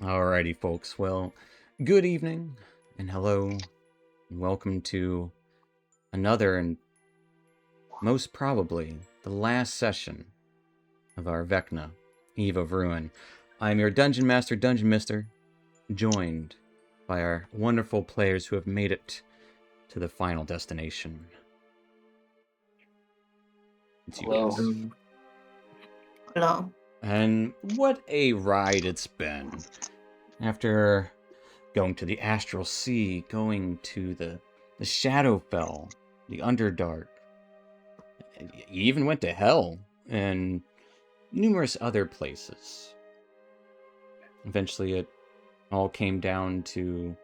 Alrighty, folks. Well, good evening and hello, and welcome to another and most probably the last session of our Vecna, Eve of Ruin. I'm your Dungeon Master, Dungeon Mister, joined by our wonderful players who have made it to the final destination. It's you Hello. guys. Hello. And what a ride it's been. After going to the Astral Sea, going to the Shadowfell, the Underdark. You even went to Hell, and numerous other places. Eventually, it all came down to,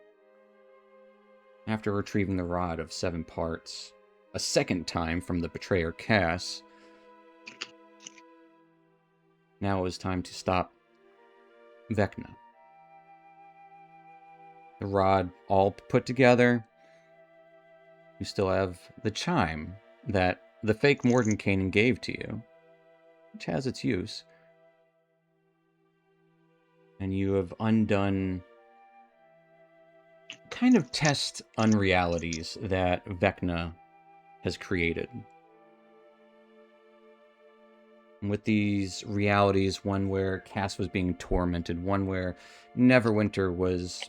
after retrieving the Rod of 7 parts, a second time from the Betrayer Cass, now it was time to stop Vecna. The Rod all put together. You still have the chime that the fake Mordenkainen gave to you, which has its use. And you have undone kind of test unrealities that Vecna has created. And with these realities, one where Cass was being tormented, one where Neverwinter was...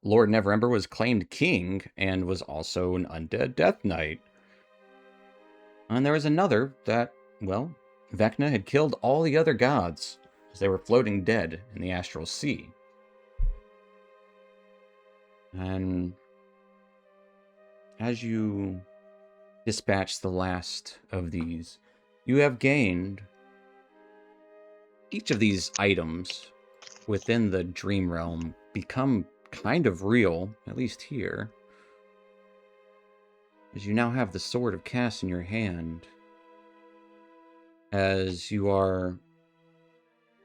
Lord Neverember was claimed king and was also an undead Death Knight. And there was another that, well, Vecna had killed all the other gods as they were floating dead in the Astral Sea. And as you dispatch the last of these, you have gained each of these items within the dream realm become kind of real, at least here, as you now have the Sword of Cass in your hand, as you are...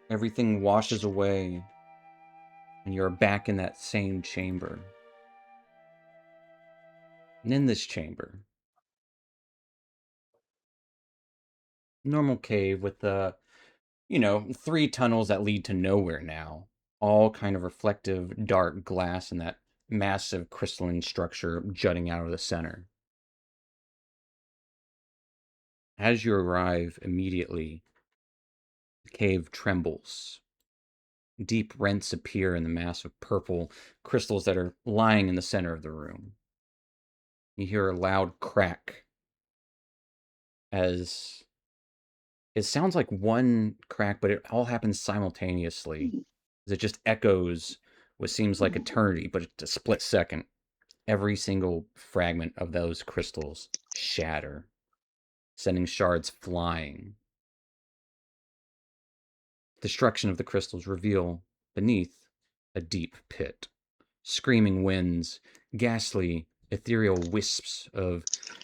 everything washes away, and you're back in that same chamber. And in this chamber, normal cave with the, 3 tunnels that lead to nowhere now, all kind of reflective dark glass and that massive crystalline structure jutting out of the center. As you arrive immediately, the cave trembles. Deep rents appear in the mass of purple crystals that are lying in the center of the room. You hear a loud crack as it sounds like one crack, but it all happens simultaneously. As it just echoes what seems like eternity, but it's a split second. Every single fragment of those crystals shatter, sending shards flying. Destruction of the crystals reveal beneath a deep pit. Screaming winds, ghastly, ethereal wisps of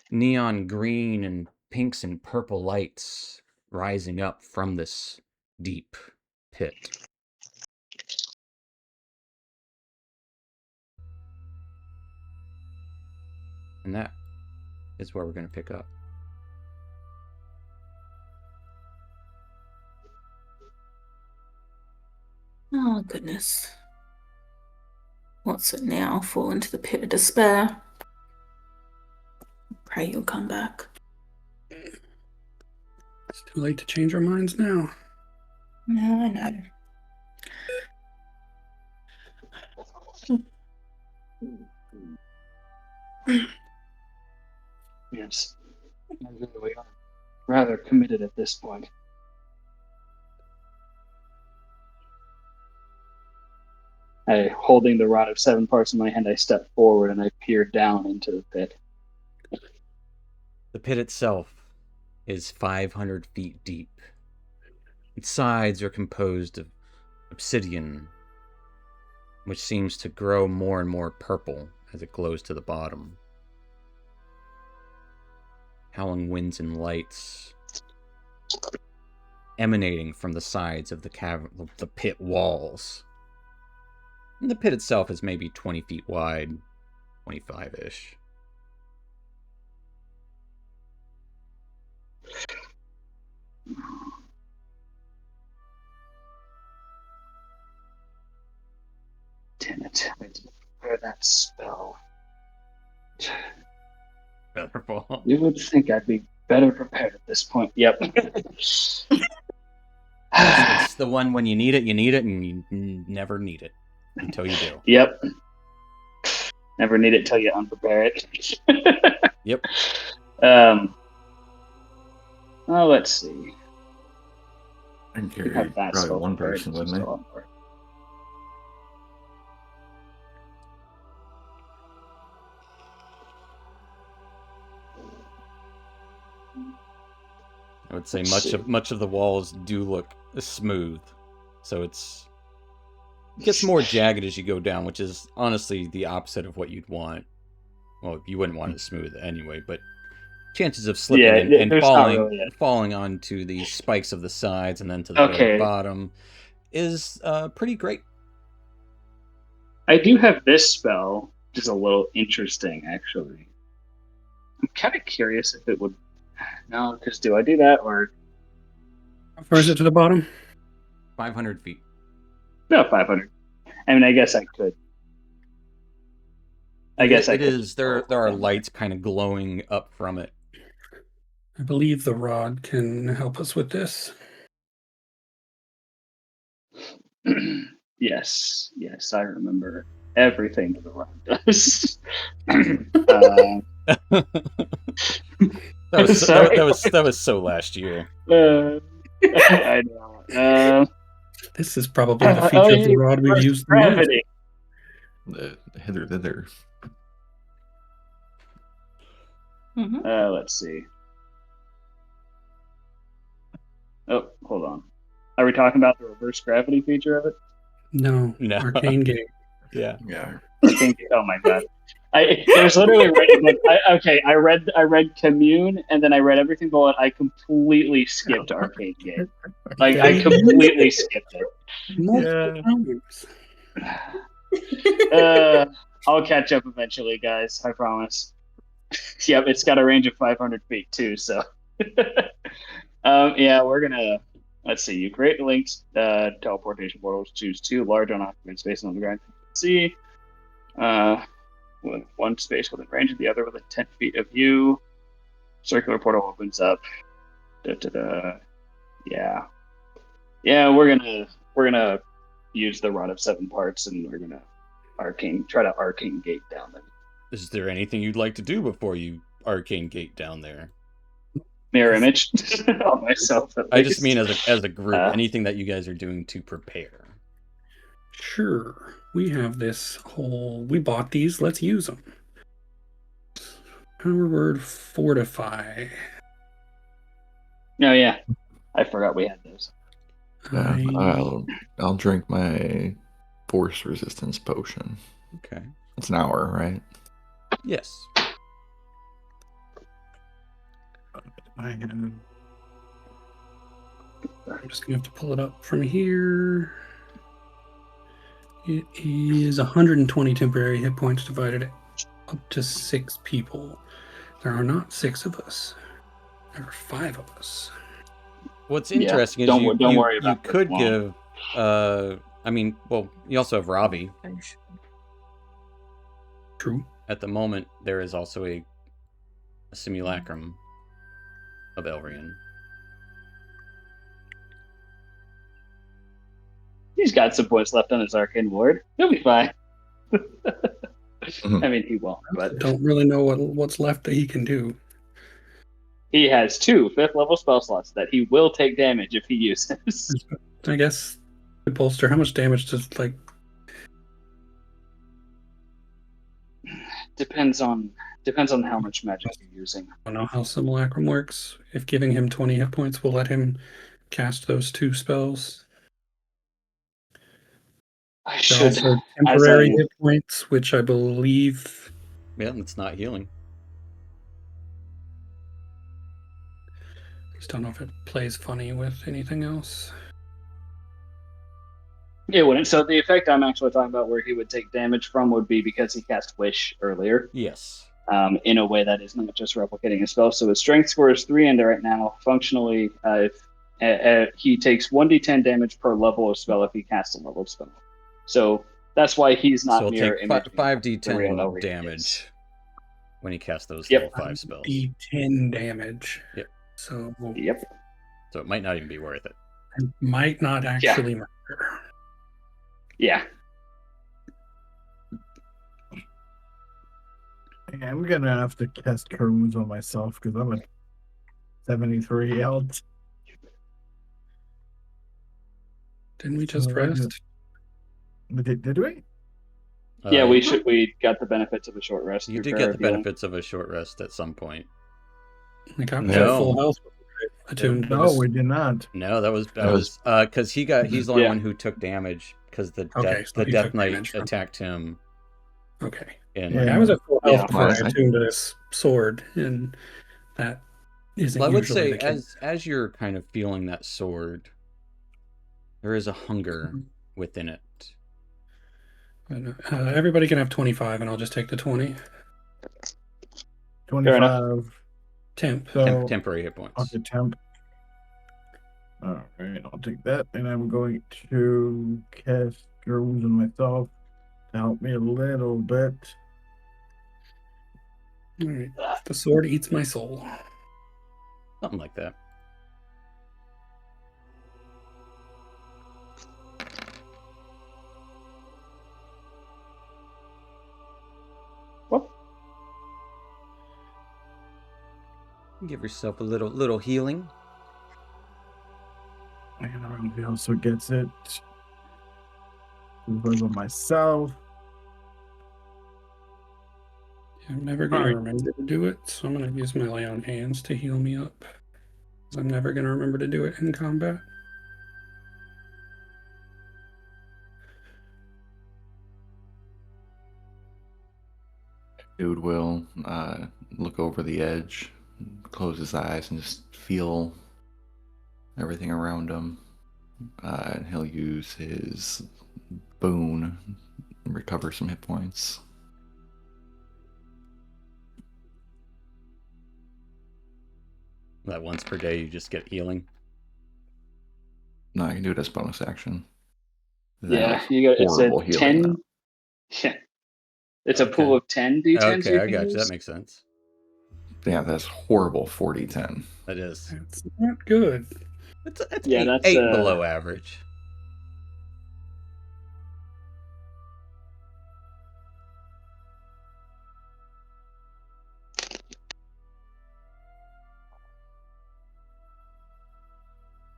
neon green and pinks and purple lights rising up from this deep pit. And that is where we're going to pick up. Oh, goodness. What's it now? Fall into the pit of despair. Pray you'll come back. It's too late to change our minds now. No, I know. Yes. We are rather committed at this point. Holding the Rod of 7 parts in my hand, I step forward and I peer down into the pit. The pit itself is 500 feet deep. Its sides are composed of obsidian, which seems to grow more and more purple as it glows to the bottom. Howling winds and lights emanating from the sides of the pit walls. And the pit itself is maybe 20 feet wide, 25-ish. Damn it. I didn't prepare that spell. Featherfall. You would think I'd be better prepared at this point. Yep. It's the one when you need it, and you never need it until you do. Yep. Never need it till you unprepare it. Yep. Well, let's see. I can I carry have that probably spell one prepared, person it's with just me. a lot more. I would say Let's much of the walls do look smooth, so it gets more jagged as you go down, which is honestly the opposite of what you'd want. Well, you wouldn't want it smooth anyway, but chances of slipping Yeah, and there's not really falling onto the spikes of the sides and then to the very Okay. bottom is pretty great. I do have this spell, which is a little interesting, actually. I'm kind of curious if it would. No, because do I do that or How far is it to the bottom? 500 feet. no 500? I mean, I guess I could. I guess I It could is. just There go are down lights kind of glowing up from it. I believe the rod can help us with this. there. Yes, I remember everything that the rod does. That was Sorry. that was so last year. I know. This is probably the feature of the rod we've reverse used the most. gravity. The hither thither. Let's see. Oh, hold on. Are we talking about the reverse gravity feature of it? No, No. arcane game. Yeah. Yeah. Oh my god! It was literally right. I read Commune, and then I read everything below it. I completely skipped Arcade Game. Like I completely skipped it. Multiple times. I'll catch up eventually, guys. I promise. Yep, it's got a range of 500 feet too. So, yeah, we're gonna. Let's see. You create linked teleportation portals. Choose two large unoccupied spaces on the ground. See, with one space within range of the other within 10 feet of you. Circular portal opens up. Da-da-da. Yeah. We're gonna use the rod of 7 parts, and we're gonna try to arcane gate down them. Is there anything you'd like to do before you arcane gate down there? Mirror image on myself. I just mean as a group, anything that you guys are doing to prepare. Sure. We have this whole. We bought these. Let's use them. Power word fortify. Oh yeah, I forgot we had those. I'll drink my force resistance potion. Okay. It's an hour, right? Yes. I'm just gonna have to pull it up from here. It is 120 temporary hit points divided up to 6 people. There are not 6 of us. There are 5 of us. What's interesting is you could give. I mean, well, you also have Ravi. True. At the moment, there is also a simulacrum of Elrian. He's got some points left on his arcane ward. He'll be fine. I mean, he won't, but Don't really know what's left that he can do. he has 2 5th-level spell slots that he will take damage if he uses. I guess the bolster. How much damage does Depends on how much magic you're using. I don't know how simulacrum works. If giving him 20 hit points will let him cast those 2 spells. I They're should also temporary hit points, which I believe. Yeah, it's not healing. I just don't know if it plays funny with anything else. It wouldn't. So the effect I'm actually talking about where he would take damage from would be because he cast Wish earlier. Yes. In a way that is not just replicating a spell. So his strength score is 3, and right now, functionally, if he takes 1d10 damage per level of spell if he casts a level spell. So That's why he's not So he'll mirror take imaging the real 5d10 Elric damage is. when he casts those Yep. level 5 spells. D10 damage. Yep. So Yep. So it might not even be worth it. it might not actually matter. Yeah. Yeah, I'm gonna have to cast Cure Wounds on myself because I'm at 73 health. Didn't we just So I rest? Did we? Yeah, we got the benefits of a short rest. You through did Prayer get of the Healing. benefits of a short rest at some point. Like I was No. at full health. Attuned to No, this. we did not. No, that was was- because he's the only Yeah. one who took damage because the Okay, so he Death took Knight damage from- attacked him. Okay. In Yeah. I was at full health Yeah. before I Well, I- attuned to this sword, and that isn't Well, I would usually say the case. as you're kind of feeling that sword, there is a hunger within it. But, everybody can have 25, and I'll just take the 20. 25. Temp. So Temporary hit points. on the temp. All right, I'll take that, and I'm going to cast Cure Wounds on myself to help me a little bit. All right. The sword eats my soul. Something like that. Well, Give yourself a little healing. And everybody also gets it. Because of myself. I'm never going Alright. to remember to do it, so I'm going to use my lay on hands to heal me up. 'Cause I'm never going to remember to do it in combat. Dude will look over the edge, close his eyes, and just feel everything around him. And he'll use his boon and recover some hit points. That once per day you just get healing. No, I can do it as bonus action. yeah, That you got it's a horrible healing, 10. though. Yeah. It's a Okay. pool of 10 d10s Okay, you I can got you. use. That makes sense. Yeah, that's horrible 40-10. That is. That's not good. It's Yeah, eight, that's, eight below average.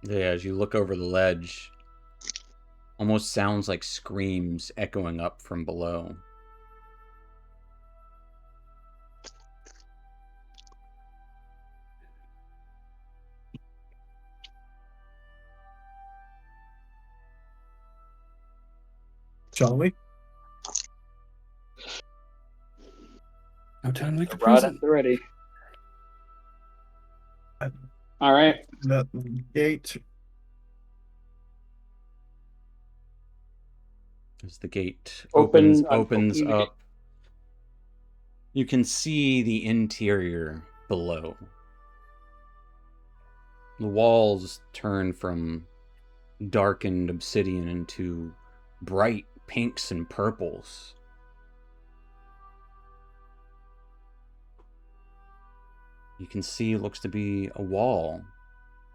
Yeah, as you look over the ledge, almost sounds like screams echoing up from below. Shall we? No time like the Rod present. at the ready. All right. The gate. As the gate Open opens the up, you can see the interior below. The walls turn from darkened obsidian into bright pinks and purples. You can see it looks to be a wall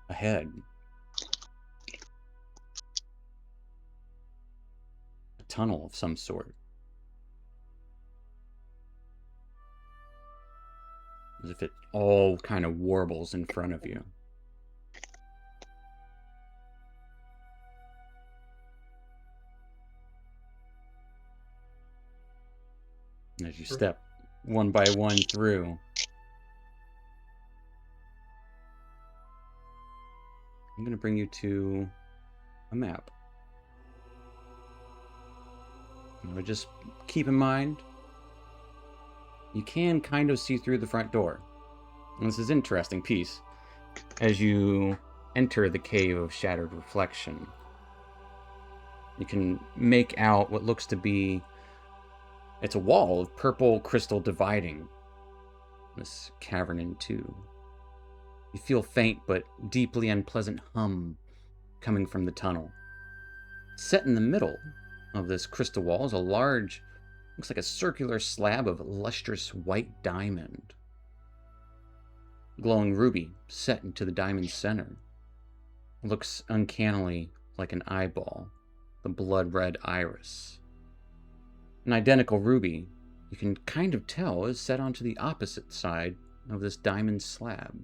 ahead. A tunnel of some sort. As if it all kind of warbles in front of you. As you step one by one through, I'm going to bring you to a map. But just keep in mind, you can kind of see through the front door. And this is an interesting piece. As you enter the Cave of Shattered Reflection, you can make out what looks to be, it's a wall of purple crystal dividing this cavern in two. You feel faint but deeply unpleasant hum coming from the tunnel. Set in the middle of this crystal wall is a large, looks like a circular slab of lustrous white diamond. Glowing ruby set into the diamond's center. It looks uncannily like an eyeball, the blood-red iris. An identical ruby, you can kind of tell, is set onto the opposite side of this diamond slab.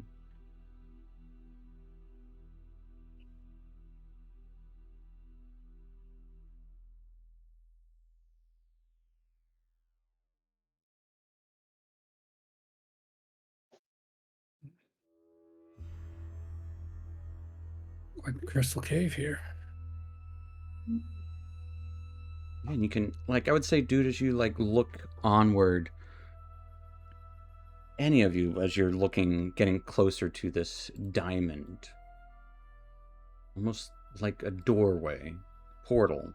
What crystal cave here? And you can, like, I would say, dude, as you, like, look onward, any of you, as you're looking, getting closer to this diamond, almost like a doorway, portal,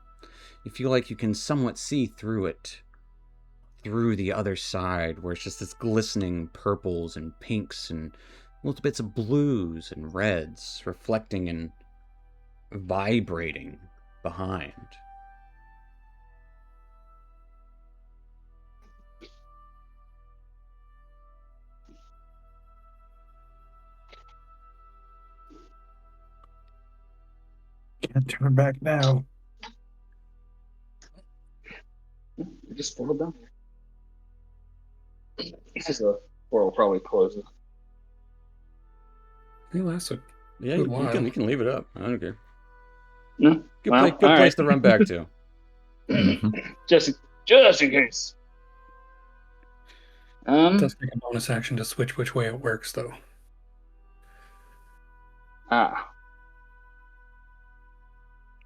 you feel like you can somewhat see through it, through the other side, where it's just this glistening purples and pinks and little bits of blues and reds reflecting and vibrating behind. Can't turn back now. I just followed down here. This is a portal probably closes. It lasts a Yeah, good you while. can leave it up. I don't care. No, Good, well, good all place right. to run back to. just in case. It does take a bonus action to switch which way it works, though.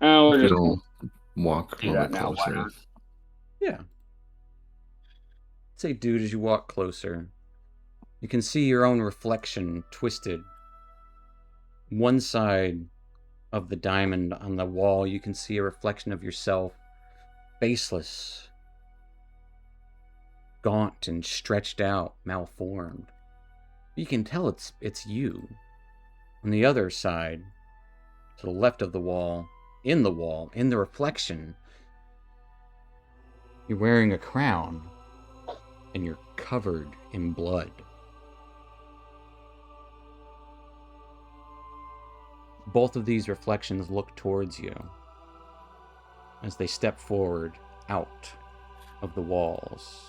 We'll just It'll walk a do little that bit now. Why closer. not? Yeah. Say, dude, as you walk closer, you can see your own reflection twisted. One side of the diamond on the wall, you can see a reflection of yourself, faceless, gaunt and stretched out, malformed. You can tell it's you. On the other side, to the left of the wall, in the reflection, you're wearing a crown, and you're covered in blood. Both of these reflections look towards you as they step forward out of the walls.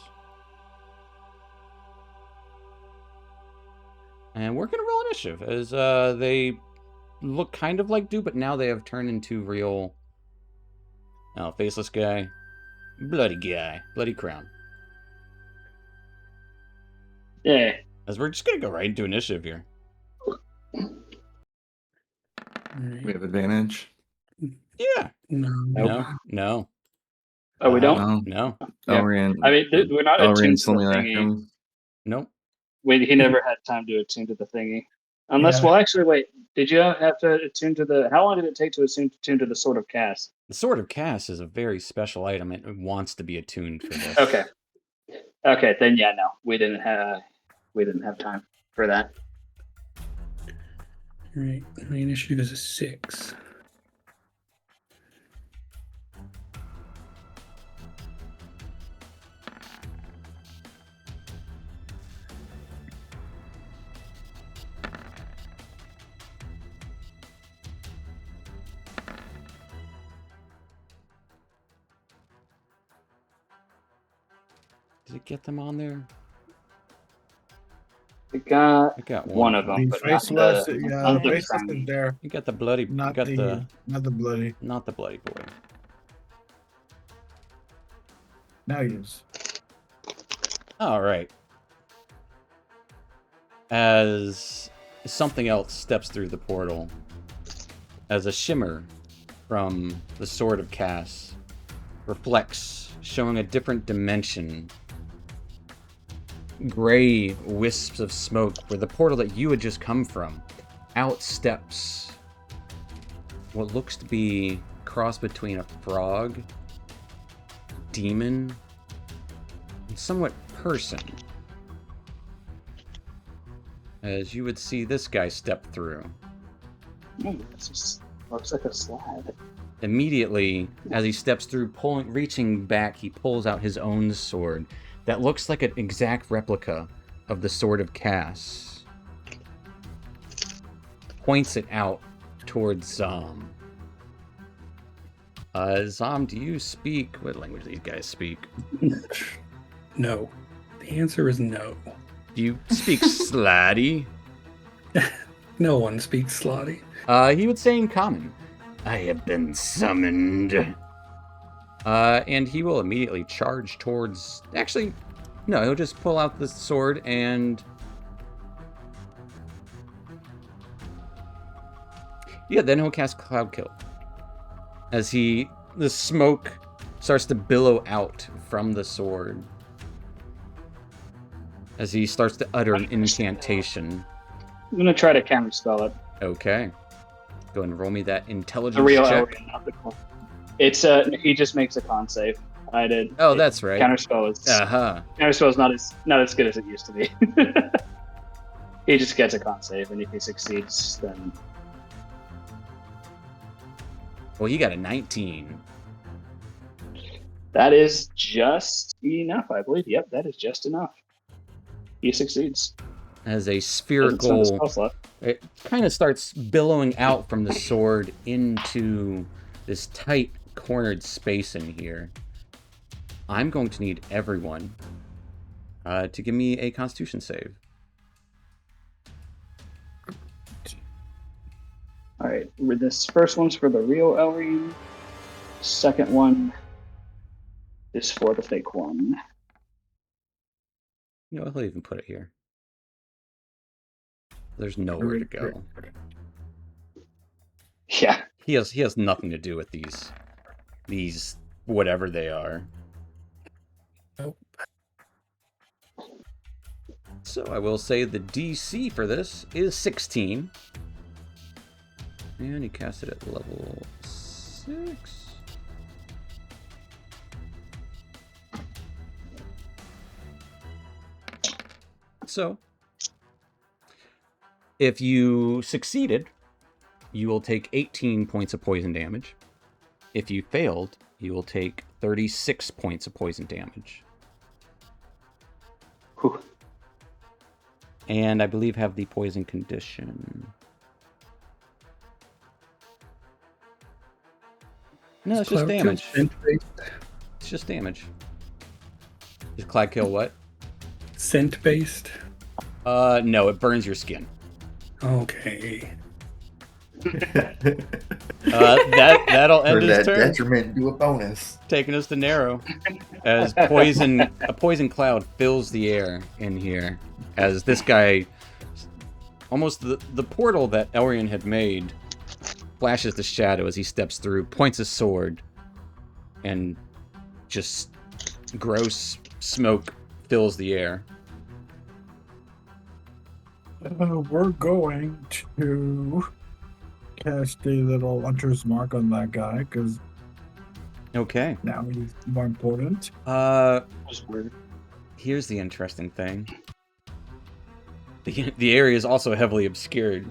And we're going to roll initiative as they look kind of like dude, but now they have turned into real faceless guy, bloody crown. Yeah. As we're just going to go right into initiative here. We have advantage. Yeah. No. Oh, we don't? No. Yeah. Elrian. I mean, we're not attuned to the only thingy. action. Nope. He never had time to attune to the thingy. Unless, Yeah. well, actually, wait. Did you have to attune to the... How long did it take to attune to the Sword of Cast? The Sword of Cast is a very special item. It wants to be attuned for this. Okay, then yeah, no. We didn't have time for that. Right. My initiative is a 6. Did it get them on there? We got I got one of them, The but not faceless, the, yeah, not the the faceless crown. is there. You got the bloody. Not you got the bloody. not the bloody boy. Now use. All right. As something else steps through the portal, as a shimmer from the Sword of Cass reflects, showing a different dimension. Gray wisps of smoke where the portal that you had just come from. Out steps what looks to be a cross between a frog, demon, and somewhat person. As you would see this guy step through. This just looks like a slab. Immediately, as he steps through, reaching back, he pulls out his own sword that looks like an exact replica of the Sword of Cass. Points it out towards Zom. Zom, do you speak... What language do these guys speak? No. The answer is no. Do you speak Slatty? No one speaks Slotty. He would say in common, I have been summoned. And he will immediately charge towards... Actually, no, he'll just pull out the sword and... Yeah, then he'll cast Cloud Kill. As the smoke starts to billow out from the sword. As he starts to utter an incantation. I'm gonna try to counterspell it. Okay. Go ahead and roll me that intelligence The real check. Elrian, not the clone. It's he just makes a con save. I did. Oh, that's right. Counterspell is counterspell is not as good as it used to be. He just gets a con save, and if he succeeds, then Well, he got a 19. that is just enough, I believe. Yep, that is just enough. He succeeds. As a Doesn't spend a spherical... spell slot. It kind of starts billowing out from the sword into this tight, cornered space in here. I'm going to need everyone to give me a Constitution save. All right, this first one's for the real Elrian. Second one is for the fake one. You know, I'll even put it here. There's nowhere to go. Yeah. He has nothing to do with these whatever they are. Nope. So I will say the DC for this is 16. And he cast it at level 6. So, if you succeeded, you will take 18 points of poison damage. If you failed, you will take 36 points of poison damage. Whew. And I believe have the poison condition. No, it's just damage. It's just damage. Is Cloud Kill what? Scent based. No, it burns your skin. Okay. That'll end Turn his that turn. detriment into a bonus. Taking us to narrow. As a poison cloud fills the air in here. As this guy, almost the portal that Elrian had made, flashes the shadow as he steps through, points his sword, and just gross smoke fills the air. We're going to cast a little hunter's mark on that guy because Okay. now he's more important. Just weird. Here's the interesting thing. The area is also heavily obscured.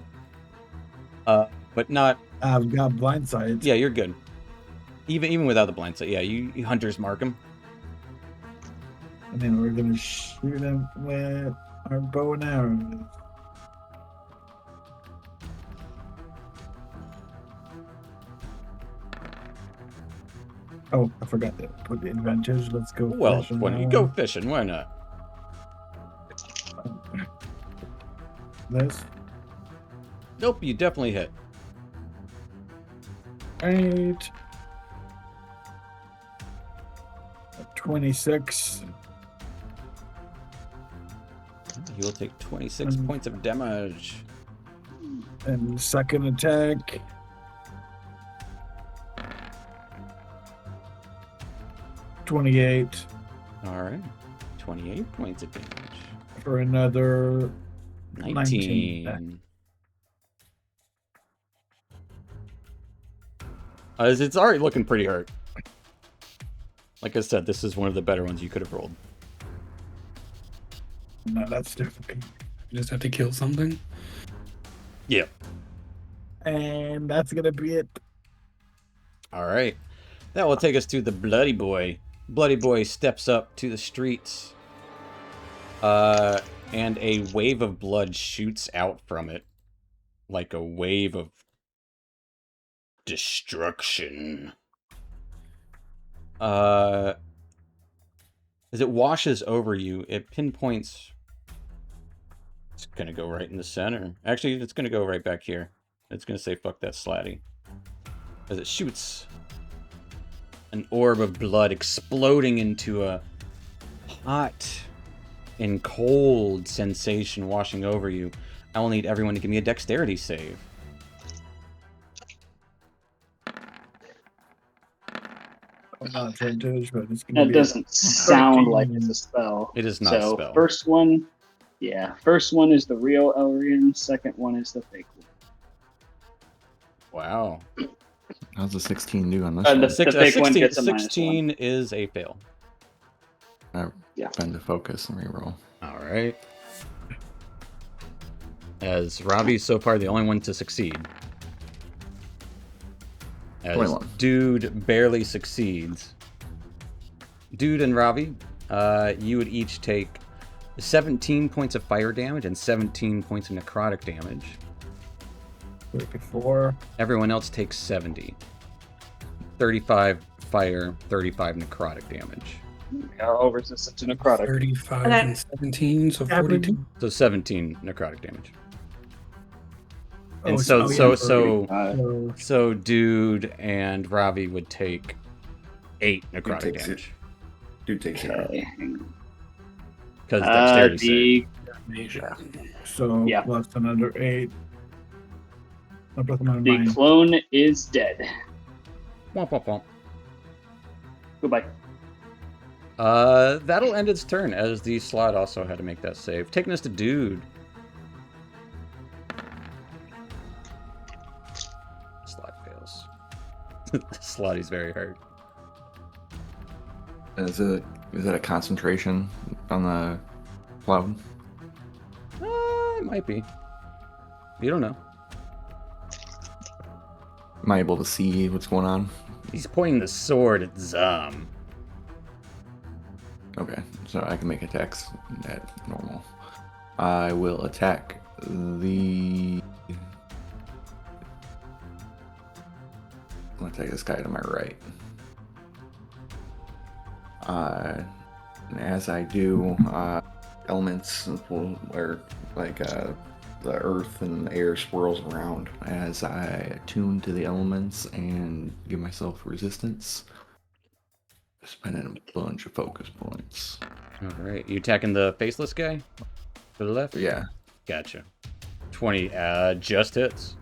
But not... I've got blind sight. Yeah, you're good. Even without the blind sight, yeah, you hunters mark him. And then we're gonna shoot him with our bow and arrows. Oh, I forgot to put the advantage. Let's go. Well, fishing when that you one. go fishing, why not? This. Nope, you definitely hit. 8. 26. You will take 26 points of damage. And second attack. 28 Alright. 28 points of damage. for another 19. 19. It's already looking pretty hurt. Like I said, this is one of the better ones you could have rolled. No, that's difficult. You just have to kill something. Yeah. And that's gonna be it. All right. That will take us to the Bloody Boy. Bloody Boy steps up to the streets. And a wave of blood shoots out from it. Like a wave of destruction. As it washes over you, it pinpoints... It's gonna go right in the center. Actually, it's gonna go right back here. It's gonna say, fuck that slatty. As it shoots an orb of blood exploding into a hot and cold sensation washing over you. I will need everyone to give me a dexterity save. I'm not advantage, but it's gonna That be doesn't sound like 13. it's a spell. It is not a So spell. first one is the real Elrian. Second one is the fake one. Wow. How's the 16 do on this The one? fake one gets a -1. 16 is a fail. Yeah. Bend to focus and reroll. All right. As Robbie's so far the only one to succeed. As 21. Dude barely succeeds. Dude and Robbie, you would each take 17 points of fire damage and 17 points of necrotic damage. 34. Everyone else takes 70. 35 fire, 35 necrotic damage. All resistant to necrotic. 35 Okay. and 17, so 42. So 17 necrotic damage. And Oh, so, oh, so, yeah, so, So so, Dude and Ravi would take 8 necrotic takes damage. Dude takes 0. Okay. Because dexterity save. so Yeah. less than under 8. Less than under The 9. clone is dead. Womp, womp, womp. Goodbye. That'll end its turn, as the slot also had to make that save. Taking us to Dude. Slot fails. Slotty's very hard. Is it a concentration on the cloud? It might be. You don't know. Am I able to see what's going on? He's pointing the sword at Zum. Okay, so I can make attacks at normal. I will attack the... I'm gonna take this guy to my right. And as I do, elements where like the earth and the air swirls around as I attune to the elements and give myself resistance. Spending a bunch of focus points. Alright, you attacking the faceless guy? To the left? Yeah. Gotcha. 20, just hits.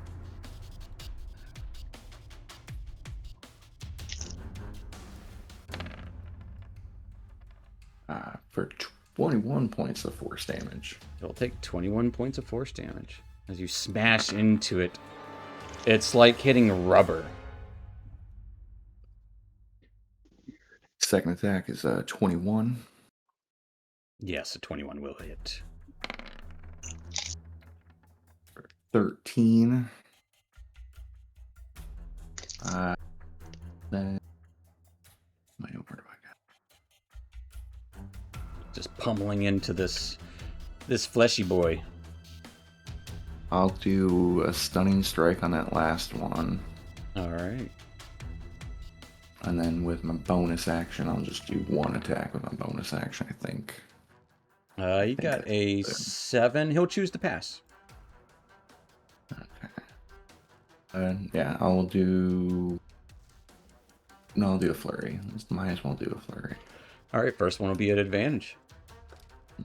For 21 points of force damage. It'll take 21 points of force damage as you smash into it. It's like hitting rubber. Second attack is 21. Yes, a 21 will hit. 13. Then my over do I got? Just pummeling into this fleshy boy. I'll do a stunning strike on that last one. Alright. And then with my bonus action, I'll just do one attack with my bonus action, I think. You got a 7. He'll choose to pass. Okay. Yeah, I'll do... No, I'll do a flurry. Might as well do a flurry. Alright, first one will be at advantage.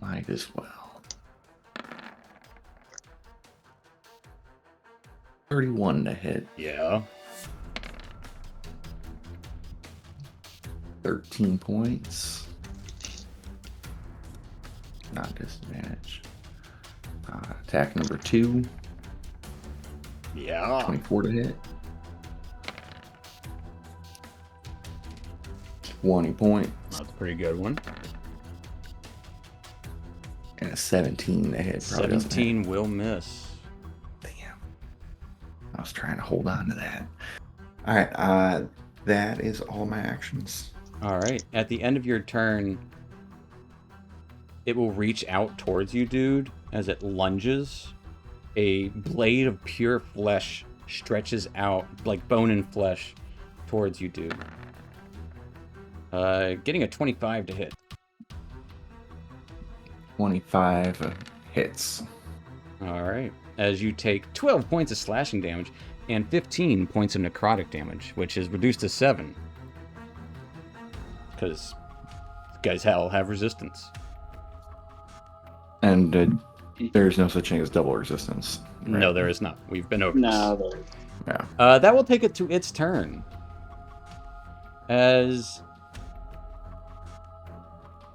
Might as well. 31 to hit. Yeah. 13 points. Not disadvantage. Attack number 2. Yeah. 24 to hit. 20 points. That's a pretty good one. And a 17 to hit. Probably doesn't hit. 17 will miss. Damn. I was trying to hold on to that. Alright, that is all my actions. All right. At the end of your turn, it will reach out towards you, dude, as it lunges. A blade of pure flesh stretches out, like bone and flesh, towards you, dude. Getting a 25 to hit. 25 hits. All right. As you take 12 points of slashing damage and 15 points of necrotic damage, which is reduced to 7. Because guys all have resistance. And there's no such thing as double resistance. Right? No, there is not. We've been over No, this. Yeah. That will take it to its turn. As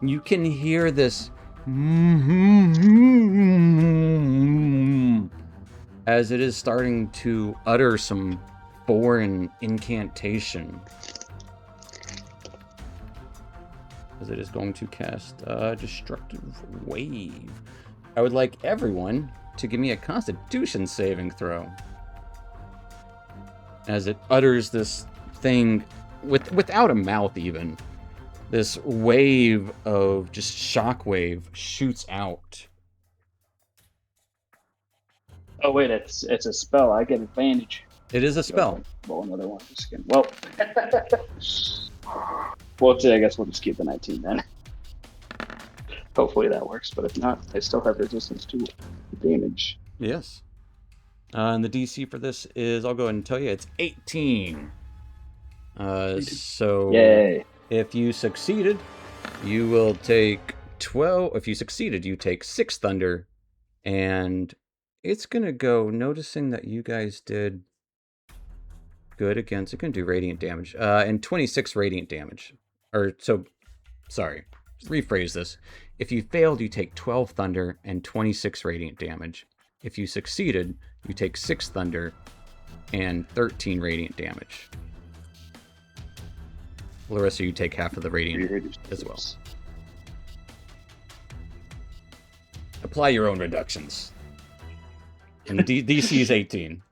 you can hear this as it is starting to utter some foreign incantation. As it is going to cast Destructive Wave. I would like everyone to give me a Constitution saving throw. As it utters this thing without a mouth even. This wave of just shockwave shoots out. Oh wait, it's a spell. I get advantage. It is a spell. Roll another one. Just kidding. Well, I guess we'll just keep the 19 then. Hopefully that works, but if not, I still have resistance to damage. Yes. And the DC for this is, I'll go ahead and tell you, it's 18. So Yay. if you succeeded, you will take 12. If you succeeded, you take 6 thunder. And it's going to go, noticing that you guys did good against, it's going to do radiant damage. And 26 radiant damage. Sorry, rephrase this. If you failed, you take 12 thunder and 26 radiant damage. If you succeeded, you take 6 thunder and 13 radiant damage. Larissa, you take half of the radiant as well. Apply your own reductions. And the DC is 18.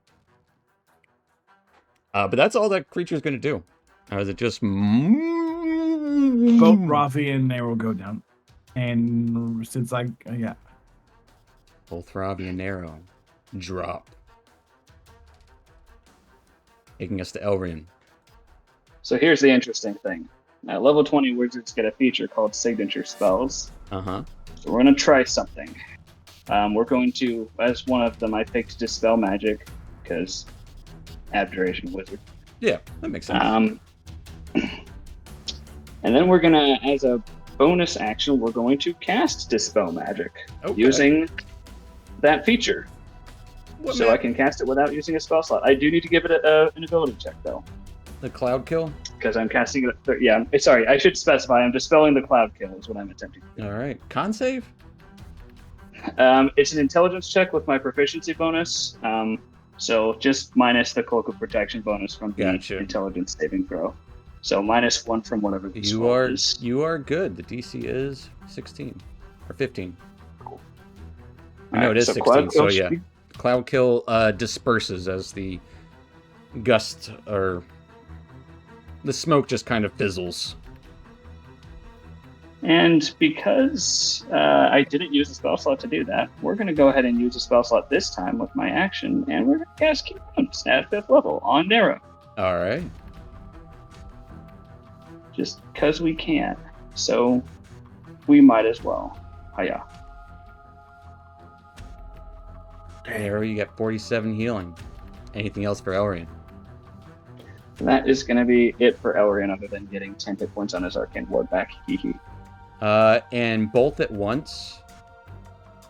But that's all that creature is going to do. As it just... Both Rafi and Nero go down. And since Both Ravi and Nero drop. Taking us to Elrian. So here's the interesting thing. At level 20, wizards get a feature called Signature Spells. Uh-huh. So we're going to try something. We're going to, as one of them, I picked Dispel Magic, because Abjuration Wizard. Yeah, that makes sense. And then we're going to, as a bonus action, we're going to cast Dispel Magic using that feature. I can cast it without using a spell slot. I do need to give it an ability check, though. The Cloud Kill? Because I'm casting it. Sorry, I should specify. I'm dispelling the Cloud Kill is what I'm attempting to do. All right. Con save? It's an intelligence check with my proficiency bonus. So just minus the Cloak of Protection bonus from the intelligence saving throw. So -1 from whatever the is. You are good. The DC is 16 or 15. Cool. No, it is 16. So yeah, Cloud Kill disperses as the gust or the smoke just kind of fizzles. And because I didn't use a spell slot to do that, we're going to go ahead and use a spell slot this time with my action, and we're going to cast Key Wounds at 5th level on Nero. All right. Just because we can. So we might as well. Hiya. Nero, you got 47 healing. Anything else for Elrian? That is going to be it for Elrian, other than getting 10 hit points on his Arcane Ward back. And both at once,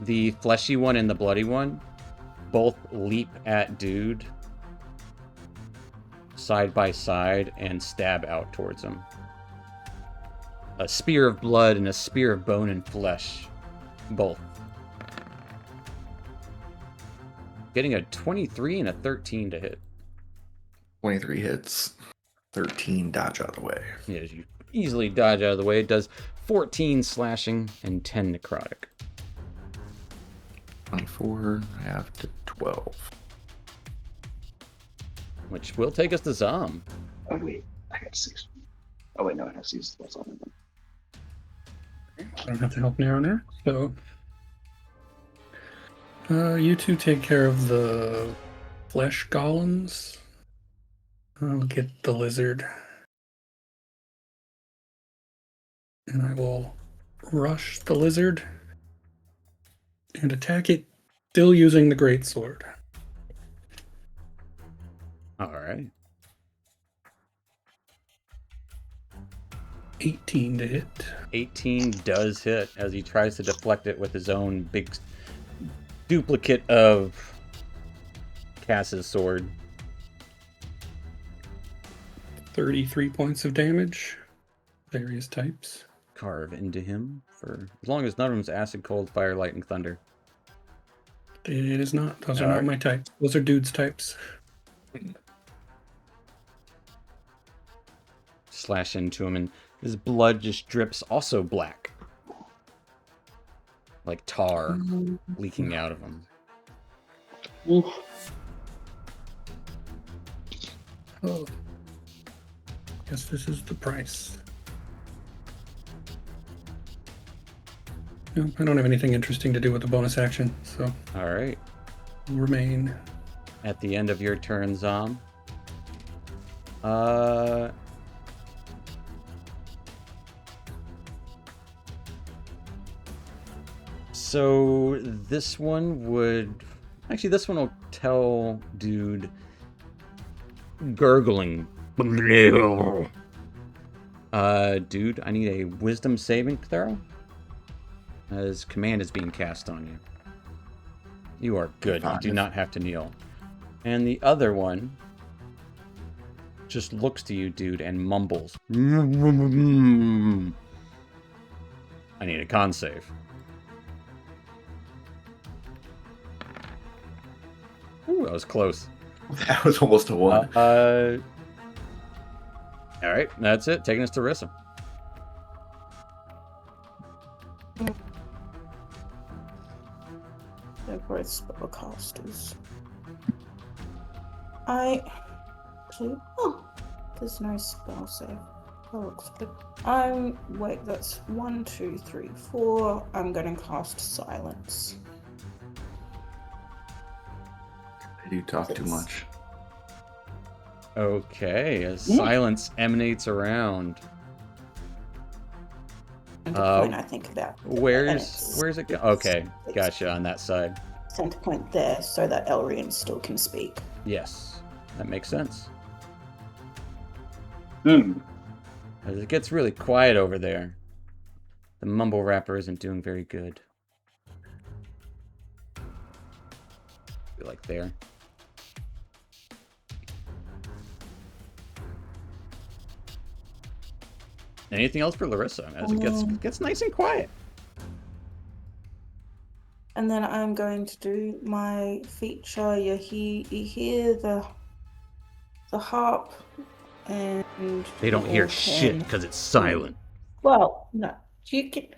the fleshy one and the bloody one, both leap at dude side by side and stab out towards him. A spear of blood and a spear of bone and flesh. Both. Getting a 23 and a 13 to hit. 23 hits. 13 dodge out of the way. Yeah, you easily dodge out of the way. It does 14 slashing and 10 necrotic. 24, I have to 12. Which will take us to Zom. Oh wait, I I got 6. Oh wait, no, it has to use what's on it. I don't have to help narrow now. So, you two take care of the flesh golems. I'll get the lizard. And I will rush the lizard and attack it, still using the greatsword. All right. 18 to hit. 18 does hit as he tries to deflect it with his own big duplicate of Cass's sword. 33 points of damage. Various types. Carve into him for as long as none of them's acid, cold, fire, lightning, thunder. It is not. Those are All not right. my types. Those are dudes' types. Slash into him, and his blood just drips also black. Like tar leaking out of him. Oh. Guess this is the price. No, I don't have anything interesting to do with the bonus action, so All right. remain. At the end of your turn, Zom. So this one would... Actually, this one will tell dude gurgling. Dude, I need a wisdom saving throw. As command is being cast on you. You are good. You do not have to kneel. And the other one just looks to you, dude, and mumbles. I need a con save. Ooh, that was close. That was almost a 1. All right, that's it. Taking us to Rissa. They're both spellcasters. There's no spell save. Oh, looks like wait, that's 1, 2, 3, 4. I'm gonna cast silence. You talk too much. Okay, as silence emanates around. And the point I think about. Where's it go? Okay, gotcha, on that side. Center point there so that Elrian still can speak. Yes, that makes sense. Hmm. As it gets really quiet over there, the mumble rapper isn't doing very good. Like there. Anything else for Larissa as it gets nice and quiet? And then I'm going to do my feature. You hear the harp, and They don't you hear all shit can- because it's silent. Well, no, you can.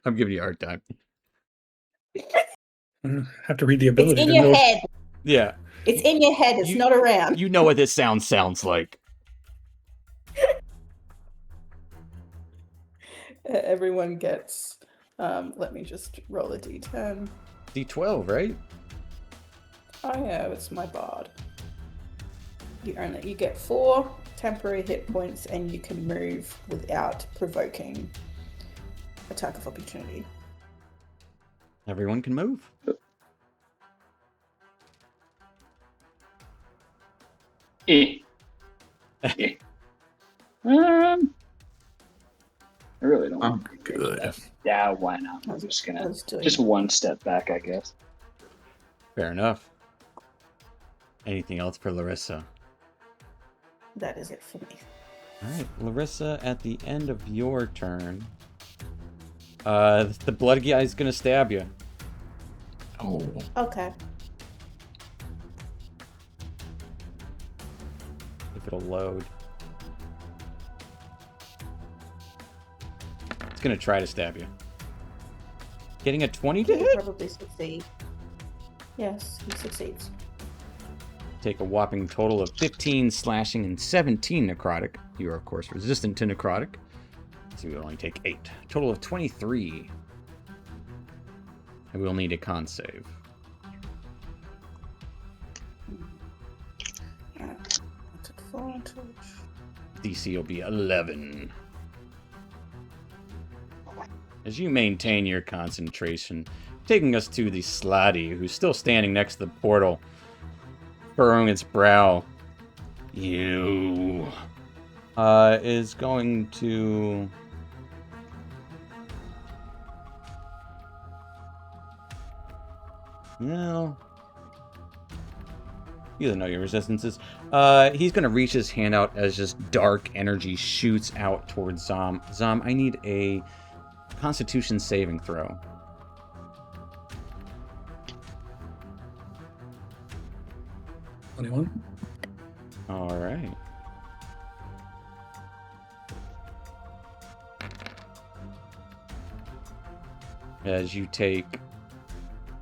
I'm giving you a hard time. I have to read the It's ability in to your know. head. Yeah. It's in your head. It's not around. You know what this sounds like. Everyone gets. Let me just roll a d10. D12, right? Oh yeah, it's my bard. You get 4 temporary hit points, and you can move without provoking attack of opportunity. Everyone can move. I really don't. I'm good. Yeah, why not? I'm just gonna Let's do it. just one step back, I guess. Fair enough. Anything else for Larissa? That is it for me. Alright, Larissa, at the end of your turn, the blood guy is gonna stab you. Oh, Okay. If it'll load. It's gonna try to stab you. Getting a 20 to He'll hit? probably succeed. Yes, he succeeds. take a whopping total of 15 slashing and 17 necrotic. You are, of course, resistant to necrotic, so you will only take 8. Total of 23. And we'll need a con save. That's advantage. DC will be 11. As you maintain your concentration, taking us to the Slotty, who's still standing next to the portal, furrowing its brow. You is going to no. You don't know your resistances. He's gonna reach his hand out as just dark energy shoots out towards Zom. Zom, I need a Constitution saving throw. 21. All right. As you take...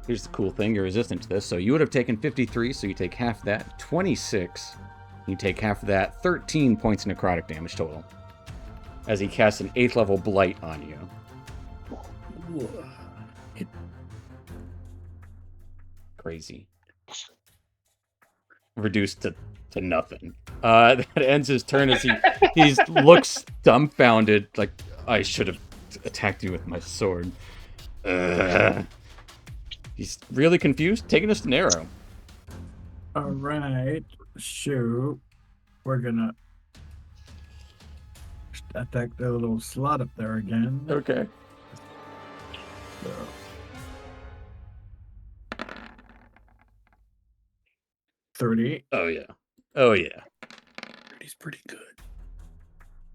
Here's the cool thing. You're resistant to this. So you would have taken 53, so you take half that. 26. You take half of that. 13 points of necrotic damage total. As he casts an 8th level blight on you. Crazy. Reduced to nothing. That ends his turn as he looks dumbfounded, like, I should have attacked you with my sword. He's really confused, taking us to Narrow. Alright, so we're gonna attack the little slot up there again. Okay. So. $30 Oh, yeah. Oh, yeah. He's pretty good.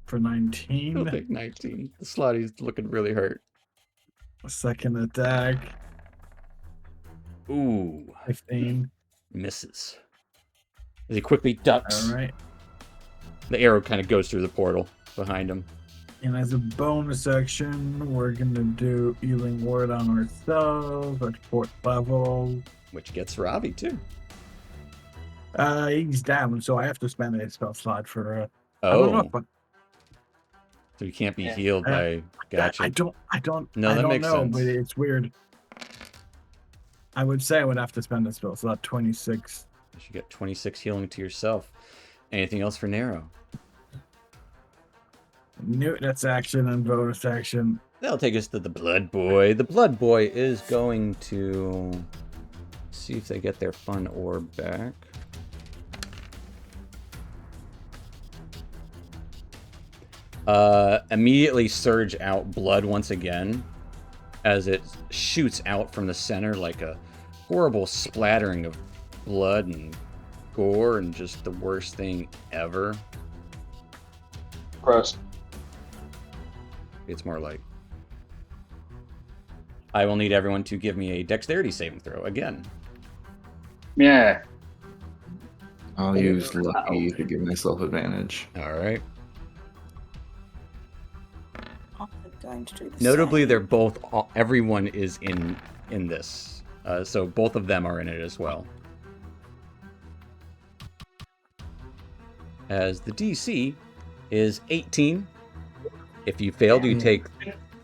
for 19. He'll take 19. The Slotty's looking really hurt. Second attack, Ooh. 15. Misses. As he quickly ducks. Alright. The arrow kind of goes through the portal behind him. And as a bonus action, we're gonna do Healing Word on ourselves at 4th level. Which gets Ravi, too. He's down, so I have to spend a spell slot for I don't know, Oh. but So he can't be Yeah. healed by... Gotcha. I don't No, I that don't makes know, sense. but it's weird. I would say I would have to spend a spell slot 26. You get 26 healing to yourself. Anything else for Narrow? That's action and bonus action. That'll take us to the Blood Boy. The Blood Boy is going to see if they get their fun orb back. Immediately surge out blood once again as it shoots out from the center like a horrible splattering of blood and gore and just the worst thing ever. Gross. It's more like... I will need everyone to give me a dexterity saving throw again. Yeah. I'll use lucky to give myself advantage. All right. I'm going to do the Notably, same. they're both... Everyone is in this. So both of them are in it as well. As the DC is 18. If you failed, you take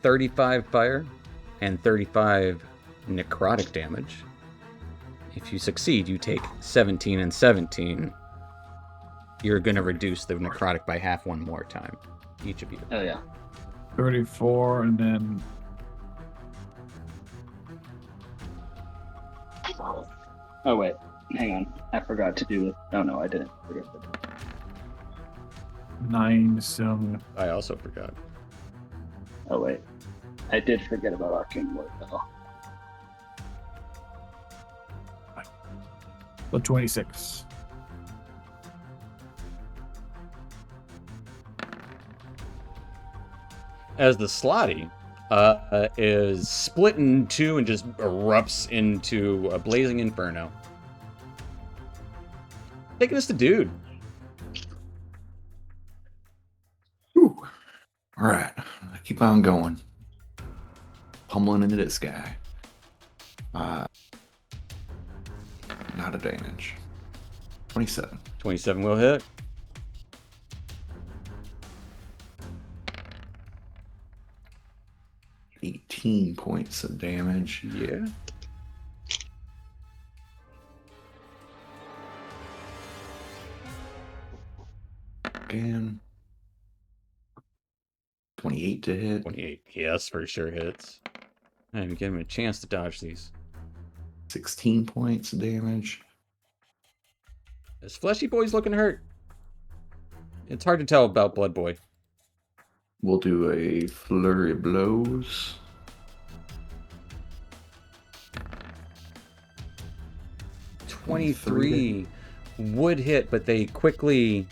35 fire and 35 necrotic damage. If you succeed, you take 17 and 17. You're going to reduce the necrotic by half one more time, each of you. Oh yeah. 34, and then Oh wait. Hang on. I forgot to do it. Oh no, I didn't. Forget to do it. 9 some. I also forgot. Oh wait. I did forget about Arcane Word though. So 26. As the Slotty is split in two and just erupts into a blazing inferno. Taking us to Dude. Whew. All right, keep on going. Pummeling into this guy. Not advantage. 27. 27 will hit. $18 points of damage. Yeah. And 28 to hit. 28. Yes, for sure hits. I didn't even give him a chance to dodge these. 16 points of damage. This fleshy boy's looking hurt. It's hard to tell about Blood Boy. We'll do a flurry of blows. $23 would hit, but they quickly...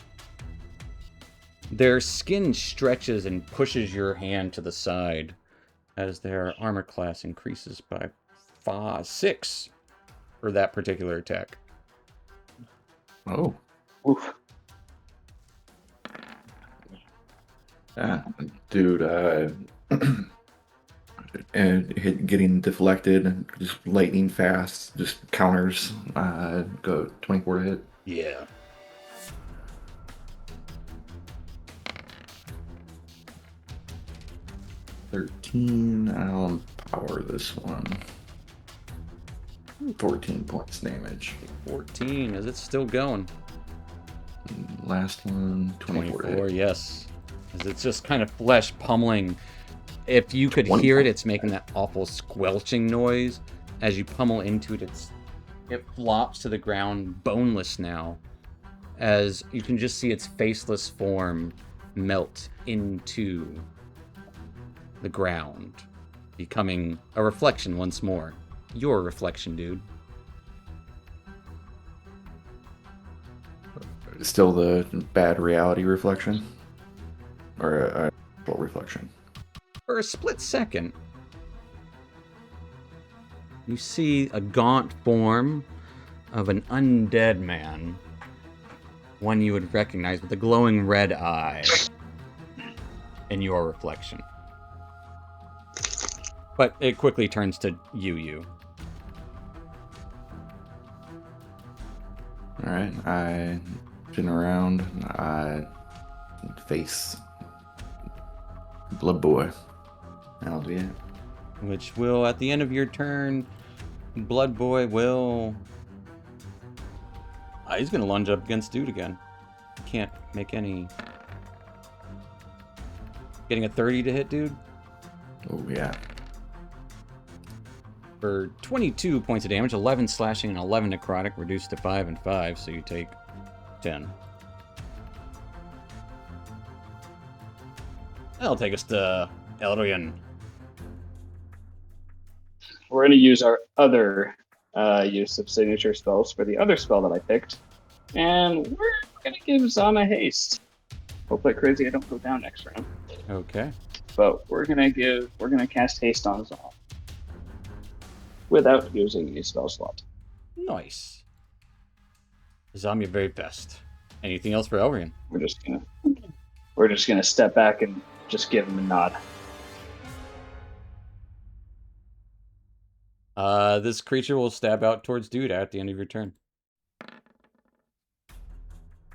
Their skin stretches and pushes your hand to the side as their armor class increases by 6 for that particular attack. Oh. Oof. Yeah, dude, and getting deflected, just lightning fast, just counters, go 24 to hit. Yeah. I'll power this one. 14 points damage. 14. Is it still going? Last one, 24 to hit. 24, yes. As it's just kind of flesh pummeling. If you could 20 hear it, points. it's making that awful squelching noise. As you pummel into it, it flops to the ground, boneless now. As you can just see its faceless form melt into the ground, becoming a reflection once more. Your reflection, dude. Still the bad reality reflection? Or a full reflection? For a split second, you see a gaunt form of an undead man. One you would recognize with a glowing red eye in your reflection. But it quickly turns to you. Alright, I spin around, I face Blood Boy. That'll be it. Which will, at the end of your turn, Blood Boy will... he's going to lunge up against Dude again. Can't make any... Getting a 30 to hit, Dude? Oh, yeah. For 22 points of damage, 11 slashing and 11 necrotic, reduced to 5 and 5, so you take 10. That'll take us to Eldrian. We're going to use our other use of signature spells for the other spell that I picked. And we're going to give Zama haste. Hope like crazy I don't go down next round. Okay. But we're going to cast haste on Zama without using a spell slot. Nice. Zam, your very best. Anything else for Eldrian? We're just gonna step back and just give him a nod. This creature will stab out towards Dude at the end of your turn.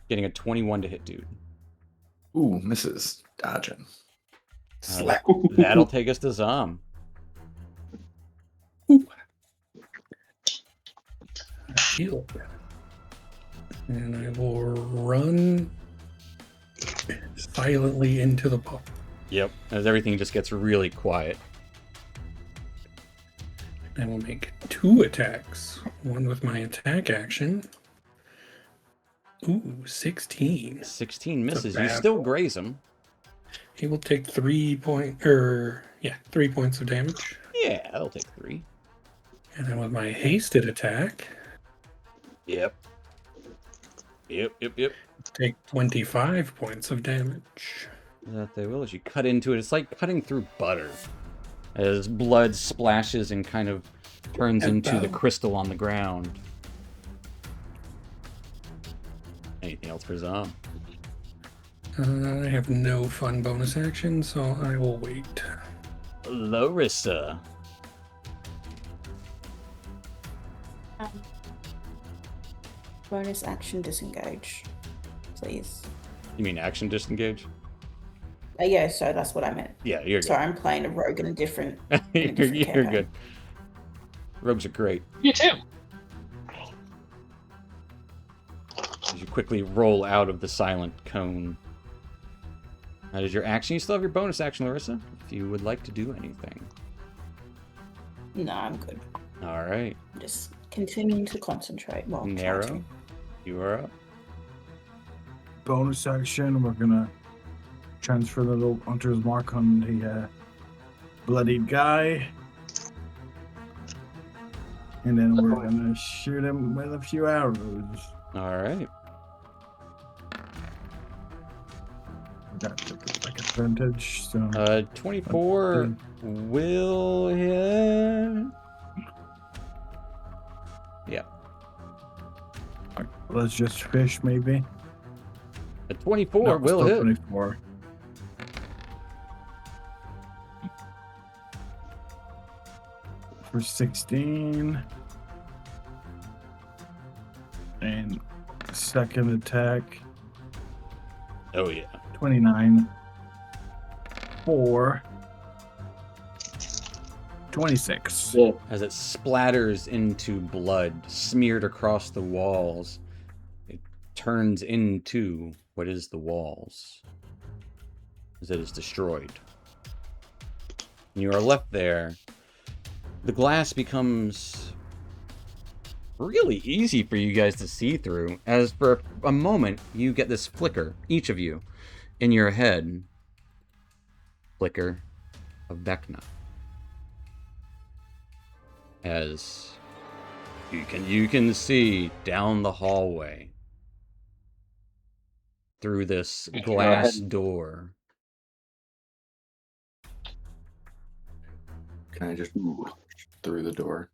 Getting a 21 to hit Dude. Ooh, misses. Dodging. Slap. That'll take us to Zam. Heal. And I will run silently into the ball. Yep, as everything just gets really quiet. I will make 2 attacks. One with my attack action. Ooh, 16. 16 That's a misses. You bad still roll. graze him. He will take 3 points of damage. Yeah, that'll take 3. And then with my hasted attack, Yep. take 25 points of damage. That they will as you cut into it. It's like cutting through butter. As blood splashes and kind of turns into the crystal on the ground. Anything else for Zom? I have no fun bonus action, so I will wait. bonus action disengage, please. You mean action disengage? Yeah, so that's what I meant. Yeah, you're good. Sorry, I'm playing a rogue in a different. you're campaign. good. Rogues are great. You too. As you quickly roll out of the silent cone. That is your action. You still have your bonus action, Larissa, if you would like to do anything. No, I'm good. All right. I'm just continuing to concentrate while Narrow, you are up. Bonus action, we're gonna transfer the little hunter's mark on the bloodied guy. And then we're gonna shoot him with a few arrows. All right. Got like advantage, so 24 will hit. Yeah. let's just fish maybe. A 24 No, will still hit. 24. For 16. And second attack, Oh yeah. 29. 4. 26. Yeah. As it splatters into blood smeared across the walls, it turns into what is the walls as it is destroyed. And you are left there. The glass becomes really easy for you guys to see through, as for a moment you get this flicker, each of you, in your head. Flicker of Vecna. As you can see down the hallway through this glass door. Can I just through the door?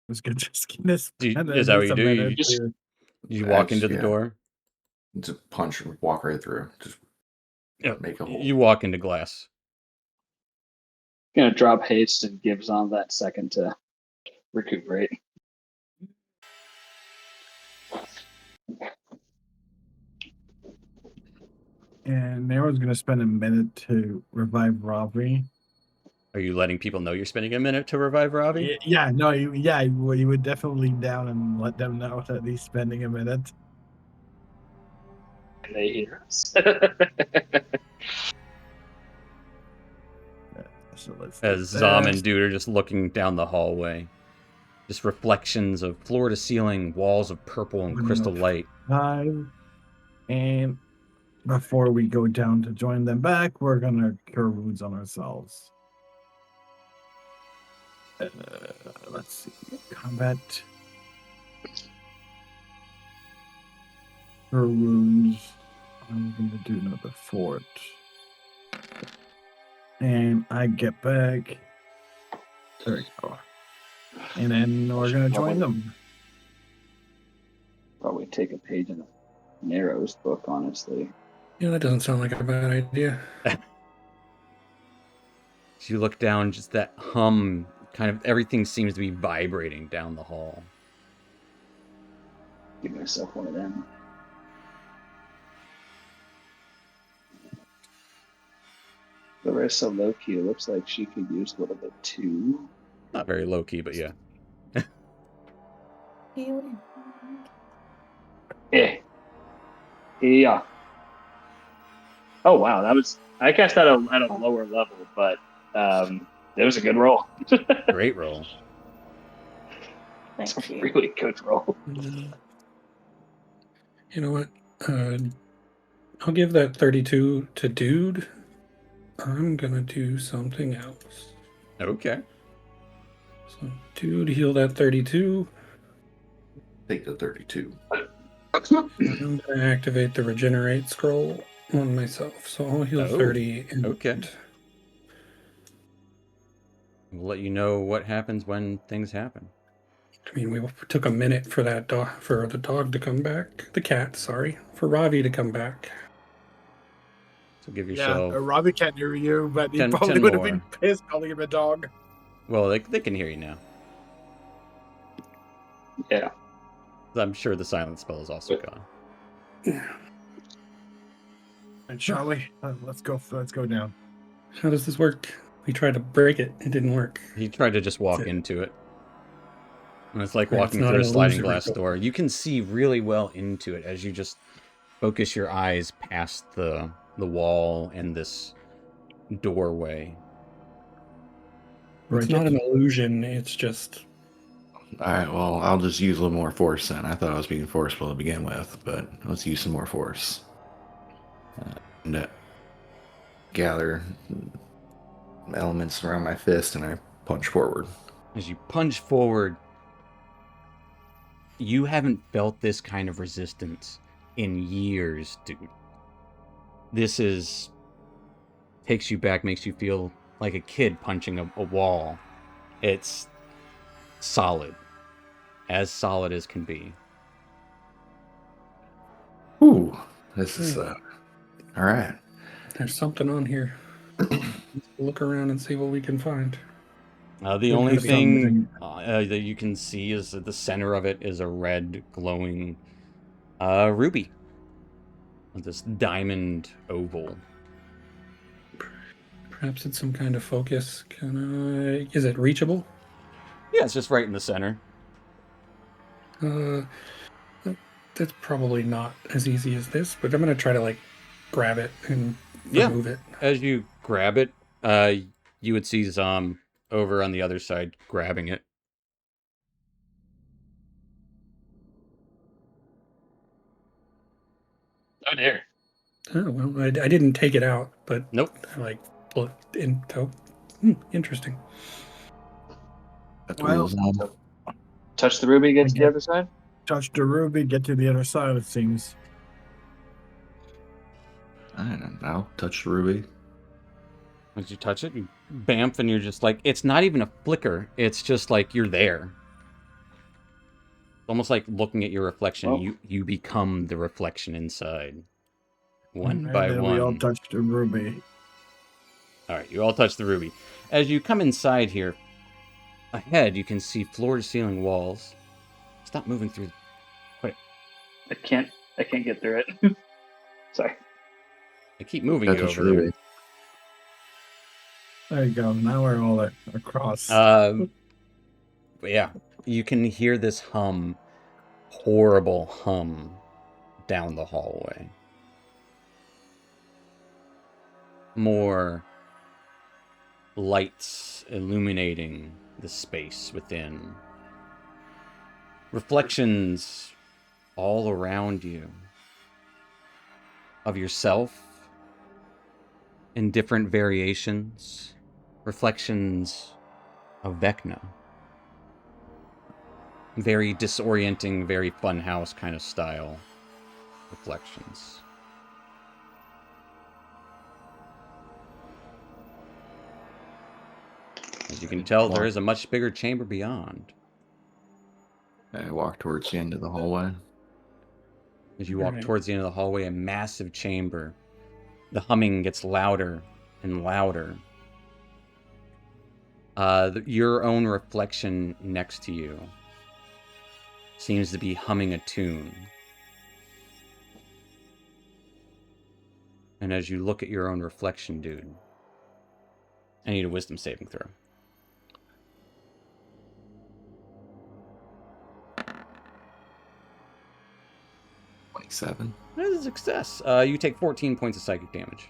Let's get just this. Is that what you do? You walk into the Yeah. door. Just punch and walk right through. Just Yeah, make a hole. you walk into glass. Gonna drop haste and gives on that second to recuperate. And Nero's gonna spend a minute to revive Ravi. Are you letting people know you're spending a minute to revive Ravi? Yeah, no, you would definitely lean down and let them know that he's spending a minute. Can they hear us? So let's As do Zom this. and Dude are just looking down the hallway. Just reflections of floor to ceiling, walls of purple and crystal light. 5. And before we go down to join them back, we're gonna cure wounds on ourselves. Let's see. Combat. Cure wounds. I'm gonna do another fort. And I get back. There we go. And then we're gonna join them. Probably take a page in Narrow's book, honestly. Yeah, that doesn't sound like a bad idea. As you look down, just that hum, kind of everything seems to be vibrating down the hall. Give myself one of them. Larissa low-key, it looks like she could use a little bit too. Not very low key, but yeah. Healing. Yeah. Oh wow, that was I cast that at a lower level, but it was a good roll. Great roll. It's Thank a you. really good roll. You know what? I'll give that 32 to Dude. I'm gonna do something else. Okay. So, Dude, heal that 32. Take the 32. I'm gonna activate the regenerate scroll on myself, so I'll heal Oh, 30. And okay. We'll let you know what happens when things happen. I mean, we took a minute for that for the dog to come back. The cat, sorry, for Ravi to come back. So give yourself. Robbie can't hear you, but he 10 probably would have more. been pissed calling him a dog. Well, they can hear you now. Yeah. I'm sure the silent spell is also gone. And shall we? Let's go. Let's go down. How does this work? We tried to break it. It didn't work. He tried to just walk That's it. into it. And it's like Right, walking it's not through a an sliding illusory glass door. door. You can see really well into it as you just focus your eyes past the wall and this doorway. It's not an illusion. It's just All right, well, I'll just use a little more force then. I thought I was being forceful to begin with, but let's use some more force. And gather elements around my fist, and I punch forward. As you punch forward, you haven't felt this kind of resistance in years, dude. This takes you back, makes you feel like a kid punching a wall. It's solid. As solid as can be. Ooh, this is all right. there's something on here. Let's look around and see what we can find. The only thing that you can see is at the center of it is a red glowing ruby. This diamond oval. Perhaps it's some kind of focus. Is it reachable? Yeah, it's just right in the center. That's probably not as easy as this, but I'm gonna try to grab it and remove it. As you grab it, you would see Zom over on the other side grabbing it. Oh dear. Oh well, I didn't take it out, but Nope. I pull it in. Interesting. Well, Touch the ruby, get to the other side. touch the ruby, get to the other side. It seems. I don't know. Touch the ruby. As you touch it, you bamf, and you're just like, it's not even a flicker. It's just like you're there. It's almost like looking at your reflection. Well, you become the reflection inside. One And by then one. we all touch the ruby. All right, you all touch the ruby. As you come inside here, ahead you can see floor-to-ceiling walls. Stop moving through. Wait, I can't get through it. Sorry. I keep moving you Touch over there. ruby. There you go. Now we're all across. But yeah, you can hear this hum, horrible hum, down the hallway. More lights illuminating the space within. Reflections all around you of yourself in different variations. Reflections of Vecna. Very disorienting, very funhouse kind of style reflections. As you can tell, there is a much bigger chamber beyond. I walk towards the end of the hallway. As you walk towards the end of the hallway, a massive chamber. The humming gets louder and louder. Your own reflection next to you seems to be humming a tune. And as you look at your own reflection, dude, I need a wisdom saving throw. 27. That is a success. You take 14 points of psychic damage.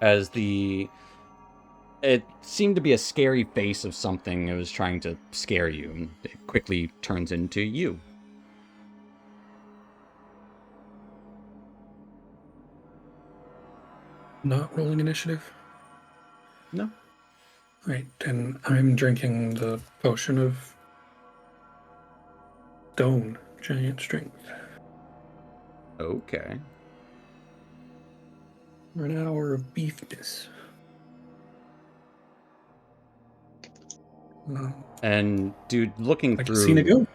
As it seemed to be a scary face of something that was trying to scare you, and it quickly turns into you. Not rolling initiative? No. Right, and I'm drinking the potion of stone, giant strength. Okay. For an hour of beefness. And dude, looking like through, Cena go.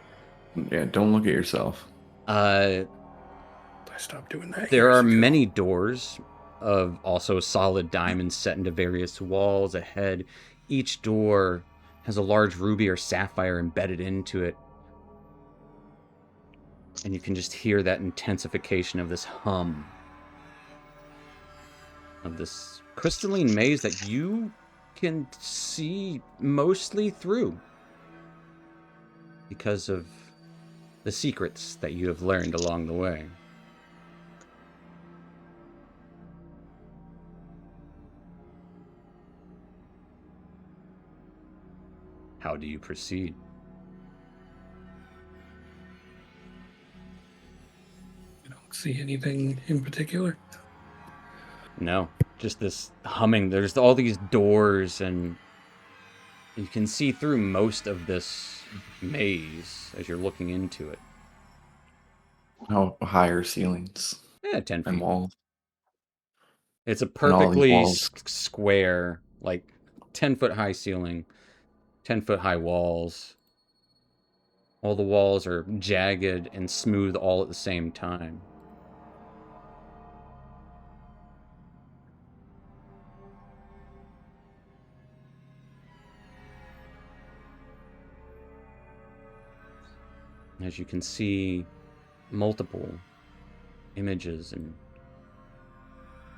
Yeah, don't look at yourself. I stopped doing that. There years are ago. many doors of also solid diamonds set into various walls ahead. Each door has a large ruby or sapphire embedded into it. And you can just hear that intensification of this hum of this crystalline maze that you can see mostly through because of the secrets that you have learned along the way. How do you proceed? I don't see anything in particular. No, just this humming. There's all these doors, and you can see through most of this maze as you're looking into it. How high are ceilings 10 and feet. walls? It's a And all these perfectly walls. square, like 10-foot high ceiling, 10-foot high walls. All the walls are jagged and smooth all at the same time. As you can see, multiple images and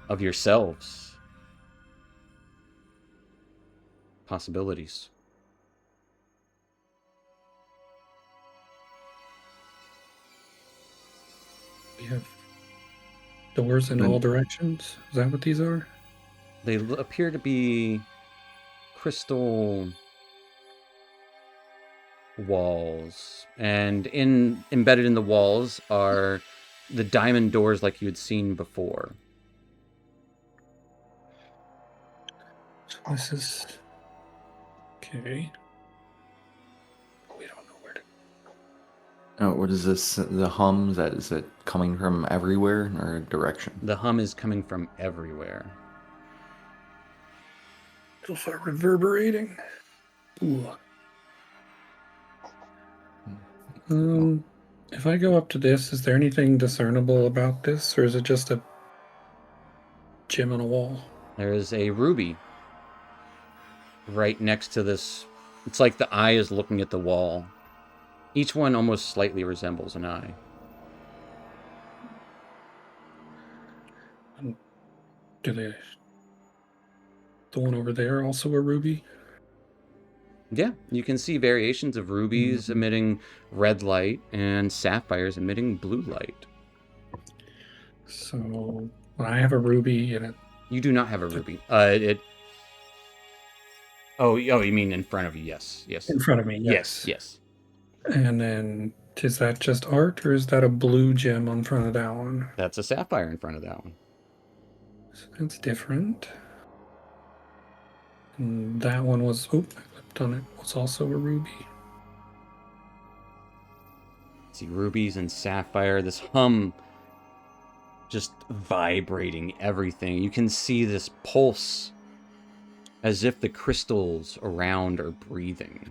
of yourselves. Possibilities. We have doors in all directions. Is that what these are? They appear to be crystal walls, and embedded in the walls are the diamond doors like you had seen before. So this is okay. We don't know where to. Oh, what is this? The hum? Is it coming from everywhere or a direction? The hum is coming from everywhere. It'll start reverberating. Ooh. If I go up to this, is there anything discernible about this, or is it just a gem on a wall? There is a ruby right next to this. It's like the eye is looking at the wall. Each one almost slightly resembles an eye. Do they? The one over there also a ruby? Yeah, you can see variations of rubies emitting red light and sapphires emitting blue light. So I have a ruby and it. You do not have a ruby. Oh, you mean in front of you? Yes. In front of me, yes. Yes. And then, is that just art, or is that a blue gem on front of that one? That's a sapphire in front of that one. So that's different. And that one was, I clicked on it, was also a ruby. See rubies and sapphire, this hum just vibrating everything. You can see this pulse as if the crystals around are breathing.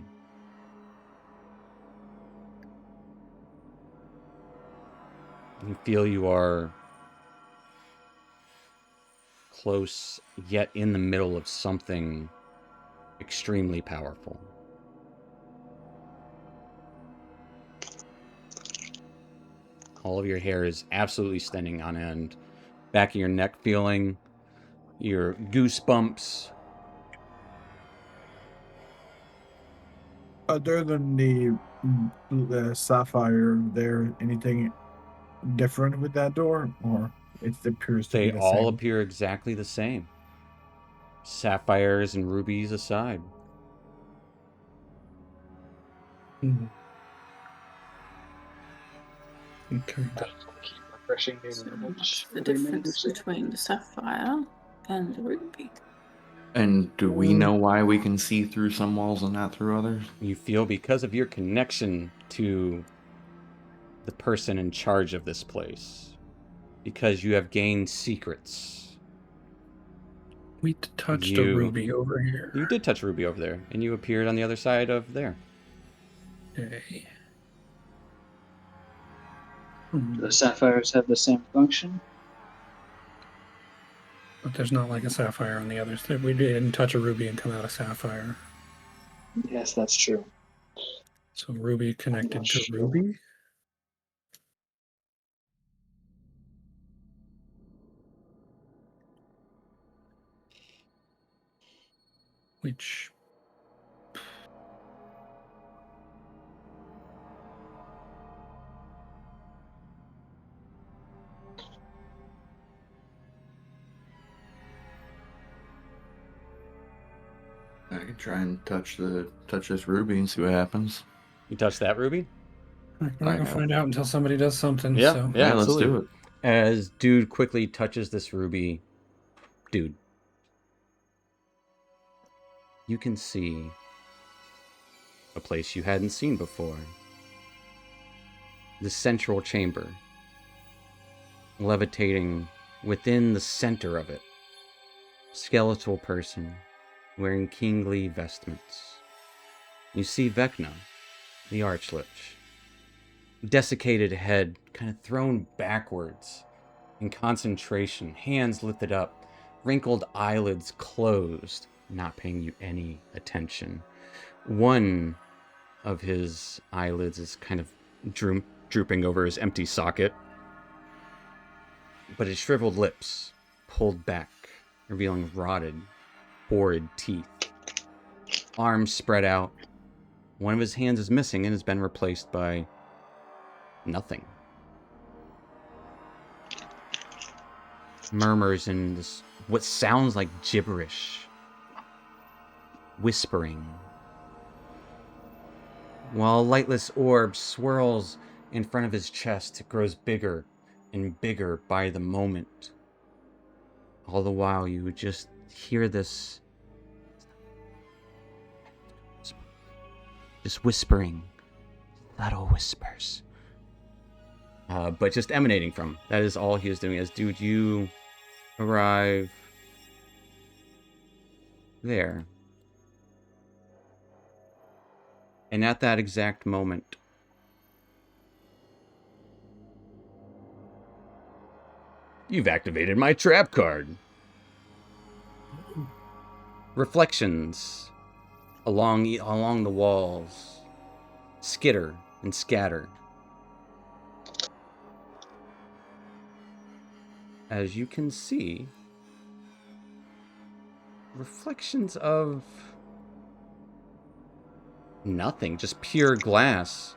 You feel you are close, yet in the middle of something extremely powerful. All of your hair is absolutely standing on end. Back of your neck feeling your goosebumps. Other than the sapphire, there anything different with that door, or it appears to They be the all same? appear exactly the same. Sapphires and rubies aside. Hmm. Okay. Keep refreshing the So image. what's the What did Amanda difference say? between the sapphire and the ruby? And do we know why we can see through some walls and not through others? You feel because of your connection to the person in charge of this place. Because you have gained secrets. We touched a ruby over here. You did touch a ruby over there, and you appeared on the other side of there. Okay. Do the sapphires have the same function? But there's not like a sapphire on the others. We didn't touch a ruby and come out a sapphire. Yes, that's true. So Ruby connected to Sure. Ruby. Which I can try and touch this ruby and see what happens. You touch that, Ruby? we're not gonna find out until somebody does something. Yeah, So yeah, let's absolutely. do it. As dude quickly touches this ruby, dude, you can see a place you hadn't seen before. The central chamber, levitating within the center of it. Skeletal person wearing kingly vestments. You see Vecna, the Archlich. Desiccated head kind of thrown backwards in concentration, hands lifted up, wrinkled eyelids closed, not paying you any attention. One of his eyelids is kind of drooping over his empty socket, but his shriveled lips pulled back, revealing rotted, horrid teeth. Arms spread out. One of his hands is missing and has been replaced by nothing. Murmurs in this, what sounds like gibberish. Whispering. While a lightless orb swirls in front of his chest, it grows bigger and bigger by the moment. All the while, you just hear this just whispering, subtle whispers, but just emanating from. That is all he is doing. As dude, you arrive there, and at that exact moment, you've activated my trap card. Reflections along the walls skitter and scatter. As you can see, reflections of nothing, just pure glass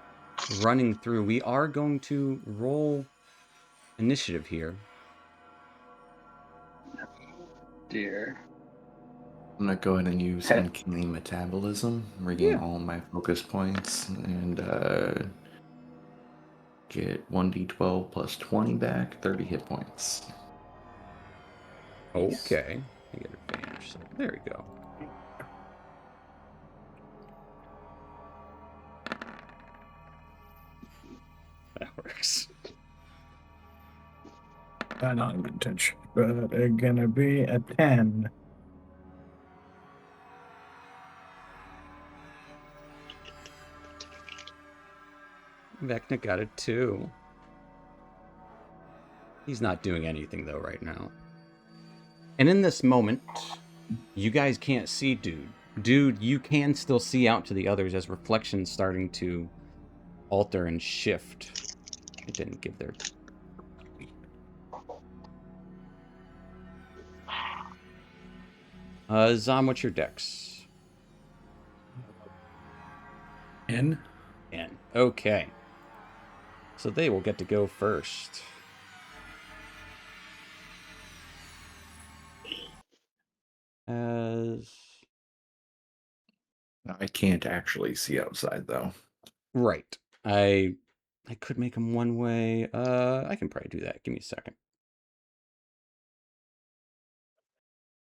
running through. We are going to roll initiative here. Dear. I'm gonna go ahead and use uncanny metabolism, regain Yeah. all my focus points, and get 1d12 plus 20 back, 30 hit points. Okay. I get advantage. So there we go. That works. Not even touch. But they're gonna be a 10. Vecna got it too. He's not doing anything though right now. And in this moment, you guys can't see dude. Dude, you can still see out to the others as reflections starting to alter and shift. It didn't give their... Zom, what's your dex? N. N. Okay. So they will get to go first. As... I can't actually see outside though. Right. I could make them one way. I can probably do that. Give me a second.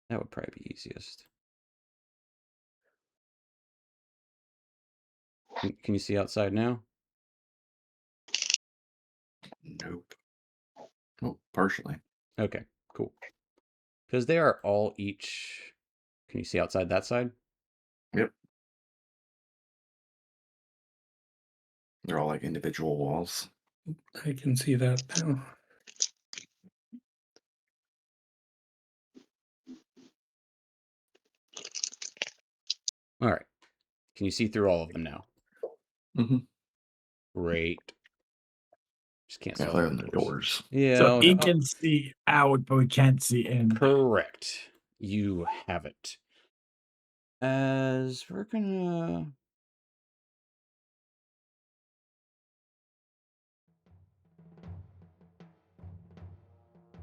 That would probably be easiest. Can you see outside now? Nope. Oh, partially. Okay, cool. Because they are all each... Can you see outside that side? Yep. They're all like individual walls. I can see that now. All right. Can you see through all of them now? Mm-hmm. Great. Just can't see Yeah, all they're the in the doors. Yeah. So he no. can see out, but we can't see in. Correct. You have it. As we're gonna...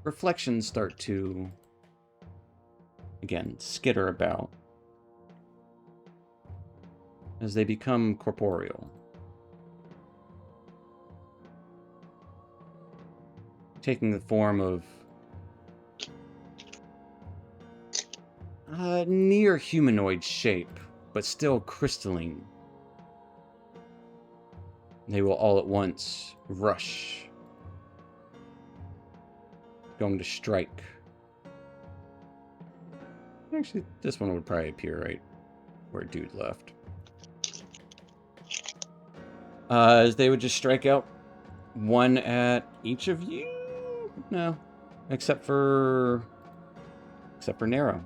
reflections start to, again, skitter about as they become corporeal. Taking the form of near humanoid shape, but still crystalline. They will all at once rush, going to strike. Actually, this one would probably appear right where dude left. As they would just strike out one at each of you? No. Except for Nero.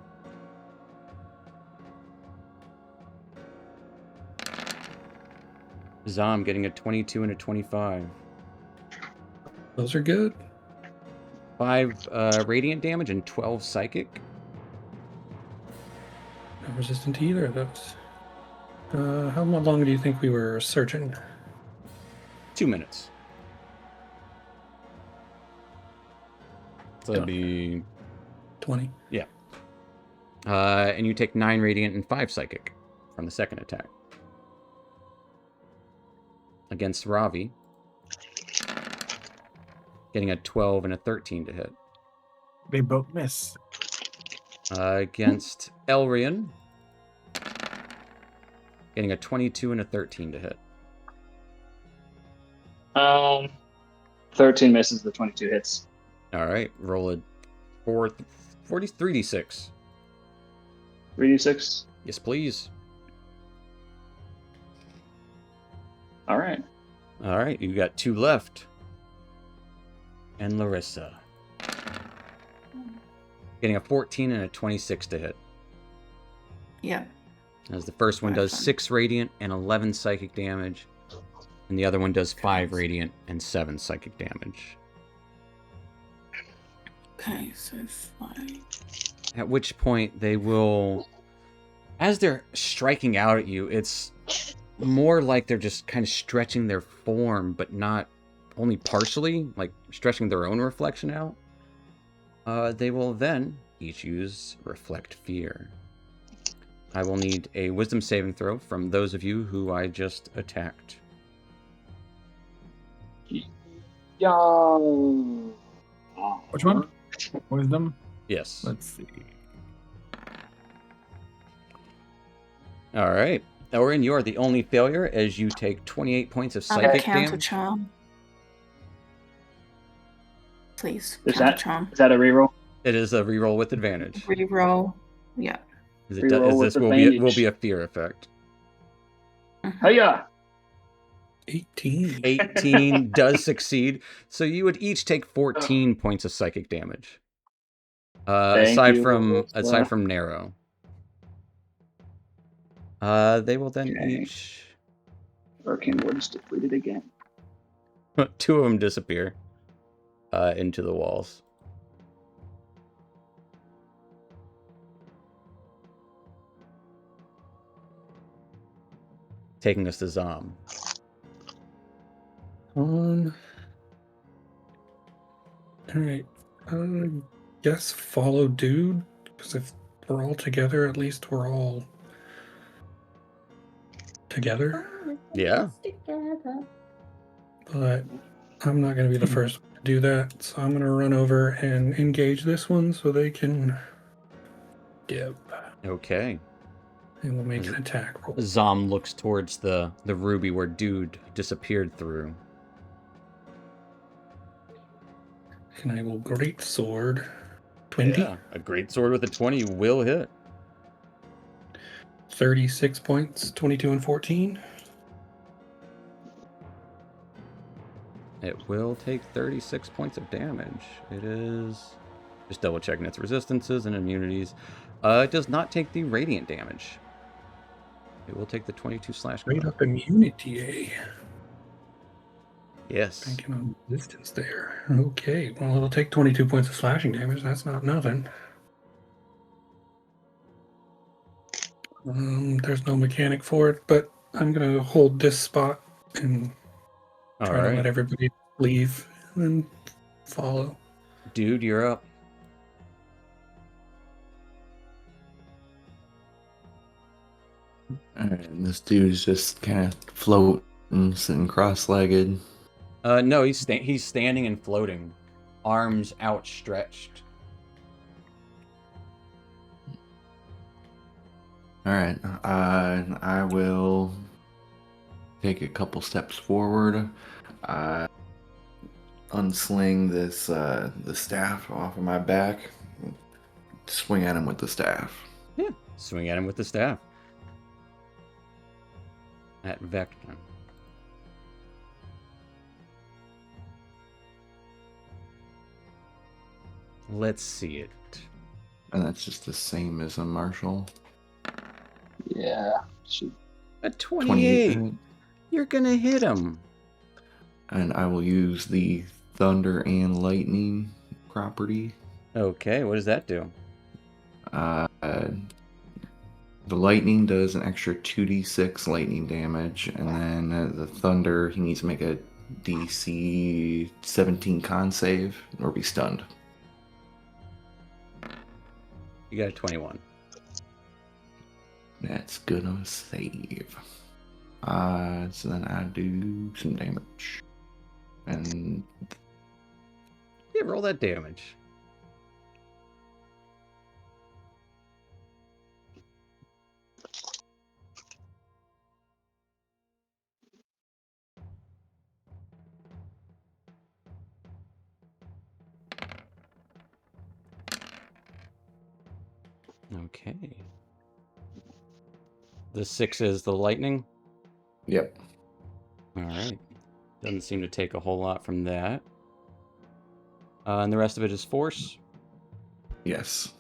Zom getting a 22 and a 25. Those are good. 5 radiant damage and 12 psychic. Not resistant to either of those. How long do you think we were searching? 2 minutes. So that'd be 20. Yeah. And you take 9 radiant and 5 psychic from the second attack. Against Ravi. Getting a 12 and a 13 to hit. They both miss. Against Elrian. Getting a 22 and a 13 to hit. 13 misses, the 22 hits. Alright, roll a 3d6. 3d6. Yes, please. Alright. Alright, you got 2 left. And Larissa. Getting a 14 and a 26 to hit. Yeah. As the first one does Fine. 6 radiant and 11 psychic damage. And the other one does 5 radiant and 7 psychic damage. Okay, so 5. At which point they will, as they're striking out at you, it's more like they're just kind of stretching their form, but not only partially, like stretching their own reflection out. They will then each use Reflect Fear. I will need a Wisdom saving throw from those of you who I just attacked. Yo. Which one? Wisdom? Yes. Let's see. All right. Elrin, you are the only failure as you take 28 points of I'm psychic counter damage. charm. Please, Is counter that charm. is that a reroll? It is a reroll with advantage. Reroll. Yeah. As Reroll with this will be advantage. a fear effect. Hiya! 18. 18 does succeed, so you would each take 14 points of psychic damage. Aside from Nero. They will then Okay. each Arcane Ward is depleted again. 2 of them disappear into the walls. Taking us to Zom. Alright. Guess follow dude. Because if we're all together, at least we're all together. Yeah. But I'm not going to be the first to do that. So I'm going to run over and engage this one so they can dip. Okay. And we'll make an attack roll. Zom looks towards the ruby where dude disappeared through. And I will great sword. 20. Yeah, a great sword with a 20 will hit. 36 points, 22 and 14. It will take 36 points of damage. It is... just double checking its resistances and immunities. It does not take the radiant damage. It will take the 22 slash. Straight up immunity, eh? Yes. Thinking on distance there. Okay, well, it'll take 22 points of slashing damage. That's not nothing. There's no mechanic for it, but I'm going to hold this spot and All try to let right. everybody leave and then follow. Dude, you're up. And this dude's just kind of floating, sitting cross-legged. No, he's standing and floating, arms outstretched. All right. I will take a couple steps forward. Unsling this the staff off of my back. Swing at him with the staff. Yeah. Swing at him with the staff. At Vecna. Let's see it. And that's just the same as a martial. Yeah. Shoot. A 28. You're gonna hit him. And I will use the thunder and lightning property. Okay, what does that do? The lightning does an extra 2d6 lightning damage, and then the thunder, he needs to make a DC 17 con save or be stunned. You got a 21. That's gonna save. So then I do some damage. And Yeah, roll that damage. Okay. The 6 is the lightning. yep. All right. Doesn't seem to take a whole lot from that. And the rest of it is force. Yes.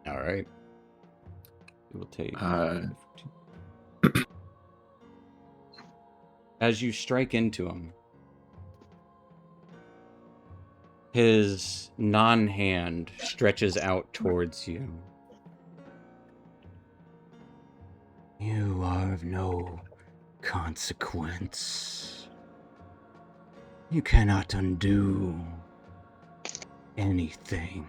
All right. It will take. As you strike into him, his non-hand stretches out towards you. You are of no consequence. You cannot undo anything.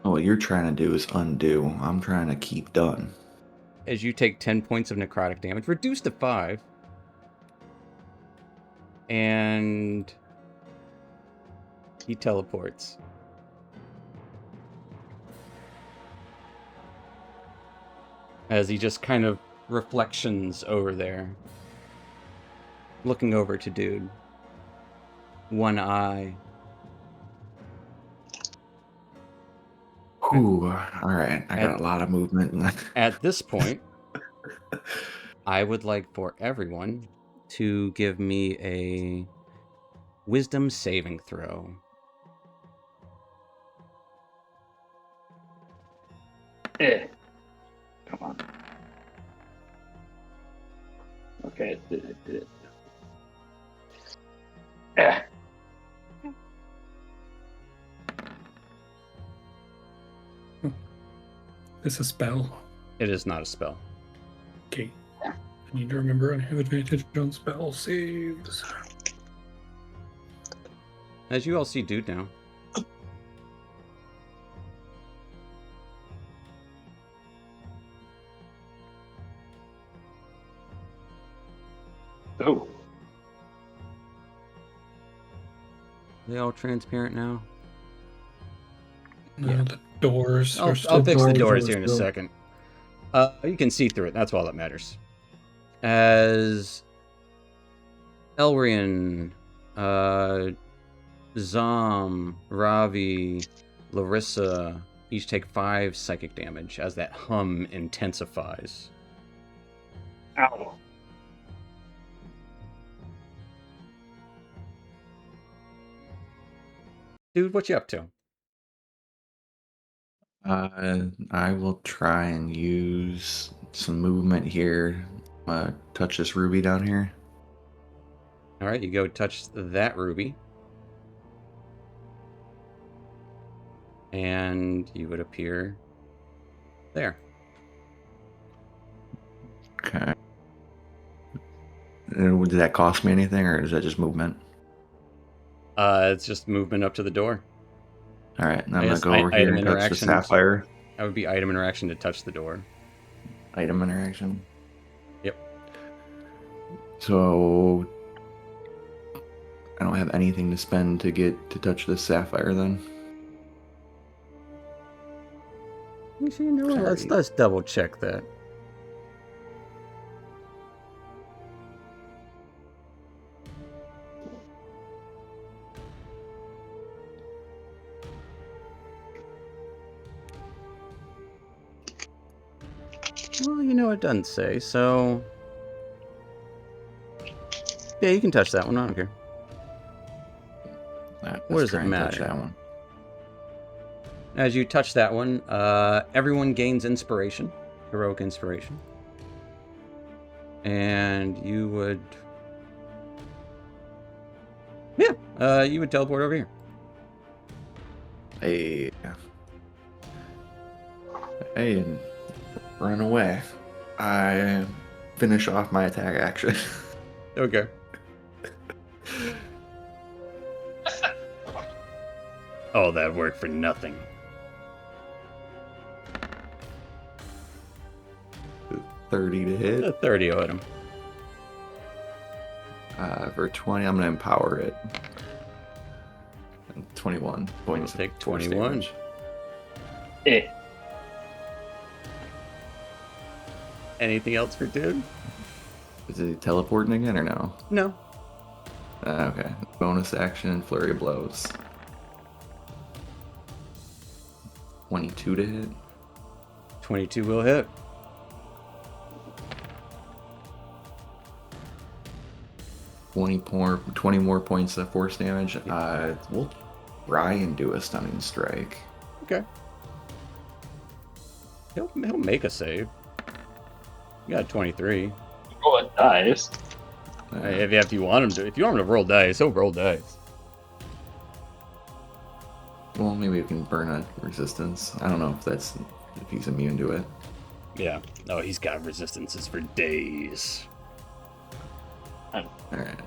Oh, what you're trying to do is undo. I'm trying to keep done. As you take 10 points of necrotic damage, reduced to 5. And he teleports. As he just kind of reflections over there. Looking over to dude. One eye. Ooh, all right. I got a lot of movement. At this point, I would like for everyone to give me a wisdom saving throw. Come on. Okay, it did it. Eh. It's a spell. It is not a spell. Okay. I need to remember I have advantage on spell saves. As you all see dude now. Oh. Are they all transparent now? No, Yeah. the doors are still I'll fix the doors doors here in a still. second. You can see through it. That's all that matters. As Elrian, Zom, Ravi, Larissa each take 5 psychic damage as that hum intensifies. Ow. Dude, what you up to? I will try and use some movement here. Touch this ruby down here. All right, you go touch that ruby. And you would appear there. Okay. Did that cost me anything, or is that just movement? It's just movement up to the door. All right, and I'm I gonna guess go over here item and touch the interaction. sapphire. That would be item interaction to touch the door. Item interaction. Yep. So I don't have anything to spend to get to touch this sapphire then. Actually, you know what? Let's Alright. double check that. Well, you know it doesn't say, so yeah, you can touch that one. I don't care. Let's What does try it and touch matter? that one. As you touch that one, everyone gains inspiration, heroic inspiration, and you would, yeah, you would teleport over here. Hey, and run away. I finish off my attack action. Okay. Oh, that worked for nothing. 30 to A hit. 30 will hit him. For 20, I'm gonna empower it. 21 points. Take of force 21. damage. Anything else for dude? Is he teleporting again or no? No. Okay. Bonus action, flurry of blows. 22 to hit. 22 will hit. Twenty more points of force damage. We'll try and do a stunning strike. Okay. He'll make a save. You got 23. Roll dice. If you want him to, roll dice, he'll roll dice. Well, maybe we can burn a resistance. I don't know if he's immune to it. Yeah. Oh, he's got resistances for days. Alright.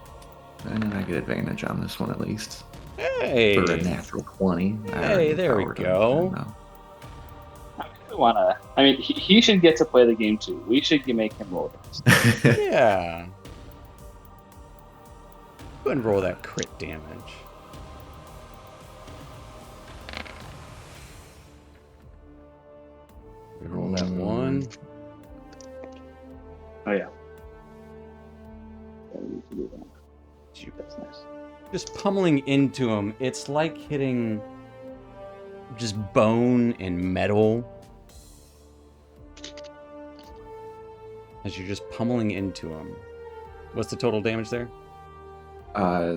And I get advantage on this one at least. Hey. For a natural 20. Hey, there we go. We wanna. I mean, he should get to play the game too. We should make him roll dice. Yeah. Go ahead and roll that crit damage. Roll that one. Oh yeah. That's nice. Just pummeling into him. It's like hitting just bone and metal. As you're just pummeling into him. What's the total damage there? 20.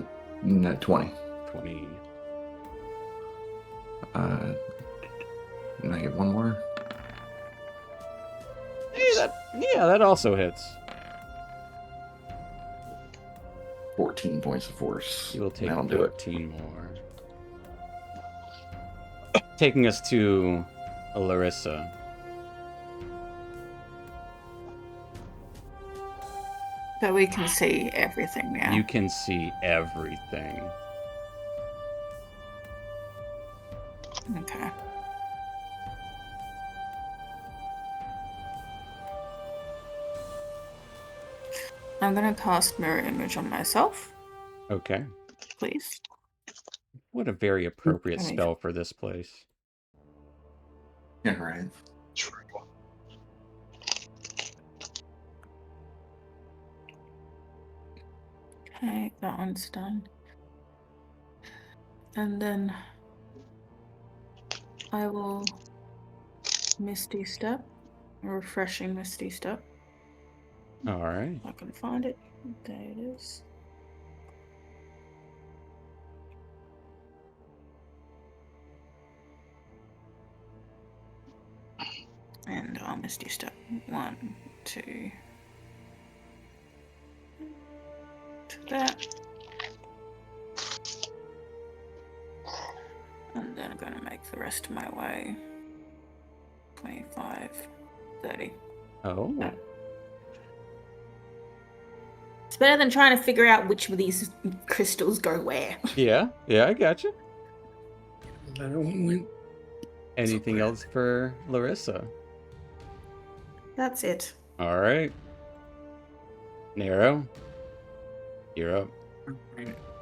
20. Can I get one more? Hey, that also hits. 14 points of force. You will take That'll do it. 14 more. Taking us to Larissa. So we can see everything now. You can see everything. Okay. I'm gonna cast Mirror Image on myself, Okay. please. What a very appropriate Okay. spell for this place. Yeah, right. Okay, that one's done. And then I will Misty Step, a refreshing Misty Step. All right. I can find it. There it is. Misty Step. 1, 2. To that. And then I'm going to make the rest of my way. 25, 30. Oh. It's better than trying to figure out which of these crystals go where. Yeah, I gotcha. That one went. Anything else for Larissa? That's it. All right. Nero, you're up.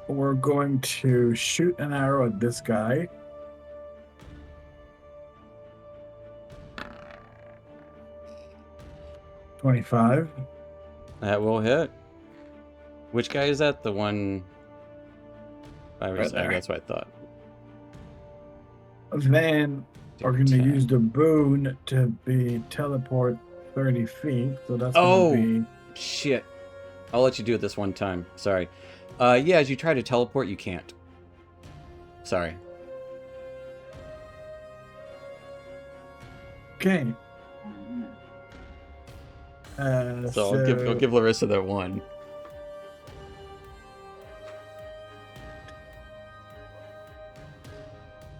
We're going to shoot an arrow at this guy. $25. That will hit. Which guy is that? The one... Right there. That's what I thought. Then we're going to 10. use the boon to be teleport 30 feet. So that's Oh! going to be... Shit. I'll let you do it this one time. Sorry. Yeah, as you try to teleport, you can't. Sorry. Okay. So I'll give Larissa that one.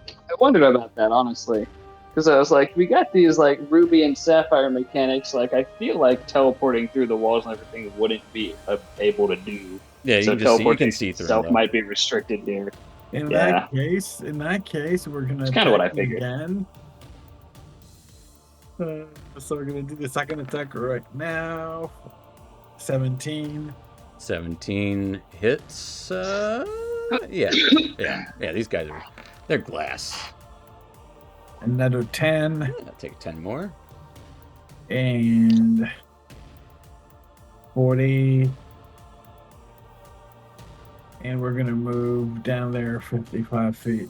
I wondered about that, honestly. Because I was like, we got these like ruby and sapphire mechanics. Like, I feel like teleporting through the walls and everything wouldn't be able to do. Yeah, so you can see through itself them. might be restricted here. In Yeah. that case, we're gonna It's kinda what I attack figured. again. So we're gonna do the second attack right now. 17. 17 hits. Yeah. These guys they're glass. Another 10 I'll take 10 more. and 40. And we're gonna move down there 55 feet.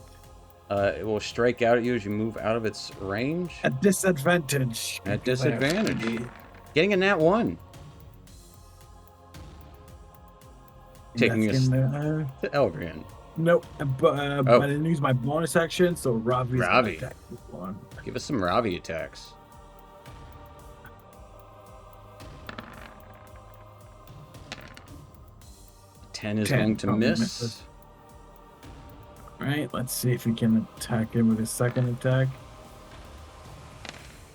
It will strike out at you as you move out of its range. At disadvantage. At because I have disadvantage. 30. Getting a nat 1. Taking That's us gonna, to Elgrian. nope, but I didn't use my bonus action, so Ravi's gonna Ravi. attack this one. Give us some Ravi attacks. Ten is 10 going to probably miss. misses. Alright, let's see if we can attack him with his second attack.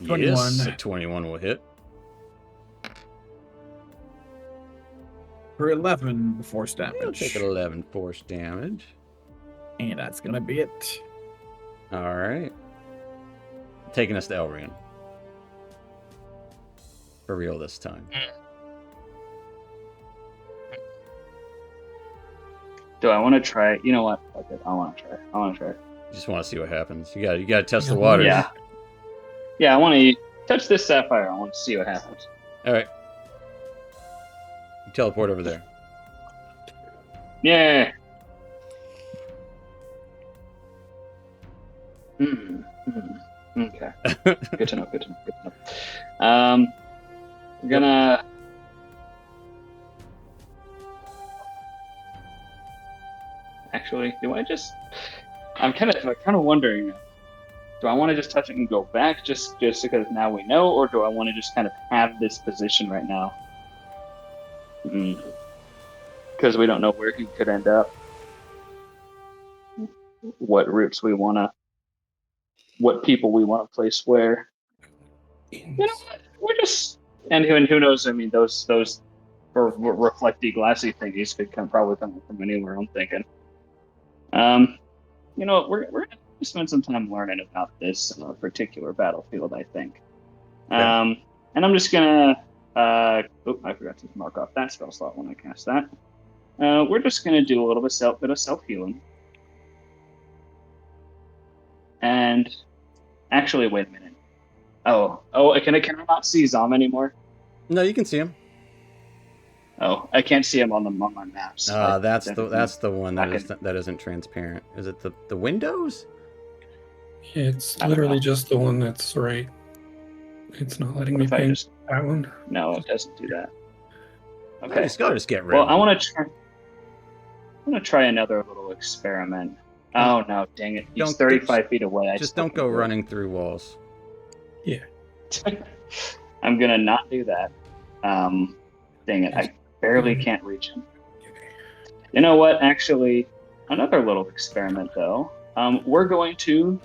21. Yes, a 21 will hit. For 11 force You'll damage. take 11 force damage. And that's gonna be it. All right. Taking us to Elrian. For real this time. Do I want to try? You know what? Fuck it. I want to try. You just want to see what happens. You got to test the waters. Yeah. Yeah, I want to touch this sapphire. I want to see what happens. All right. You teleport over there. Yeah. Okay. Good to know. I'm gonna. Actually, do I just? I'm kind of wondering. Do I want to just touch it and go back just because now we know, or do I want to just kind of have this position right now? Because we don't know where he could end up. What routes we want to. What people we want to place where. You know what? We're just. And who knows? I mean, those reflecty glassy thingies could probably come from anywhere. I'm thinking. You know, we're gonna spend some time learning about this particular battlefield, I think. And I'm just gonna. I forgot to mark off that spell slot when I cast that. We're just gonna do a little bit of self healing. And actually, wait a minute. Oh, can I not see Zom anymore? No, you can see him. Oh, I can't see him on my maps. That's the one that isn't transparent. Is it the windows? It's literally just the one that's right. It's not letting me paint that one. No, it doesn't do that. Okay, just get rid. Well, I want to try another little experiment. Oh no, dang it! He's 35 feet away. Just don't go running through walls. Yeah. I'm gonna not do that. Dang it, I barely can't reach him. You know what? Actually, another little experiment though. We're going to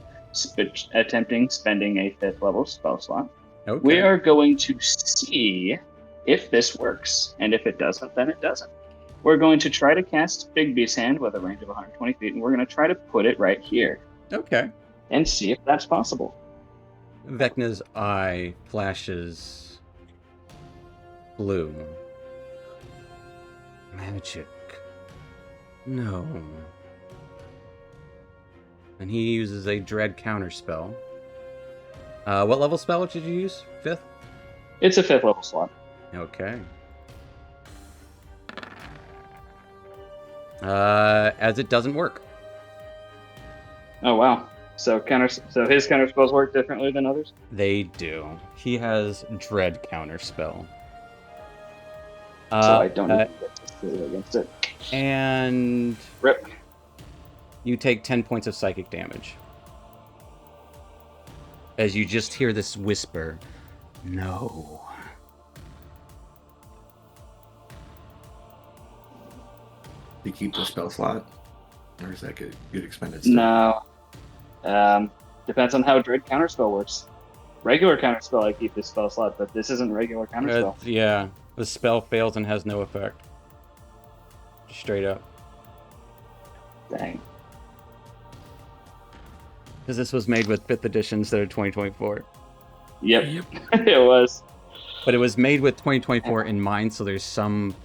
attempting spending a 5th level spell slot. Okay. We are going to see if this works, and if it doesn't, then it doesn't. We're going to try to cast Bigby's Hand with a range of 120 feet, and we're going to try to put it right here Okay. and see if that's possible. Vecna's eye flashes blue. Magic. No. And he uses a dread counterspell. What level spell did you use? 5th? It's a 5th level slot. Okay. As it doesn't work. Oh wow! So his counter spells work differently than others. They do. He has dread counterspell. So I don't even get to steal against it. And Rip. you take 10 points of psychic damage. As you just hear this whisper, no. Do you keep the spell slot? Or does that get expended still? No. Depends on how Dread Counterspell works. Regular Counterspell, I keep this spell slot, but this isn't regular Counterspell. Yeah, the spell fails and has no effect. Straight up. Dang. Because this was made with 5th edition instead of 2024. Yep. It was. But it was made with 2024 in mind, so there's some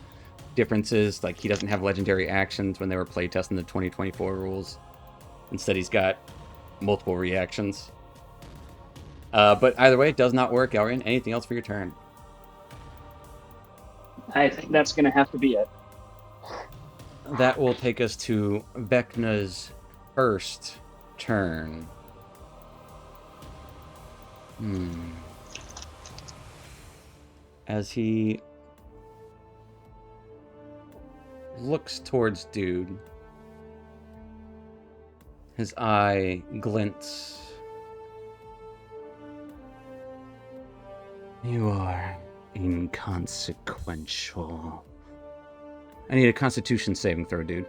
differences. Like, he doesn't have legendary actions when they were playtesting the 2024 rules. Instead, he's got multiple reactions. But either way, it does not work. Elrin, anything else for your turn? I think that's going to have to be it. That will take us to Vecna's first turn. As he looks towards Dude, his eye glints. You are inconsequential. I need a Constitution saving throw, dude.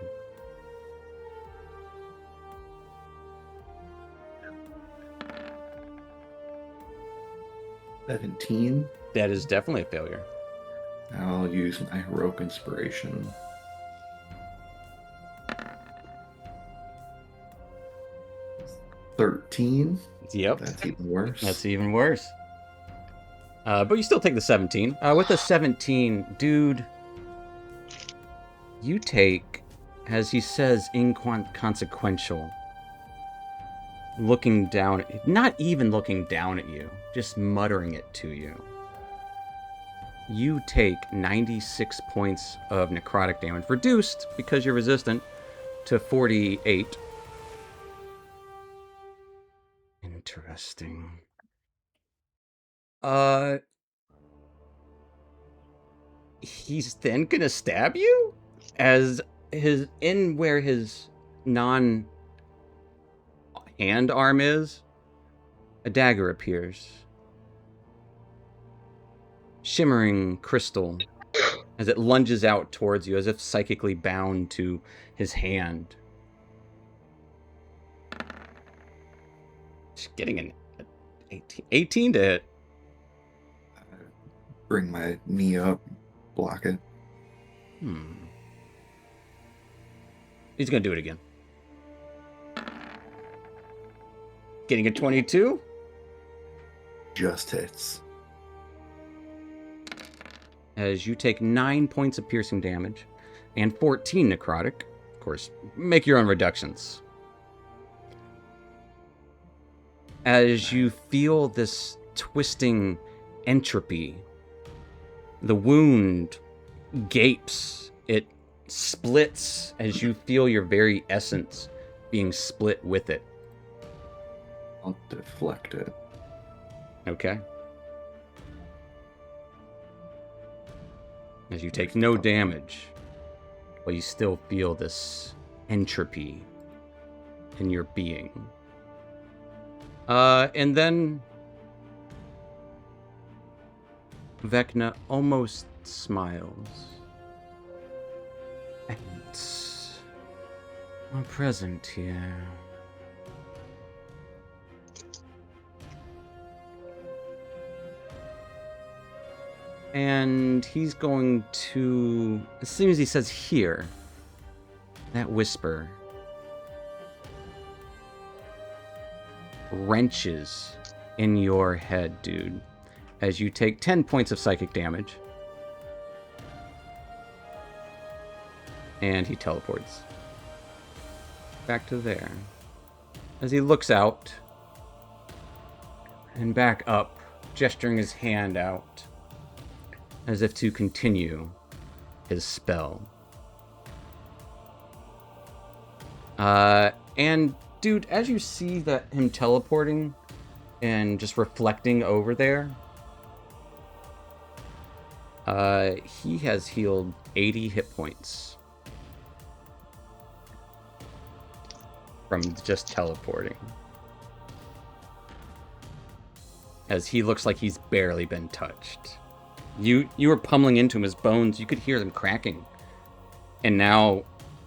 $17. That is definitely a failure. I'll use my heroic inspiration. $13. Yep. That's even worse. That's even worse. But you still take the 17. With the 17, dude, you take, as he says, inconsequential. Looking down, not even looking down at you, just muttering it to you. You take 96 points of necrotic damage, reduced, because you're resistant, to 48. Interesting. He's then gonna stab you? As where his non-hand arm is, a dagger appears. Shimmering crystal as it lunges out towards you, as if psychically bound to his hand. Just getting an 18 to hit. Bring my knee up, block it. He's gonna do it again. Getting a 22. Just hits. As you take 9 points of piercing damage and 14 necrotic. Of course, make your own reductions. As you feel this twisting entropy, the wound gapes. It splits as you feel your very essence being split with it. I'll deflect it. Okay. As you take no damage, but you still feel this entropy in your being. And then Vecna almost smiles. And a present here. And he's going to, as soon as he says here, that whisper wrenches in your head, dude, as you take 10 points of psychic damage. And he teleports back to there. As he looks out and back up, gesturing his hand out as if to continue his spell. And dude, as you see that him teleporting and just reflecting over there, he has healed 80 hit points from just teleporting. As he looks like he's barely been touched. You were pummeling into him, his bones, you could hear them cracking. And now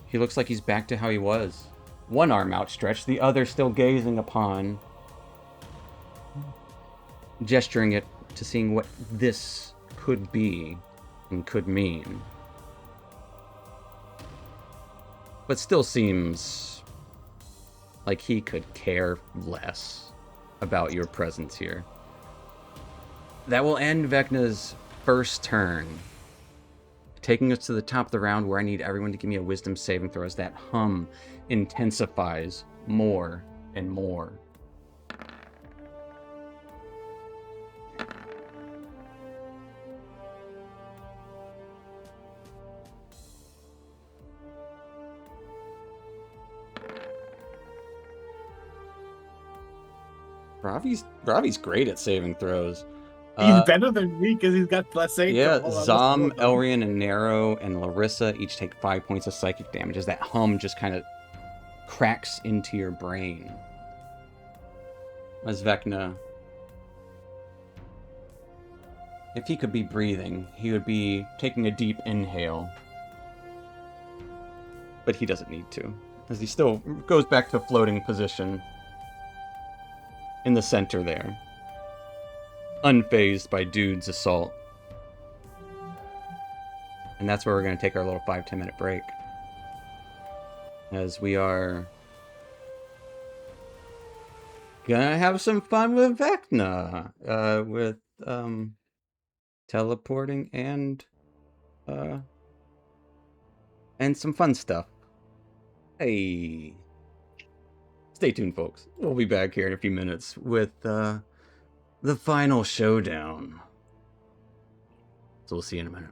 he looks like he's back to how he was. One arm outstretched, the other still gazing upon, gesturing it to seeing what this could be and could mean. But still seems like he could care less about your presence here. That will end Vecna's first turn, taking us to the top of the round where I need everyone to give me a wisdom saving throw as that hum intensifies more and more. Ravi's great at saving throws. He's better than me because he's got less saving. Yeah, Zom, Elrian, and Nero, and Larissa each take 5 points of psychic damage as that hum just kind of cracks into your brain. As Vecna, if he could be breathing, he would be taking a deep inhale. But he doesn't need to, as he still goes back to a floating position in the center there, unfazed by Dude's assault. And that's where we're going to take our little 5-10 minute break, as we are gonna have some fun with Vecna, with teleporting and some fun stuff. Hey, stay tuned, folks. We'll be back here in a few minutes with the final showdown. So we'll see you in a minute.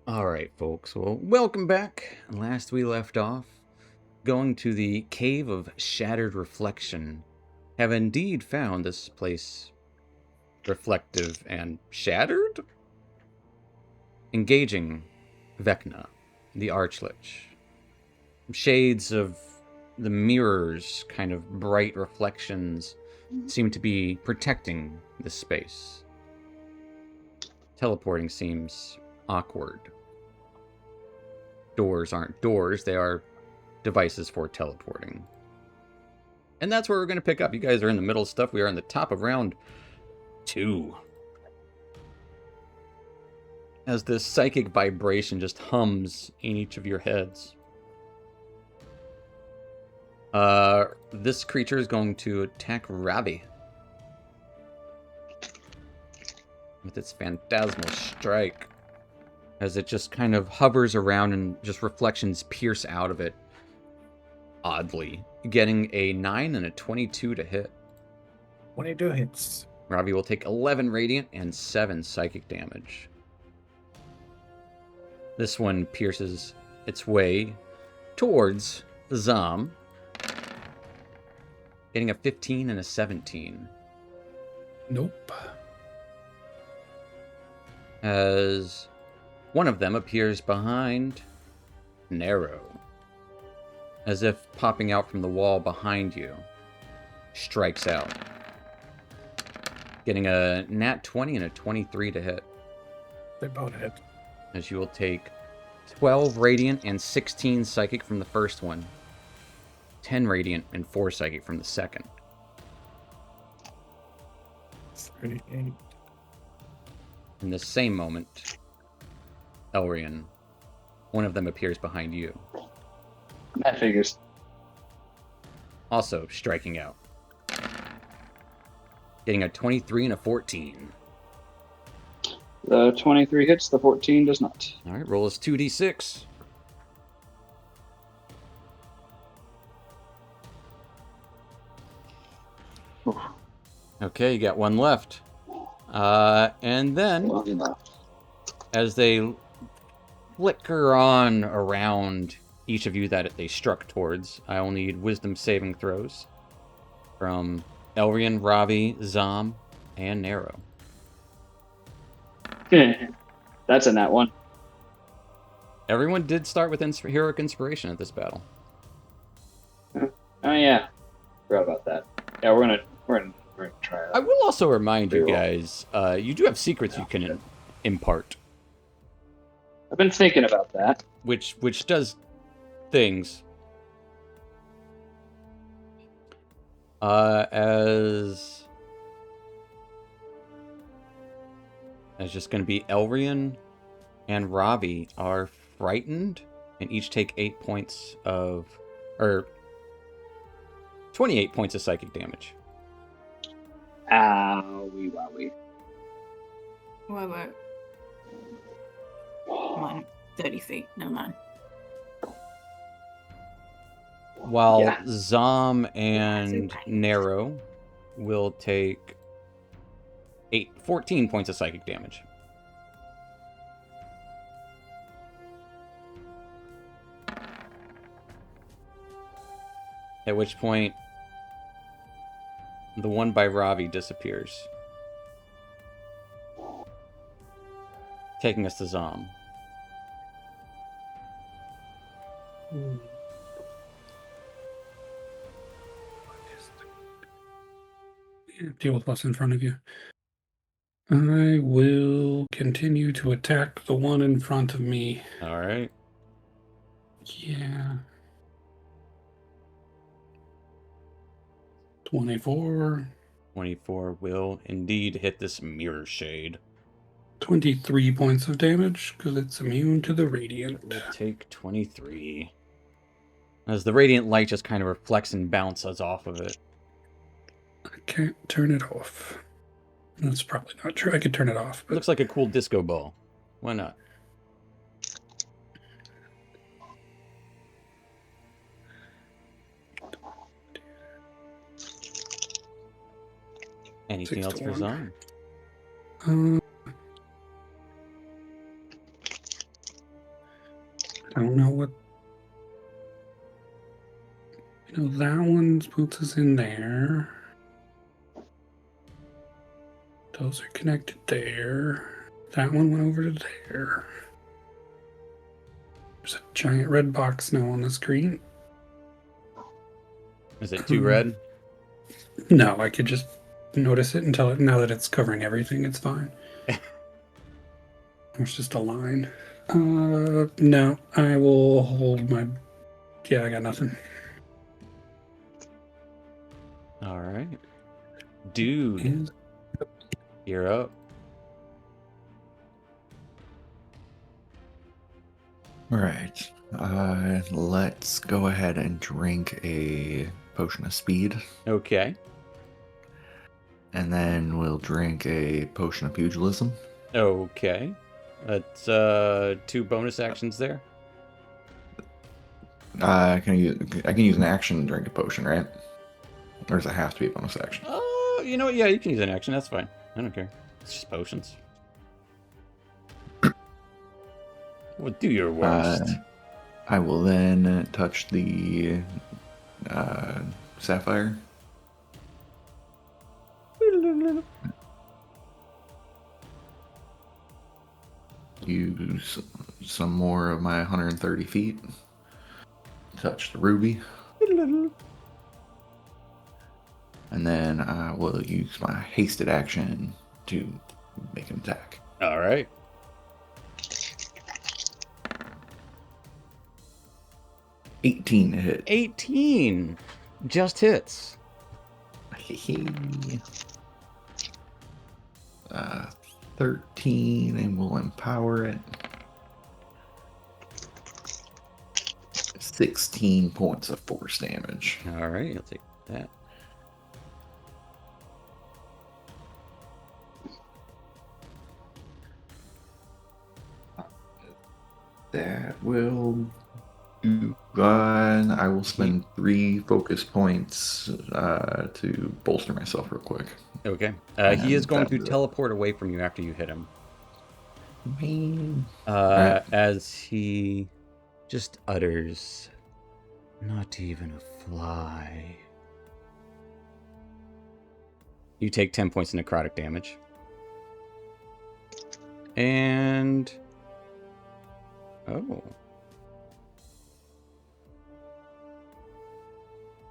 Alright, folks, well, welcome back. Last we left off, going to the Cave of Shattered Reflection, have indeed found this place reflective and shattered. Engaging Vecna, the Archlich. Shades of the mirrors, kind of bright reflections, seem to be protecting this space. Teleporting seems awkward. Doors aren't doors, they are devices for teleporting. And that's where we're going to pick up. You guys are in the middle of stuff. We are in the top of round 2. As this psychic vibration just hums in each of your heads. This creature is going to attack Ravi with its phantasmal strike. As it just kind of hovers around and just reflections pierce out of it. Oddly. Getting a 9 and a 22 to hit. 22 hits. Ravi will take 11 radiant and 7 psychic damage. This one pierces its way towards Zam. Getting a 15 and a 17. Nope. As one of them appears behind Narrow. As if popping out from the wall behind you. Strikes out. Getting a nat 20 and a 23 to hit. They both hit. As you will take 12 radiant and 16 psychic from the first one. 10 radiant and 4 psychic from the second. 38. In the same moment, Elrian, one of them appears behind you. That figures. Also striking out. Getting a 23 and a 14. The 23 hits, the 14 does not. Alright, roll is 2d6. Oof. Okay, you got one left. And then, Well enough. as they flicker on around each of you that they struck towards, I will need wisdom saving throws from Elrian, Ravi, Zam, and Narrow. That's a nat 1. Everyone did start with heroic inspiration at this battle. Oh yeah, forgot about that. Yeah, we're gonna try I that. will also remind you Reroll. guys, you do have secrets you can impart, I've been thinking about that. which does things. As just going to be Elrian and Ravi are frightened and each take 8 points of, or 28 points of psychic damage. Owie wowie. Wait. Mine, 30 feet. No, mine. While Yeah. Zam and okay. Narrow will take 14 points of psychic damage. At which point, the one by Ravi disappears. Taking us to Zam. Deal with what's in front of you. I will continue to attack the one in front of me. Alright. Yeah. 24. 24 will indeed hit this mirror shade. 23 points of damage because it's immune to the radiant. We'll take 23. As the radiant light just kind of reflects and bounces off of it. I can't turn it off. That's probably not true. I could turn it off. But Looks like a cool disco ball. Why not? Anything 6 else to for 1. Zam? I don't know what. That one puts us in there. Those are connected there. That one went over to there. There's a giant red box now on the screen. Is it too red? No, I could just notice it until now that it's covering everything. It's fine. There's just a line. No, I will hold my. Yeah, I got nothing. All right. Dude, you're up. All right. Let's go ahead and drink a potion of speed, Okay. and then we'll drink a potion of pugilism. Okay. That's 2 bonus actions there. I can use an action to drink a potion, right? Or does it have to be a bonus action? Oh, you know what? Yeah, you can use an action. That's fine. I don't care. It's just potions. Well, do your worst. I will then touch the sapphire. Use some more of my 130 feet. Touch the ruby. And then I will use my hasted action to make an attack. All right. $18 to hit. 18. Just hits. 13, and we'll empower it. 16 points of force damage. All right, I'll take that. That will do. I will spend 3 focus points to bolster myself real quick. Okay. And He is going to that's it. teleport away from you after you hit him. Right. As he just utters, "Not even a fly." You take 10 points of necrotic damage. And... oh.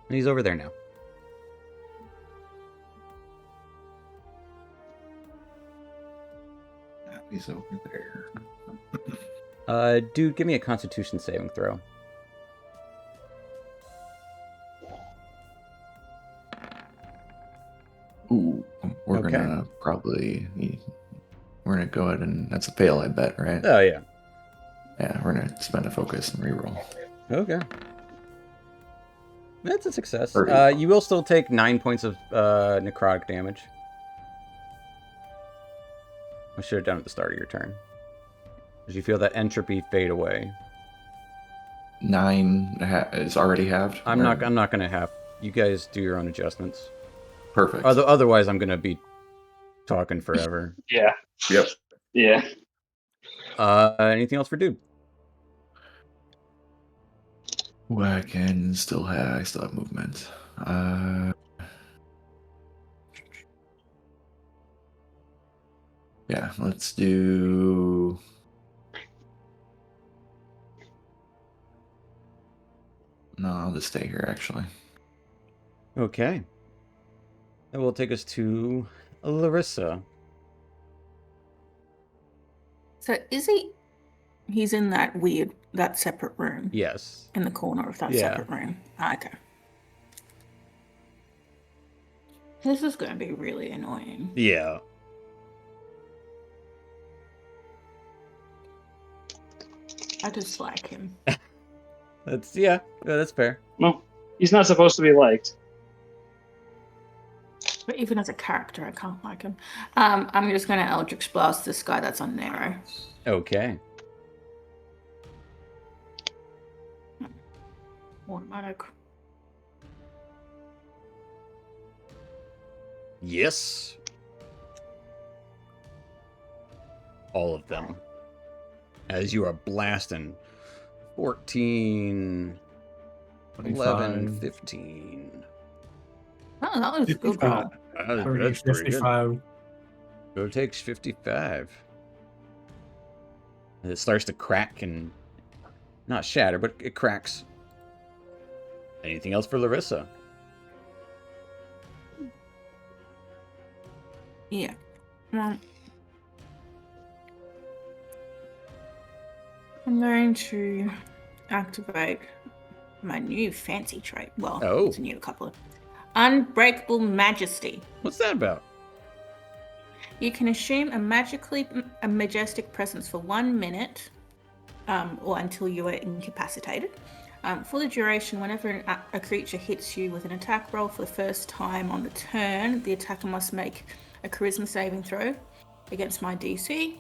And he's over there now. He's over there. Dude, give me a Constitution saving throw. Ooh, we're Okay. gonna we're gonna go ahead and that's a fail, I bet, right? Oh, yeah. Yeah, we're gonna spend a focus and reroll. Okay. That's a success. 30. You will still take 9 points of necrotic damage. I should have done it at the start of your turn. As you feel that entropy fade away. 9 is already halved. I'm or- not gonna have. You guys do your own adjustments. Perfect. Otherwise, I'm gonna be talking forever. Yeah. Yep. Yeah. Anything else for dude? Well, I still have movement. Yeah, let's do. No, I'll just stay here actually. Okay. That will take us to Larissa. So is he's in that separate room Yes. in the corner of that Yeah. separate room. Okay. This is going to be really annoying. Yeah. I dislike him. That's fair. Well, he's not supposed to be liked. But even as a character, I can't like him. I'm just going to Eldritch Blast this guy that's on Nero. Okay. Automatic. Yes. All of them. As you are blasting 14, 11, 15. Oh, that was a good 55. roll. That's 30, pretty good. 55. So it takes 55. And it starts to crack and not shatter, but it cracks. Anything else for Larissa? Yeah. Well, I'm going to activate my new fancy trait. Well, Oh. it's a new couple of Unbreakable Majesty. What's that about? You can assume a majestic presence for 1 minute, or until you are incapacitated. For the duration, whenever a creature hits you with an attack roll for the first time on the turn, the attacker must make a charisma saving throw against my DC,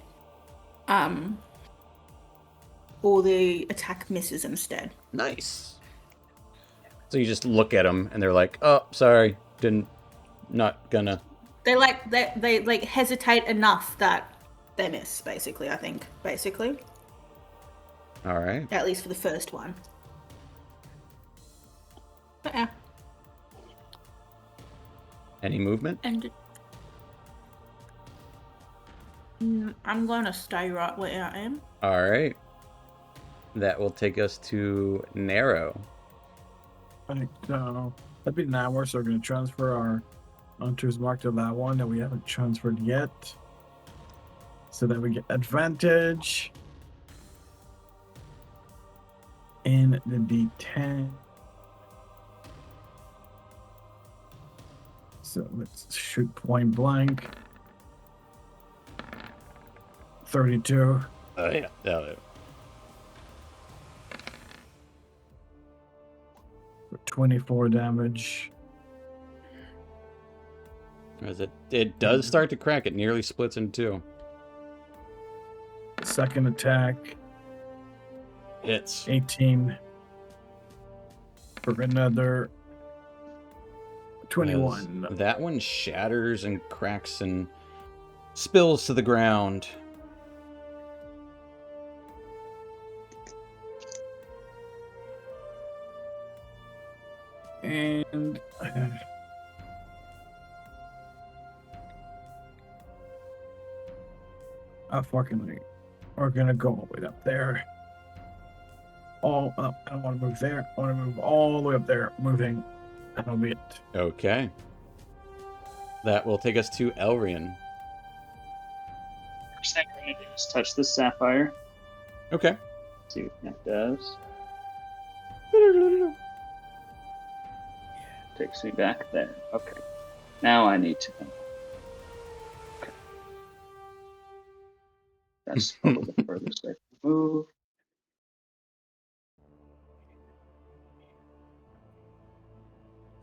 or the attack misses instead. Nice. So you just look at them and they're like, "Oh, sorry, not gonna." They like hesitate enough that they miss. Basically, I think. All right. At least for the first one. But yeah. Any movement? And I'm going to stay right where I am. All right. That will take us to Narrow. Right, that'd be an hour, so we're going to transfer our Hunter's Mark to that one that we haven't transferred yet. So that we get advantage in the D10. So let's shoot point blank. 32. Oh, yeah. 24 damage. As it does start to crack, it nearly splits in two. Second attack, Hits. 18. For another 21. As that one shatters and cracks and spills to the ground. And fucking we're gonna go all the way up there. I don't want to move there. I want to move all the way up there. Moving. That'll be it. Okay. That will take us to Elrian. First thing we're gonna do is touch the sapphire. Okay. See what that does. Takes me back there. Okay. Now I need to. Okay. That's probably the furthest I can move.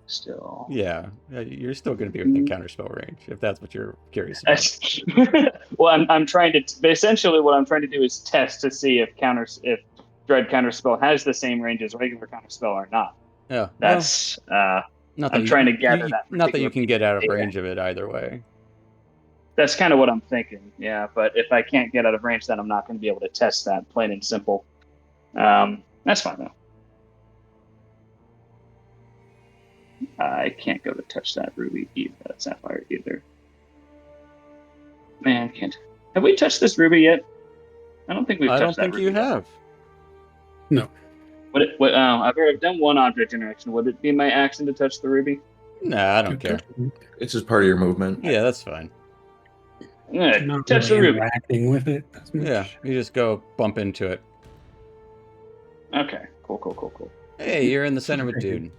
Still. Yeah, you're still going to be within counterspell range, if that's what you're curious about. Well, I'm trying to. Essentially, what I'm trying to do is test to see if Dread Counterspell has the same range as regular Counterspell or not. Yeah, That's. not I'm trying to gather that. Not that you can get out of data. range of it either way. That's kind of what I'm thinking. Yeah, but if I can't get out of range, then I'm not going to be able to test that. Plain and simple. That's fine though. I can't go to touch that ruby either, that sapphire either. Man, can't. Have we touched this ruby yet? I don't think we've touched that ruby. I don't think you have. No. I've done one object interaction. Would it be my action to touch the ruby? Nah, I don't care. It's just part of your movement. Yeah, that's fine. Yeah, Not touch really the ruby. interacting with it as much. Yeah, you just go bump into it. Okay, cool. Hey, you're in the center of it, dude.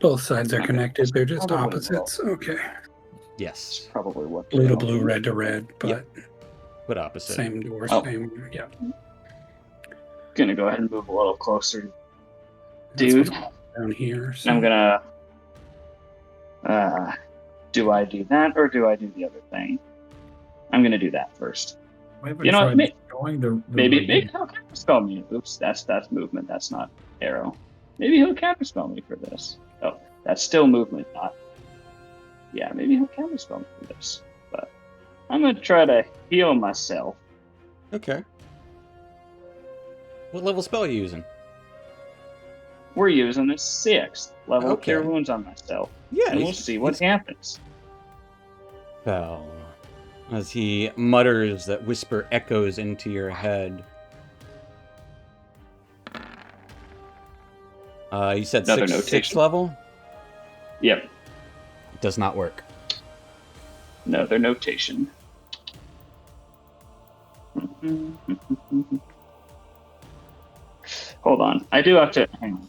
Both sides are Okay. connected. They're just Probably opposites. Okay. That's Yes, probably what. Blue to blue, red to red, but but opposite. same door, Oh. same. Yeah. Gonna go ahead and move a little closer, That's dude. what's down here. So. I'm gonna. Do I do that or do I do the other thing? I'm gonna do that first. We haven't You know what, tried destroying the Maybe ring. he'll counterspell me. Oops, that's movement. That's not arrow. Maybe he'll counterspell me for this. Oh, that's still movement, not. Yeah, maybe he'll counterspell me for this. But I'm gonna try to heal myself. Okay. What level spell are you using? we're using a 6th level Okay. Cure Wounds on myself. Yeah, And we'll see what happens. Spell. As he mutters, that whisper echoes into your head. You said Another sixth notation. level? Yep. It does not work. Another notation. Hold on. I do have to hang on.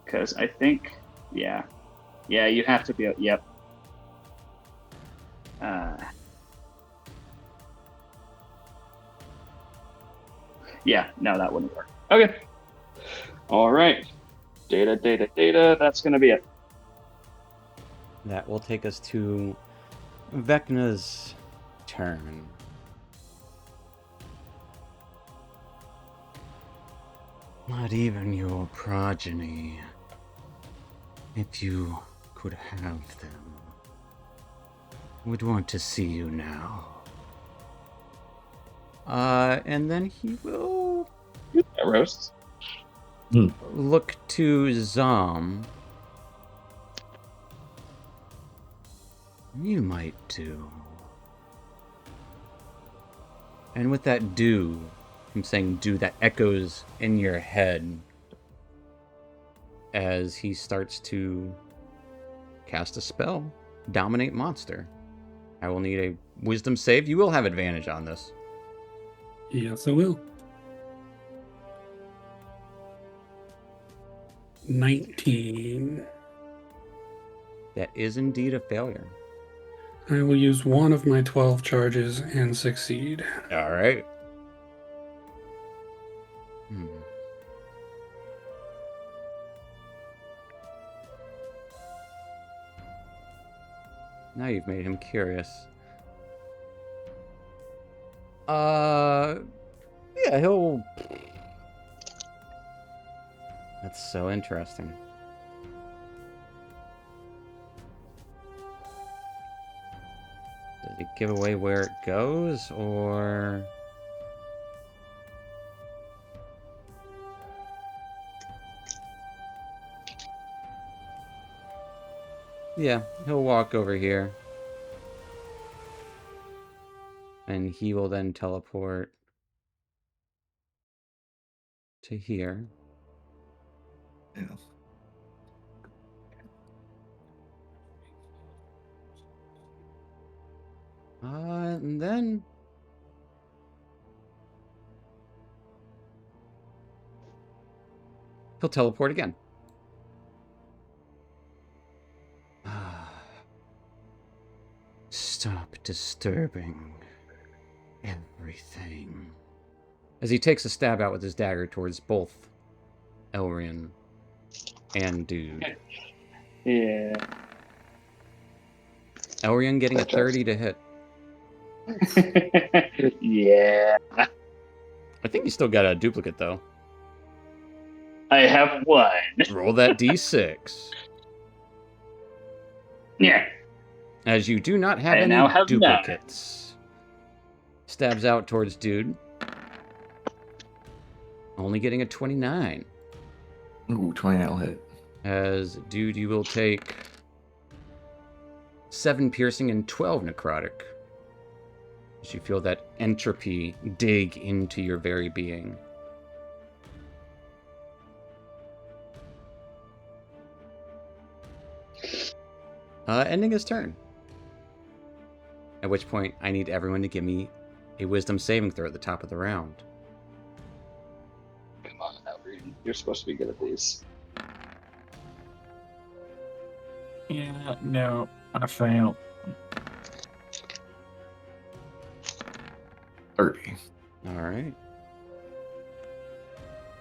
Because I think, yeah. Yeah, you have to be, yep. Yeah, no, that wouldn't work. Okay. All right. Data. That's going to be it. That will take us to Vecna's turn. Not even your progeny, if you could have them, would want to see you now. And then he will That roasts. look to Zom. You might do. And with that do, I'm saying do, that echoes in your head as he starts to cast a spell. Dominate monster. I will need a wisdom save. You will have advantage on this. Yes, I will. 19. That is indeed a failure. I will use one of my 12 charges and succeed. All right. Now you've made him curious. Yeah, he'll... That's so interesting. Does he give away where it goes, or... Yeah, he'll walk over here. And he will then teleport to here. Yeah. And then... he'll teleport again. Stop disturbing everything. As he takes a stab out with his dagger towards both Elrian and Dude. Yeah. Elrian getting a 30 to hit. Yeah. I think you still got a duplicate, though. I have one. Roll that d6. Yeah. As you do not have I any now have duplicates. Stabs out towards Dude. Only getting a 29. Ooh, 29 will hit. As Dude, you will take 7 piercing and 12 necrotic. As you feel that entropy dig into your very being. Ending his turn. At which point, I need everyone to give me a wisdom saving throw at the top of the round. Come on, Elrian. You're supposed to be good at these. Yeah, no, I failed. 30. All right.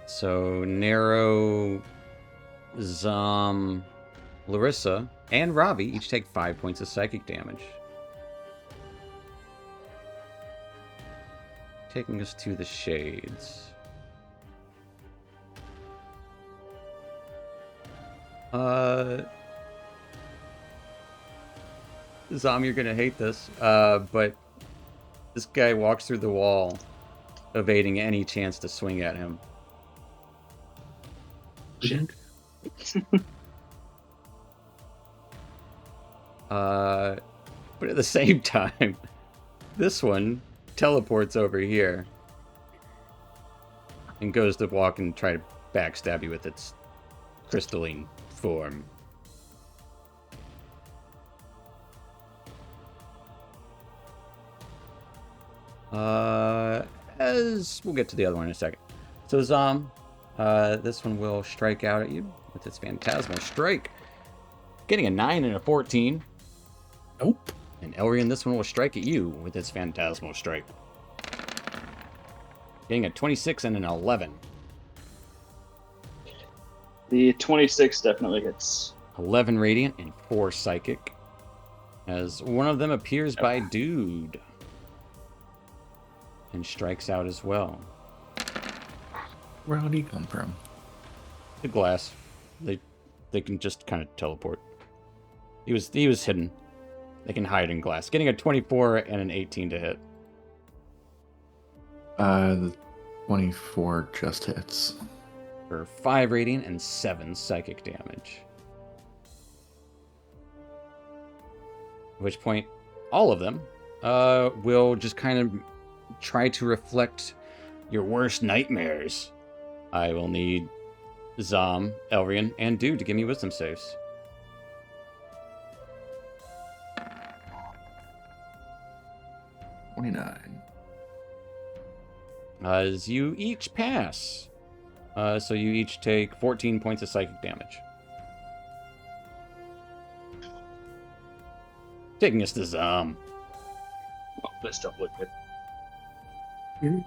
So, Nero, Zom, Larissa, and Ravi each take 5 points of psychic damage. Taking us to the Shades. Zom, you're gonna hate this, but this guy walks through the wall, evading any chance to swing at him. Shit. But at the same time, this one teleports over here and goes to walk and try to backstab you with its crystalline form. As we'll get to the other one in a second. So Zom, this one will strike out at you with its phantasmal strike, getting a 9 and a 14. Nope. And Elrian, this one will strike at you with its phantasmal strike, getting a 26 and an 11. The 26 definitely hits. 11 radiant and 4 psychic, as one of them appears by Dude and strikes out as well. Where did he come from? The glass. They can just kind of teleport. He was hidden. They can hide in glass. Getting a 24 and an 18 to hit. The 24 just hits. For 5 radiant and 7 psychic damage. At which point, all of them will just kind of try to reflect your worst nightmares. I will need Zom, Elrian, and Dude to give me wisdom saves. As you each pass. So you each take 14 points of psychic damage. Taking us to Zom. Well, this stuff look good. Mhm.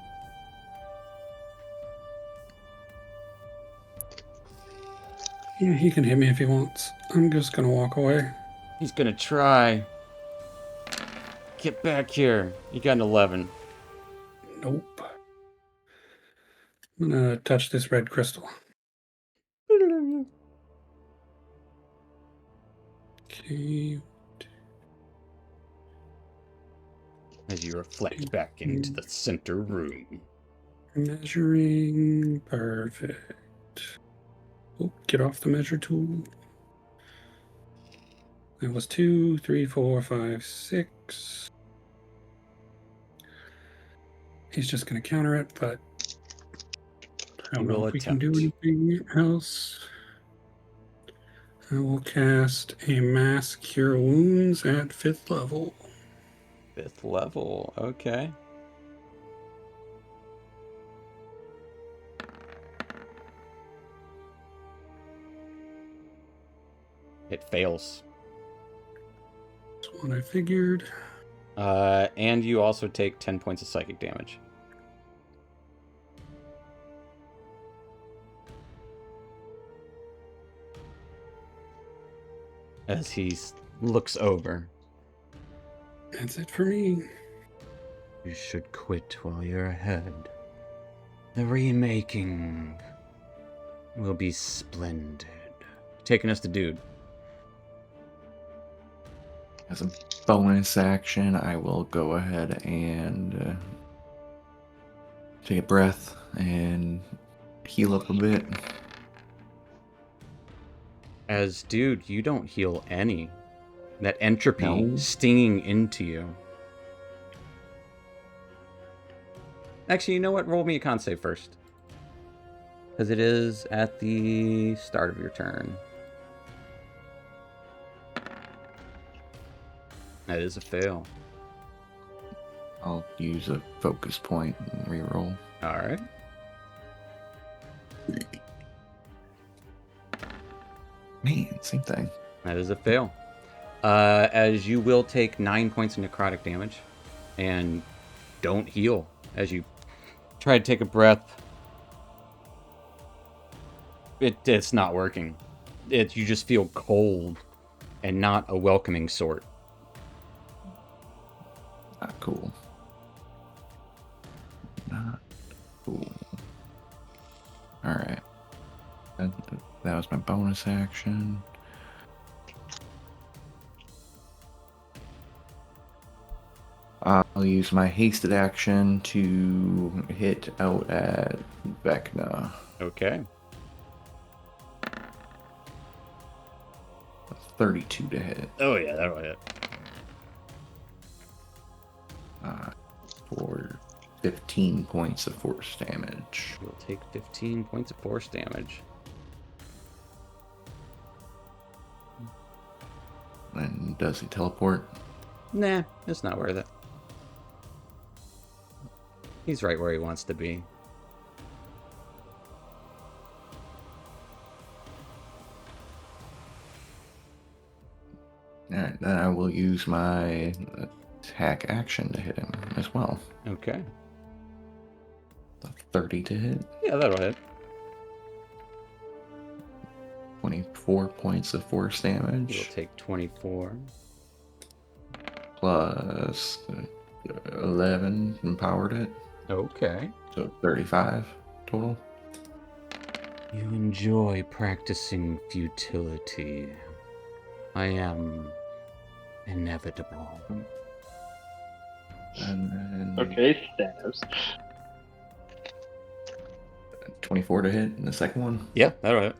Yeah, he can hit me if he wants. I'm just gonna walk away. He's gonna try. Get back here. You got an 11. Nope. I'm gonna touch this red crystal. Okay. As you reflect back into the center room. Measuring. Perfect. Oh, get off the measure tool. That was 2, 3, 4, 5, 6. He's just going to counter it, but I don't know if we can do anything else. I will cast a Mass Cure Wounds at 5th level. 5th level, okay. It fails. That's what I figured. And you also take 10 points of psychic damage. As he looks over. That's it for me. You should quit while you're ahead. The remaking will be splendid. Taking us to Dude. As a bonus action, I will go ahead and take a breath and heal up a bit. As Dude, you don't heal any. That entropy No. stinging into you. Actually, you know what? Roll me a con save first. Because it is at the start of your turn. That is a fail. I'll use a focus point and reroll. Alright. Man, same thing. That is a fail. As you will take 9 points of necrotic damage. And don't heal as you try to take a breath. It's not working. You just feel cold and not a welcoming sort. Not cool. Not cool. Alright. That was my bonus action. I'll use my hasted action to hit out at Vecna. Okay. 32 to hit. Oh yeah, that'll hit. For 15 points of force damage. You'll take 15 points of force damage. And does he teleport? Nah, it's not worth it. He's right where he wants to be. Alright, then I will use my attack action to hit him as well. Okay. 30 to hit. Yeah, that'll hit. 24 points of force damage. You'll take 24. Plus 11 empowered it. Okay. So 35 total. You enjoy practicing futility. I am inevitable. And then Okay, Thanos. 24 to hit in the second one. Yeah, that'll hit.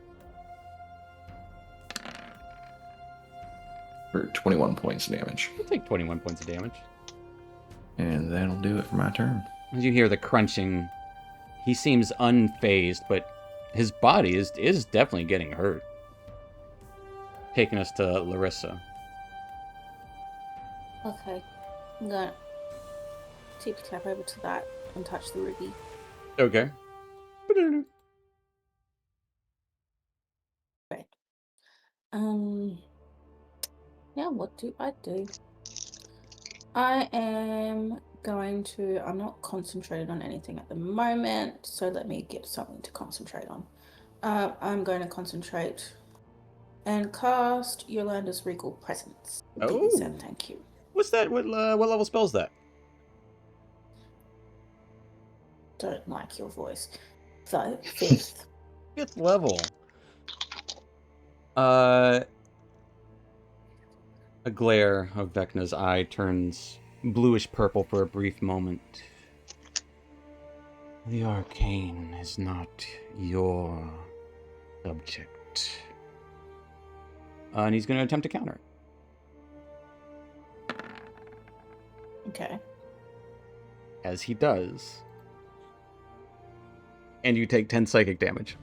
For 21 points of damage. You'll take 21 points of damage. And that'll do it for my turn. As you hear the crunching, he seems unfazed, but his body is definitely getting hurt. Taking us to Larissa. Okay. I'm gonna tippy tap over to that and touch the ruby. Okay. Okay. Yeah, what do? I am going to, I'm not concentrated on anything at the moment, so let me get something to concentrate on. I'm going to concentrate and cast Yolanda's Regal Presence. Oh. D7, thank you. What's that? What level spell is that? Don't like your voice. So, 5th. 5th level. A glare of Vecna's eye turns bluish purple for a brief moment. The arcane is not your subject. And he's going to attempt to counter it. Okay. As he does. And you take 10 psychic damage.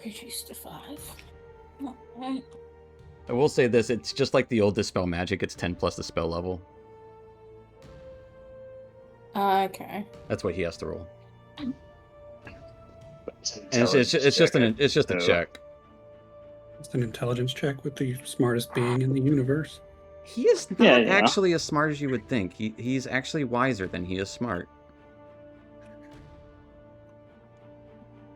Reduced to 5. Alright. I will say this, it's just like the old Dispel Magic, it's 10 plus the spell level. Okay. That's what he has to roll. And It's it's just a check. It's an intelligence check with the smartest being in the universe. He is not Yeah, yeah. actually as smart as you would think. He's actually wiser than he is smart.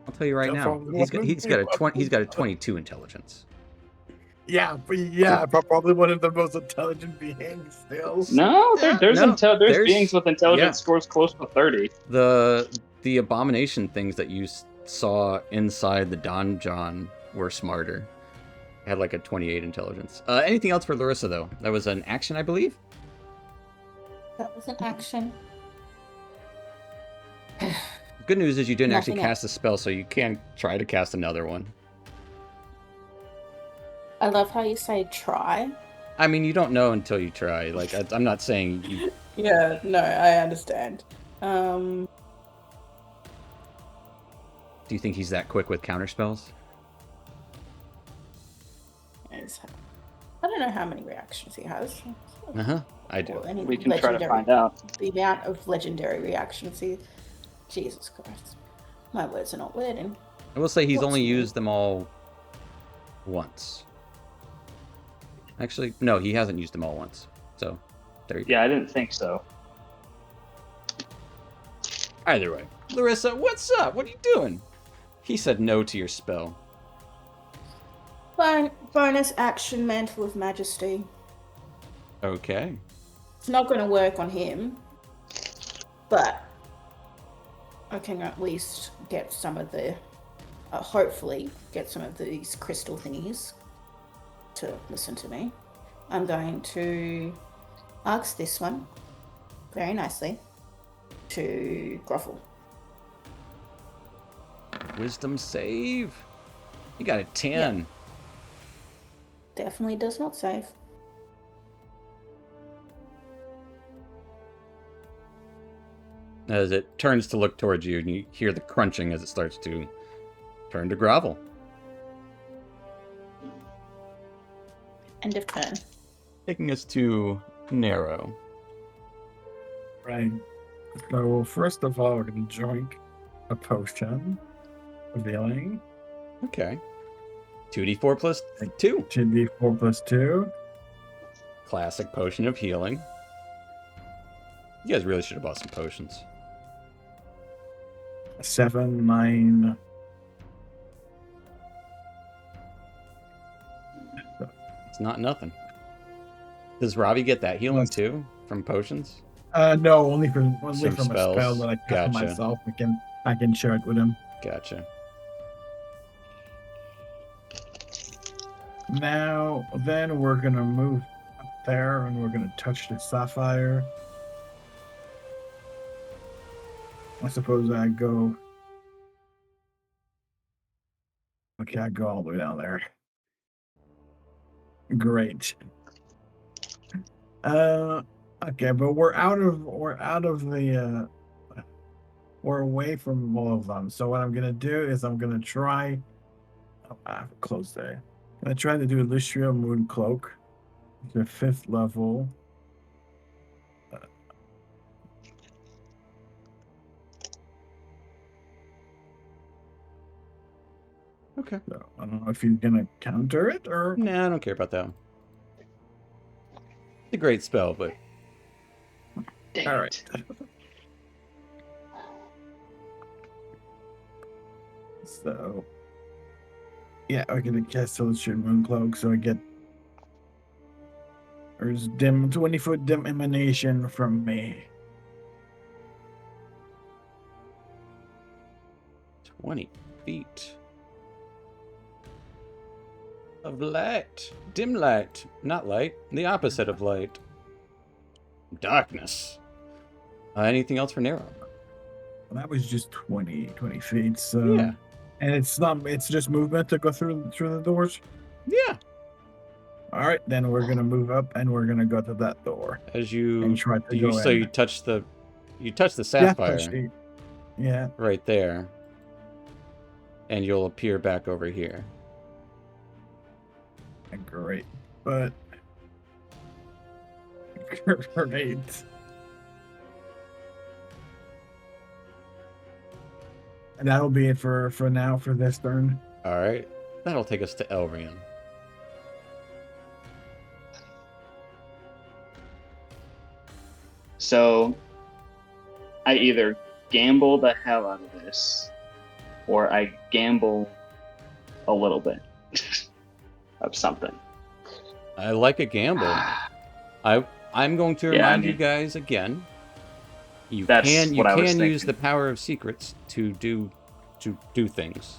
I'll tell you right now. He's got a 22 intelligence. Yeah, but probably one of the most intelligent beings still. No, there's there's beings with intelligence scores close to 30. The abomination things that you saw inside the donjon were smarter. Had like a 28 intelligence. Anything else for Larissa though? That was an action, I believe. That was an action. Good news is you didn't actually Nothing cast a spell, so you can try to cast another one. I love how you say try. I mean, you don't know until you try. Like, I'm not saying you... Yeah, no, I understand. Do you think he's that quick with counterspells? I don't know how many reactions he has. Uh-huh, I do. Or any We can try to legendary- find out. The amount of legendary reactions he... Jesus Christ. My words are not wording. I will say he's only What's- used them all once. Actually, no, he hasn't used them all once. So, there you go. Yeah, I didn't think so. Either way. Larissa, what's up? What are you doing? He said no to your spell. Bonus action, Mantle of Majesty. Okay. It's not going to work on him, but I can at least get some of the, hopefully, get some of these crystal thingies to listen to me. I'm going to ask this one, very nicely, to grovel. Wisdom save. You got a 10. Definitely does not save. As it turns to look towards you, and you hear the crunching as it starts to turn to grovel. End of turn. Taking us to Narrow. Right. So first of all, we're gonna drink a potion of healing. Okay. 2d4 plus 2. 2d4 plus 2. Classic potion of healing. You guys really should have bought some potions. 7, 9. It's not nothing. Does Ravi get that healing too from potions? No, only from a Some spell spells. that I cast Gotcha. myself. I can share it with him. Gotcha. Now, then we're gonna move up there and we're gonna touch the sapphire. I suppose I go. Okay, I go all the way down there. Great. Okay, but we're away from all of them. So what I'm gonna do is I'm gonna try. Oh, I have it closed there. I'm gonna try to do Illustria Moon Cloak. It's a 5th level. Okay. So I don't know if he's gonna counter it or. Nah, I don't care about that one. It's a great spell, but Dang All it. right. So, yeah, I'm gonna cast Illustria Moon Cloak, so I get. There's 20-foot dim emanation from me. 20 feet of light. Dim light. Not light. The opposite of light. Darkness. Anything else for Narrow? Well, that was just 20 feet. So Yeah. and it's just movement to go through the doors. Yeah. All right, then we're gonna move up and we're gonna go to that door. As you And try to you go so in. you touch the sapphire Yeah. right there. And you'll appear back over here. Great. But great. And that'll be it for now for this turn. Alright. That'll take us to Elrian. So I either gamble the hell out of this, or I gamble a little bit of something. I like a gamble. I'm going to remind you guys again. You can use the power of secrets to do things.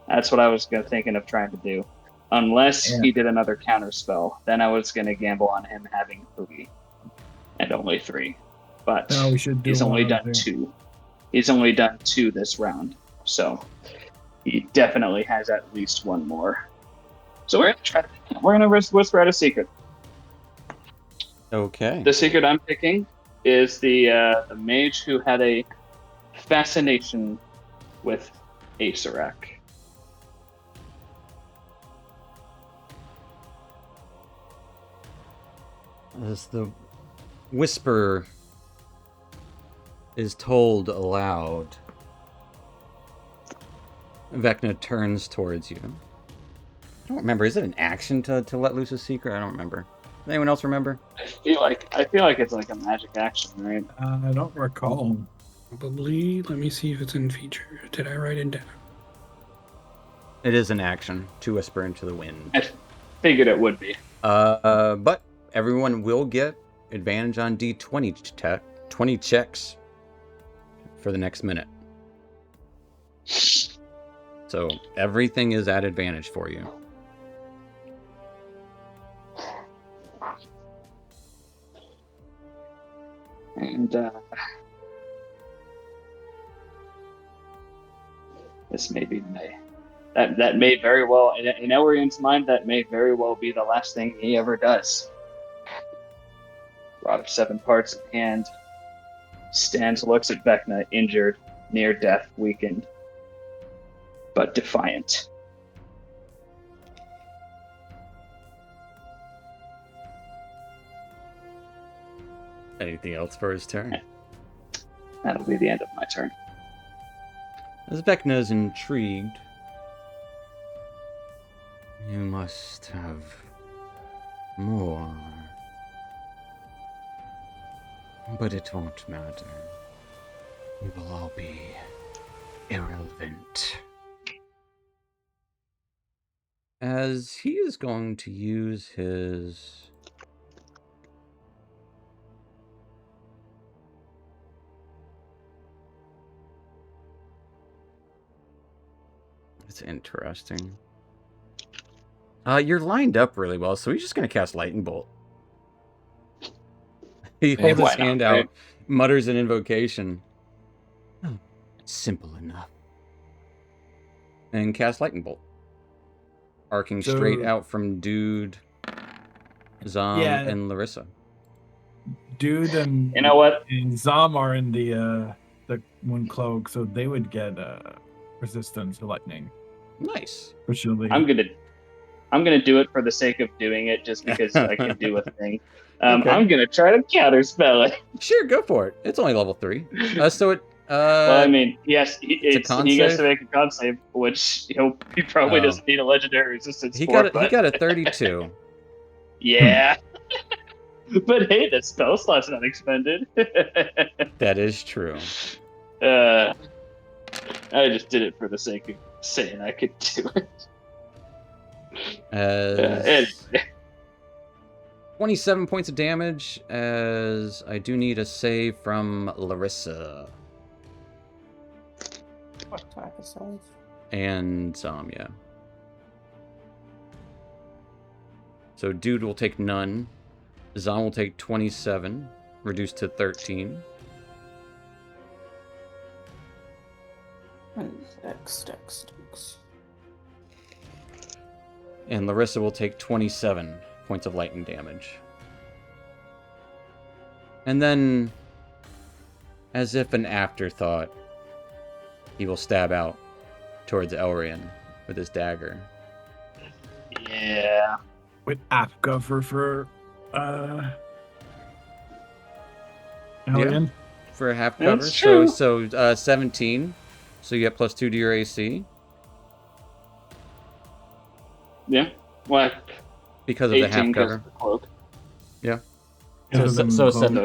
That's what I was thinking of trying to do. Unless he did another counter spell, then I was going to gamble on him having 3 and only 3. But No, we should do he's only one done or 2. He's only done 2 this round, so he definitely has at least 1 more. So we're gonna whisper out a secret. Okay. The secret I'm picking is the mage who had a fascination with Acerak. As the whisper is told aloud, Vecna turns towards you. I don't remember. Is it an action to let loose a secret? I don't remember. Does anyone else remember? I feel like it's like a magic action, right? I don't recall. Probably. Let me see if it's in feature. Did I write it down? It is an action to whisper into the wind. I figured it would be. But everyone will get advantage on D20 20 checks for the next minute. So everything is at advantage for you. And this may be my That may very well, in Elrian's mind, that may very well be the last thing he ever does. Rod of 7 parts in hand. Stands, looks at Vecna, injured, near death, weakened, but defiant. Anything else for his turn? That'll be the end of my turn. As Vecna is intrigued, you must have more. But it won't matter. We will all be irrelevant. As he is going to use his... It's interesting. You're lined up really well, so he's just going to cast Lightning Bolt. He holds his hand out, mutters an invocation. Oh, simple enough. And cast Lightning Bolt. Arcing straight out from Dude, Zom, and Larissa. Dude and you know what? And Zom are in the Moon Cloak, so they would get resistance to lightning. Nice. Fortunately. I'm gonna do it for the sake of doing it, just because I can do a thing. Okay. I'm gonna try to counterspell it. Sure, go for it. It's only level 3. So it. Well, I mean, yes, he it's he has to make a con save, which he probably doesn't need a legendary resistance he for. He got a 32. Yeah. But hey, that spell slot's not expended. That is true. I just did it for the sake of saying I could do it. 27 points of damage, as I do need a save from Larissa. What type of save? And yeah. So Dude will take none. Zom will take 27, reduced to 13. X. And Larissa will take 27 points of lightning damage. And then, as if an afterthought, he will stab out towards Elrian with his dagger. Yeah. With app cover for Elrian. For a half cover. That's true. So 17. So you get +2 to your AC. Yeah. What? Because of the half cover. The cloak. Yeah. So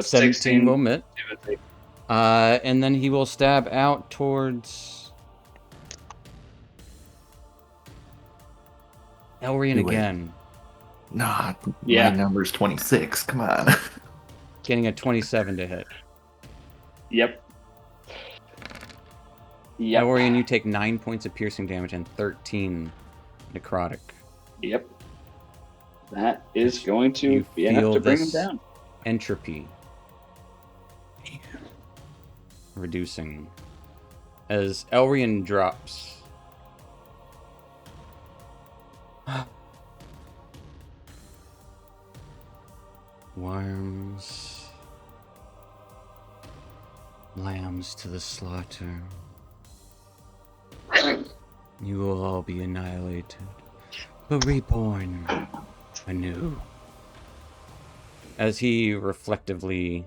17 will hit. And then he will stab out towards Elrian again. Nah, Yeah. my number's 26. Come on. Getting a 27 to hit. Yep. Elrian, you take 9 points of piercing damage and 13 necrotic. Yep. That is going to be enough to bring him down. Entropy. Reducing. As Elrian drops. Worms. Lambs to the slaughter. You will all be annihilated, but reborn anew. As he reflectively...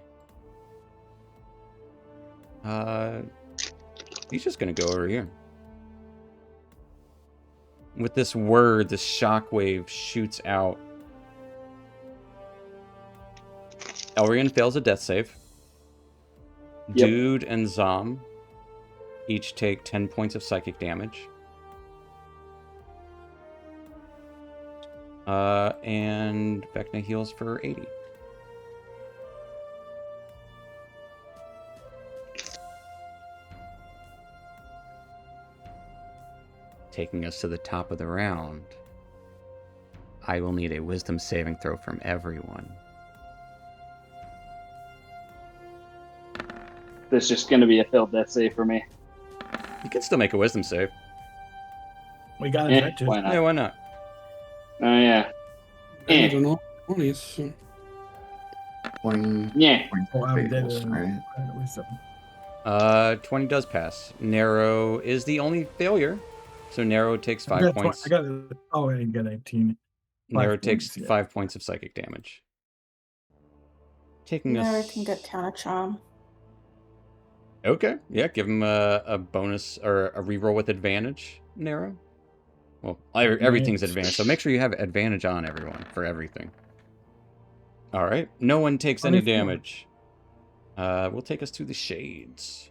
he's just gonna go over here. With this word, this shockwave shoots out. Elrian fails a death save. Yep. Dude and Zom each take 10 points of psychic damage. And Vecna heals for 80. Taking us to the top of the round. I will need a wisdom saving throw from everyone. There's just going to be a failed death save for me. You can still make a wisdom save. We got Eh, infected. why not? Yeah, why not? Oh yeah. Damage Eh. on all 20s. So 20, Yeah. 20 Oh, I'm dead. fails, right? 20 does pass. Narrow is the only failure. So Narrow takes 5 points. I got it. Oh, I got 18. Narrow 5 takes points, yeah. 5 points of psychic damage. Taking No, I us. can get counter charm. Okay, yeah, give him a bonus or a reroll with advantage, Narrow. Well, everything's Right. advantage, so make sure you have advantage on everyone for everything. All right, no one takes any 24. damage. We'll take us to the shades.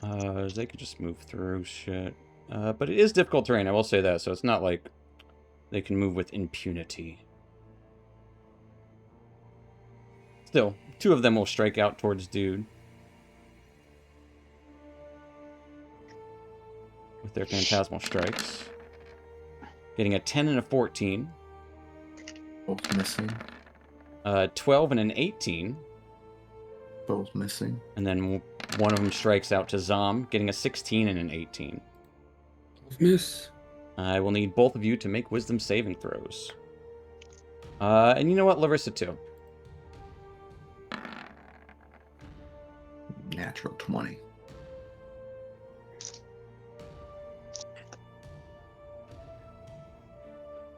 They could just move through shit. But it is difficult terrain, I will say that, so it's not like they can move with impunity. Still, 2 of them will strike out towards Dude. With their phantasmal strikes. Getting a 10 and a 14. Both missing. 12 and an 18. Both missing. And then one of them strikes out to Zom, getting a 16 and an 18. miss. I will need both of you to make wisdom saving throws. And you know what? Larissa, too. Natural 20.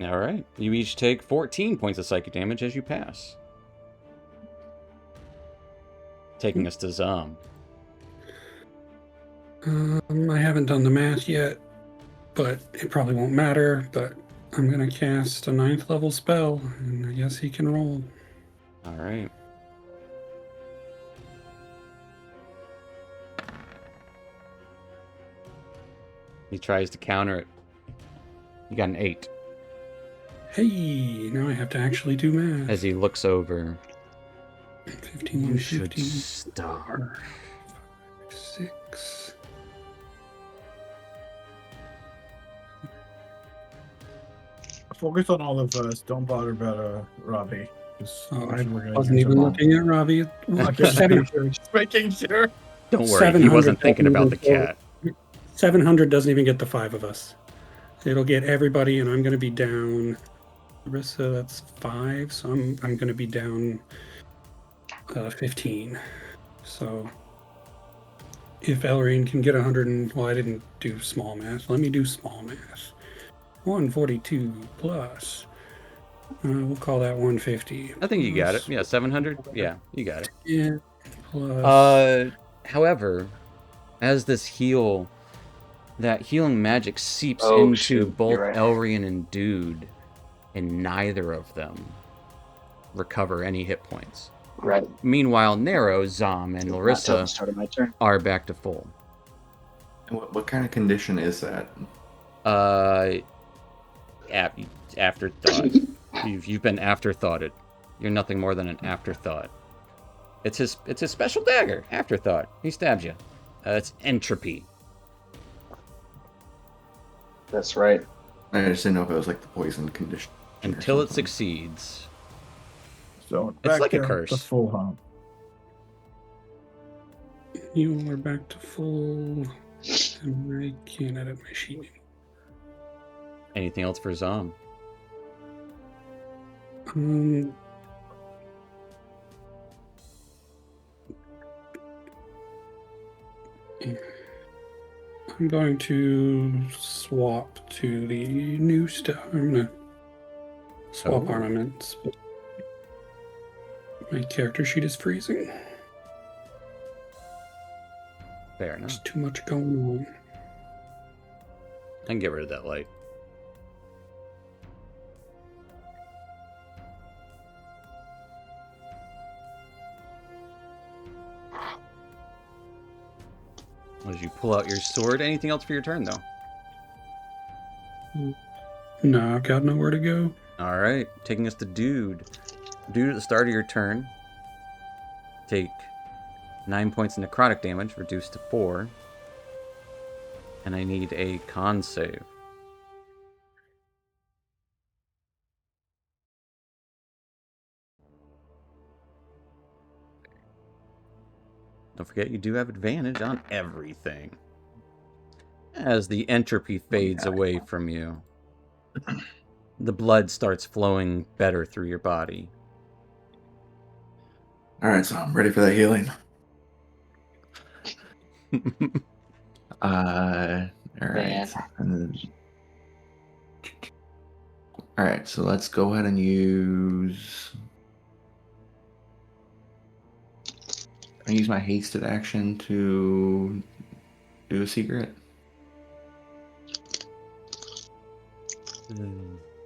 Alright. You each take 14 points of psychic damage as you pass. Taking us to Zom. I haven't done the math yet, but it probably won't matter. But I'm going to cast a 9th level spell, and I guess he can roll. Alright. He tries to counter it. You got an 8. Hey, now I have to actually do math. As he looks over. 15, You should 15, stop. 6. Focus on all of us. Don't bother about Robbie. Oh, I we're gonna wasn't do even some- looking at Robbie. Okay, Seven- just making sure. Don't worry, he wasn't thinking about the cat. 700 doesn't even get the 5 of us. It'll get everybody, and I'm going to be down. Larissa, that's 5, so I'm going to be down 15. So if Elrine can get 100, well, I didn't do small math. Let me do small math. 142 plus. We'll call that 150. I think you got it. Yeah, 700? Yeah, you got it. Yeah. Plus. However, as this that healing magic seeps Oh, into shoot, both you're right. Elrian and Dude, and neither of them recover any hit points. Right. Meanwhile, Narrow, Zom, and Not till Larissa the start of my turn. are back to full. And what kind of condition is that? Afterthought. You've been afterthoughted. You're nothing more than an afterthought. It's his special dagger. Afterthought. He stabs you. It's entropy. That's right. I just didn't know if it was like the poison condition. or Until it something. succeeds. So It's back like a to curse. The full hump. You are back to full. And I can't edit my sheet anymore. Anything else for Zom? I'm going to swap to the new stuff. I'm going to swap Oh. armaments. But my character sheet is freezing. Fair enough. There's too much going on. I can get rid of that light. As you pull out your sword, anything else for your turn, though? No, I've got nowhere to go. All right, taking us to Dude. Dude, at the start of your turn, take 9 points of necrotic damage, reduced to 4. And I need a con save. Don't forget, you do have advantage on everything. As the entropy fades away from you, the blood starts flowing better through your body. All right, so I'm ready for that healing. All right. Man. And then, all right, so let's go ahead and use. I use my hasted action to do a secret.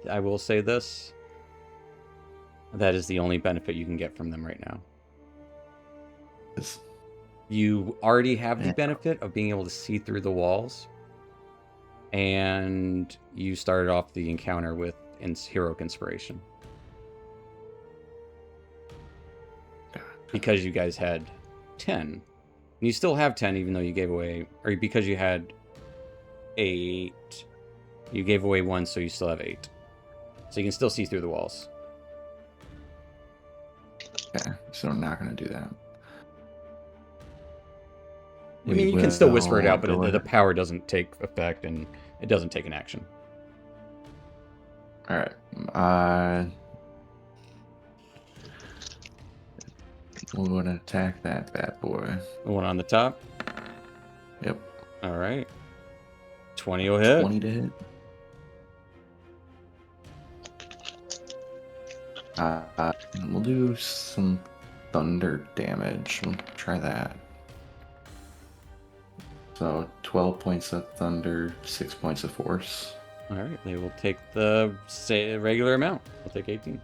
I will say this. That is the only benefit you can get from them right now. It's- You already have the Yeah. benefit of being able to see through the walls. And you started off the encounter with heroic inspiration. Because you guys had 10. And you still have 10 even though you gave away, or because you had 8. You gave away 1, so you still have 8. So you can still see through the walls. Okay, so I'm not going to do that. I mean, you can still whisper it out, go but the ahead. power doesn't take effect, and it doesn't take an action. All right. We'll go and attack that bad boy. The one on the top? Yep. All right. 20 will hit. 20 to hit. We'll do some thunder damage. We'll try that. So 12 points of thunder, 6 points of force. All right. They will take the regular amount. They'll take 18.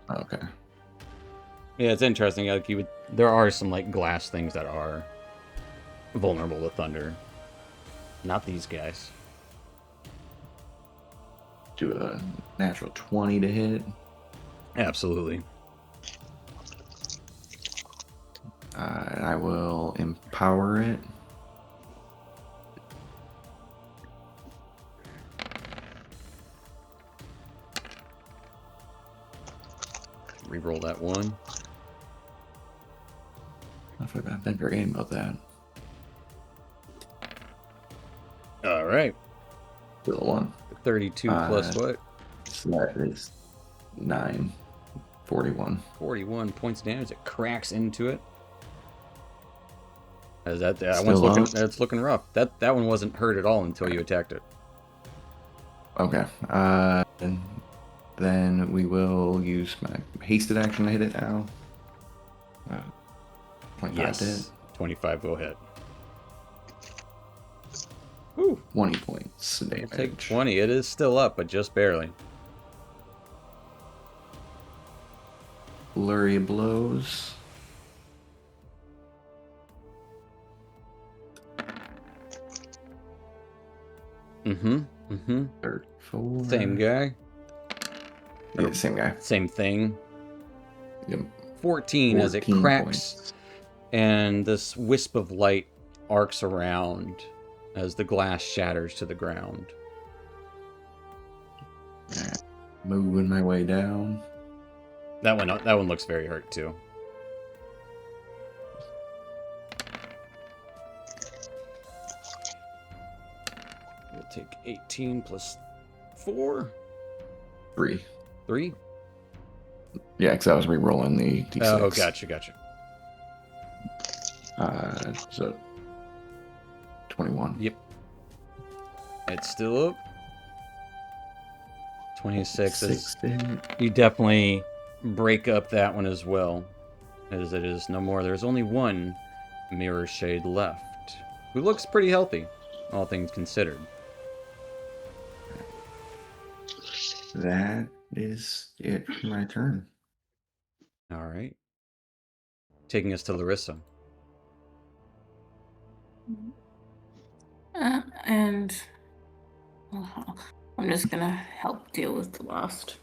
Okay. Yeah, it's interesting. Like there are some like glass things that are vulnerable to thunder. Not these guys. Do a natural 20 to hit. Absolutely. And I will empower it. Reroll that one. I've been forgetting about that. All right. Still a 1. 32 plus what? So that is 9. 41. 41 points of damage. It cracks into it. As that Still one's looking. up? That's looking rough. That one wasn't hurt at all until you attacked it. Okay. And then we will use my hasted action to hit it now. 25 to hit. Yes. 25 will hit. Whew. 20 points of damage. Take 20. It is still up, but just barely. Flurry of blows. Mm-hmm. Mm-hmm. 34. Same guy. Yeah, same guy. Same thing. Yep. 14 as it 14 cracks. points. And this wisp of light arcs around as the glass shatters to the ground. Alright. Moving my way down. That one looks very hurt too. We'll take 18 plus 4. 3. 3? Yeah, because I was re-rolling the d6. Oh, gotcha. So 21. Yep. It's still up. 26 is... 6 to hit. You definitely break up that one as well, as it is no more. There's only one mirror shade left, who looks pretty healthy, all things considered. That is it for my turn. All right. Taking us to Larissa. And I'm just gonna help deal with the last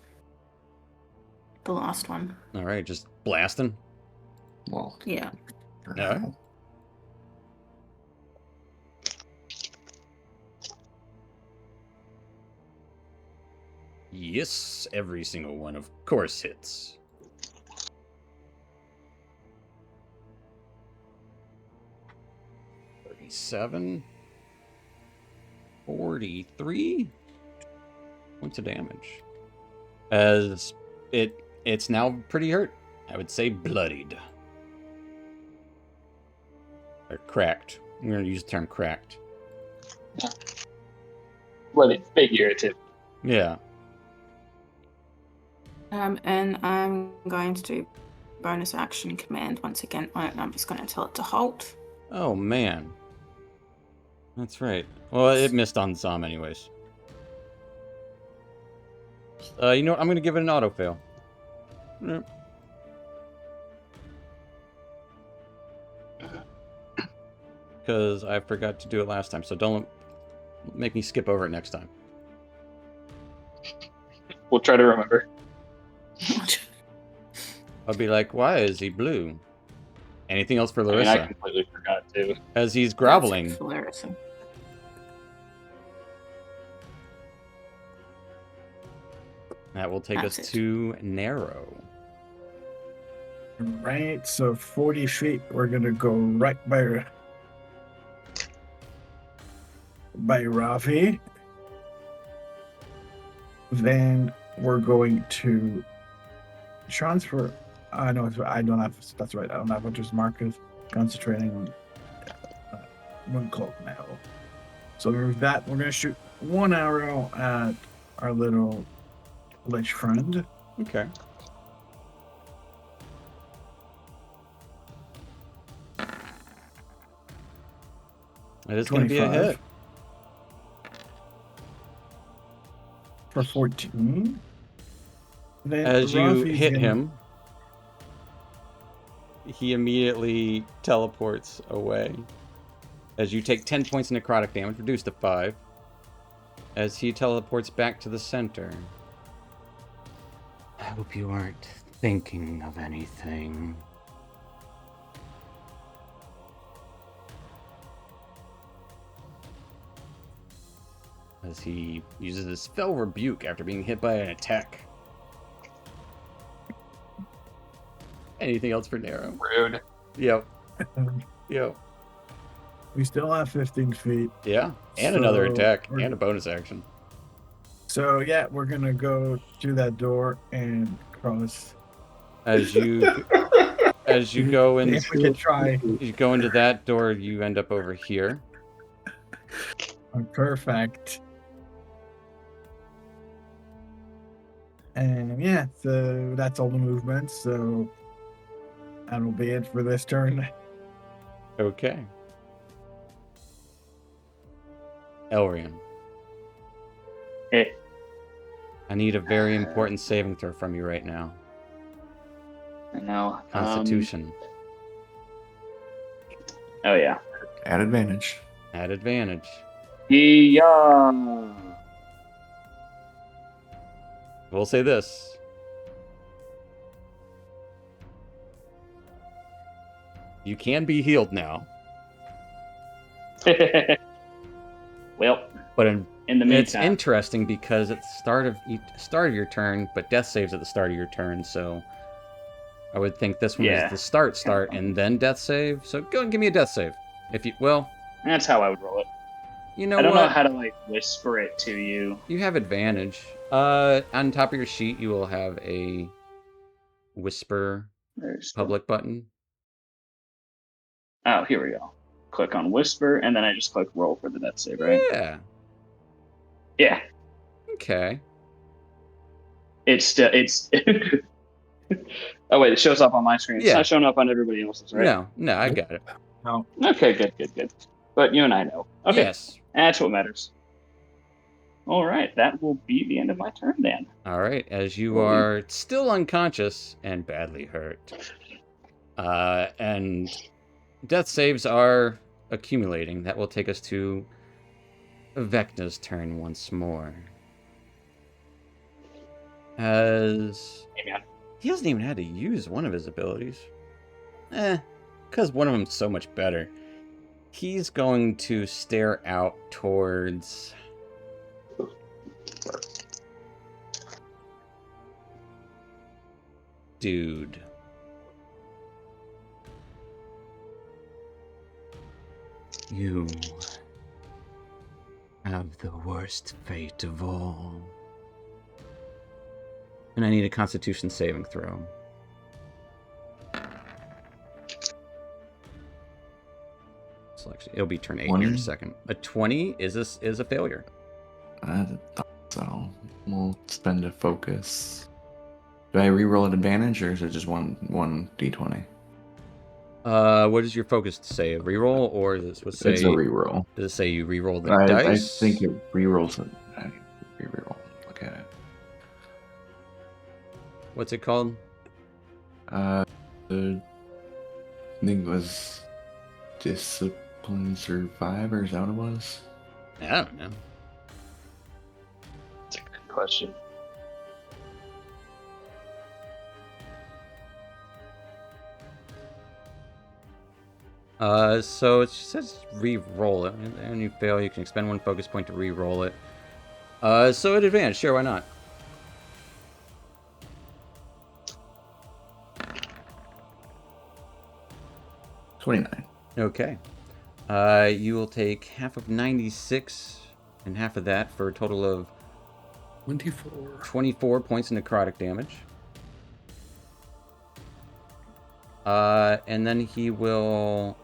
one. All right, just blasting. Well, Yeah. for Yeah. now. Yes, every single one, of course, hits. $37. 43 points of damage. As it's now pretty hurt. I would say bloodied. Or cracked. I'm going to use the term cracked. Well, it's figurative. Yeah. And I'm going to do bonus action command once again on it, and I'm just going to tell it to halt. Oh, man. That's right. Well, it missed on Zom anyways. You know what? I'm going to give it an auto-fail. Because I forgot to do it last time, so don't make me skip over it next time. We'll try to remember. I'll be like, why is he blue? Anything else for I mean, Larissa? I completely forgot too. As he's groveling. That's it for Larissa. That will take That's us it. to Narrow. Right, so 40 feet, we're gonna go right by Ravi. Then we're going to transfer. I know I don't have. That's right. I don't have Hunter's Market. Concentrating on Mooncloak now. So with that, we're gonna shoot one arrow at our little lich friend. Okay. It is going to be a 25. hit. For 14. Then As you Ravi's hit gonna- him, he immediately teleports away. As you take 10 points of necrotic damage, reduced to 5. As he teleports back to the center. I hope you aren't thinking of anything. As he uses his Fell Rebuke after being hit by an attack. Anything else for Narrow? Rude. Yep. Yep. We still have 15 feet. Yeah. And another So attack. we're- And a bonus action. So yeah, we're gonna go through that door and cross. As you go in, If we could try. you go into that door, you end up over here. Perfect. And yeah, so that's all the movements. So that'll be it for this turn. Okay. Elrian, Eh, I need a very important saving throw from you right now. I know. Constitution. Oh yeah. At advantage. At advantage. Yeah. We'll say this. You can be healed now, Well, but in the it's meantime, interesting because at the start of your turn, but death saves at the start of your turn, so I would think this one Yeah. is the start, and then death save. So go and give me a death save. If you that's how I would roll it. you know I don't what? know how to like whisper it to you. You have advantage. On top of your sheet, you will have a whisper There's public button. Oh, here we go. Click on whisper, and then I just click roll for the death save, right? Yeah. Yeah. Okay. It's still Oh wait, it shows up on my screen. It's Yeah. not showing up on everybody else's, right? No, I got it. No. Okay, good. But you and I know. Okay, Yes. that's what matters. All right, that will be the end of my turn then. All right. As you Well, are still unconscious and badly hurt, and death saves are accumulating. That will take us to Vecna's turn once more. As Hey, man. he hasn't even had to use one of his abilities. Because one of them's so much better. He's going to stare out towards... Dude. You have the worst fate of all. And I need a Constitution saving throw. So actually, it'll be turn 8 here in a 20? second. A 20 is a failure. I thought so. We'll spend a focus. Do I reroll at advantage, or is it just one d20? What does your focus say? A reroll, or does it say? It's a reroll. Does it say you reroll the I dice? think it rerolls it. I reroll. Look at it. What's it called? I think it was Discipline Survivor. Is that what it was? I don't know. That's a good question. So it says re-roll it, and you fail, you can expend 1 focus point to re-roll it. So at advantage, sure, why not? $29. Okay. You will take half of 96 and half of that for a total of 24 points of necrotic damage. And then he will...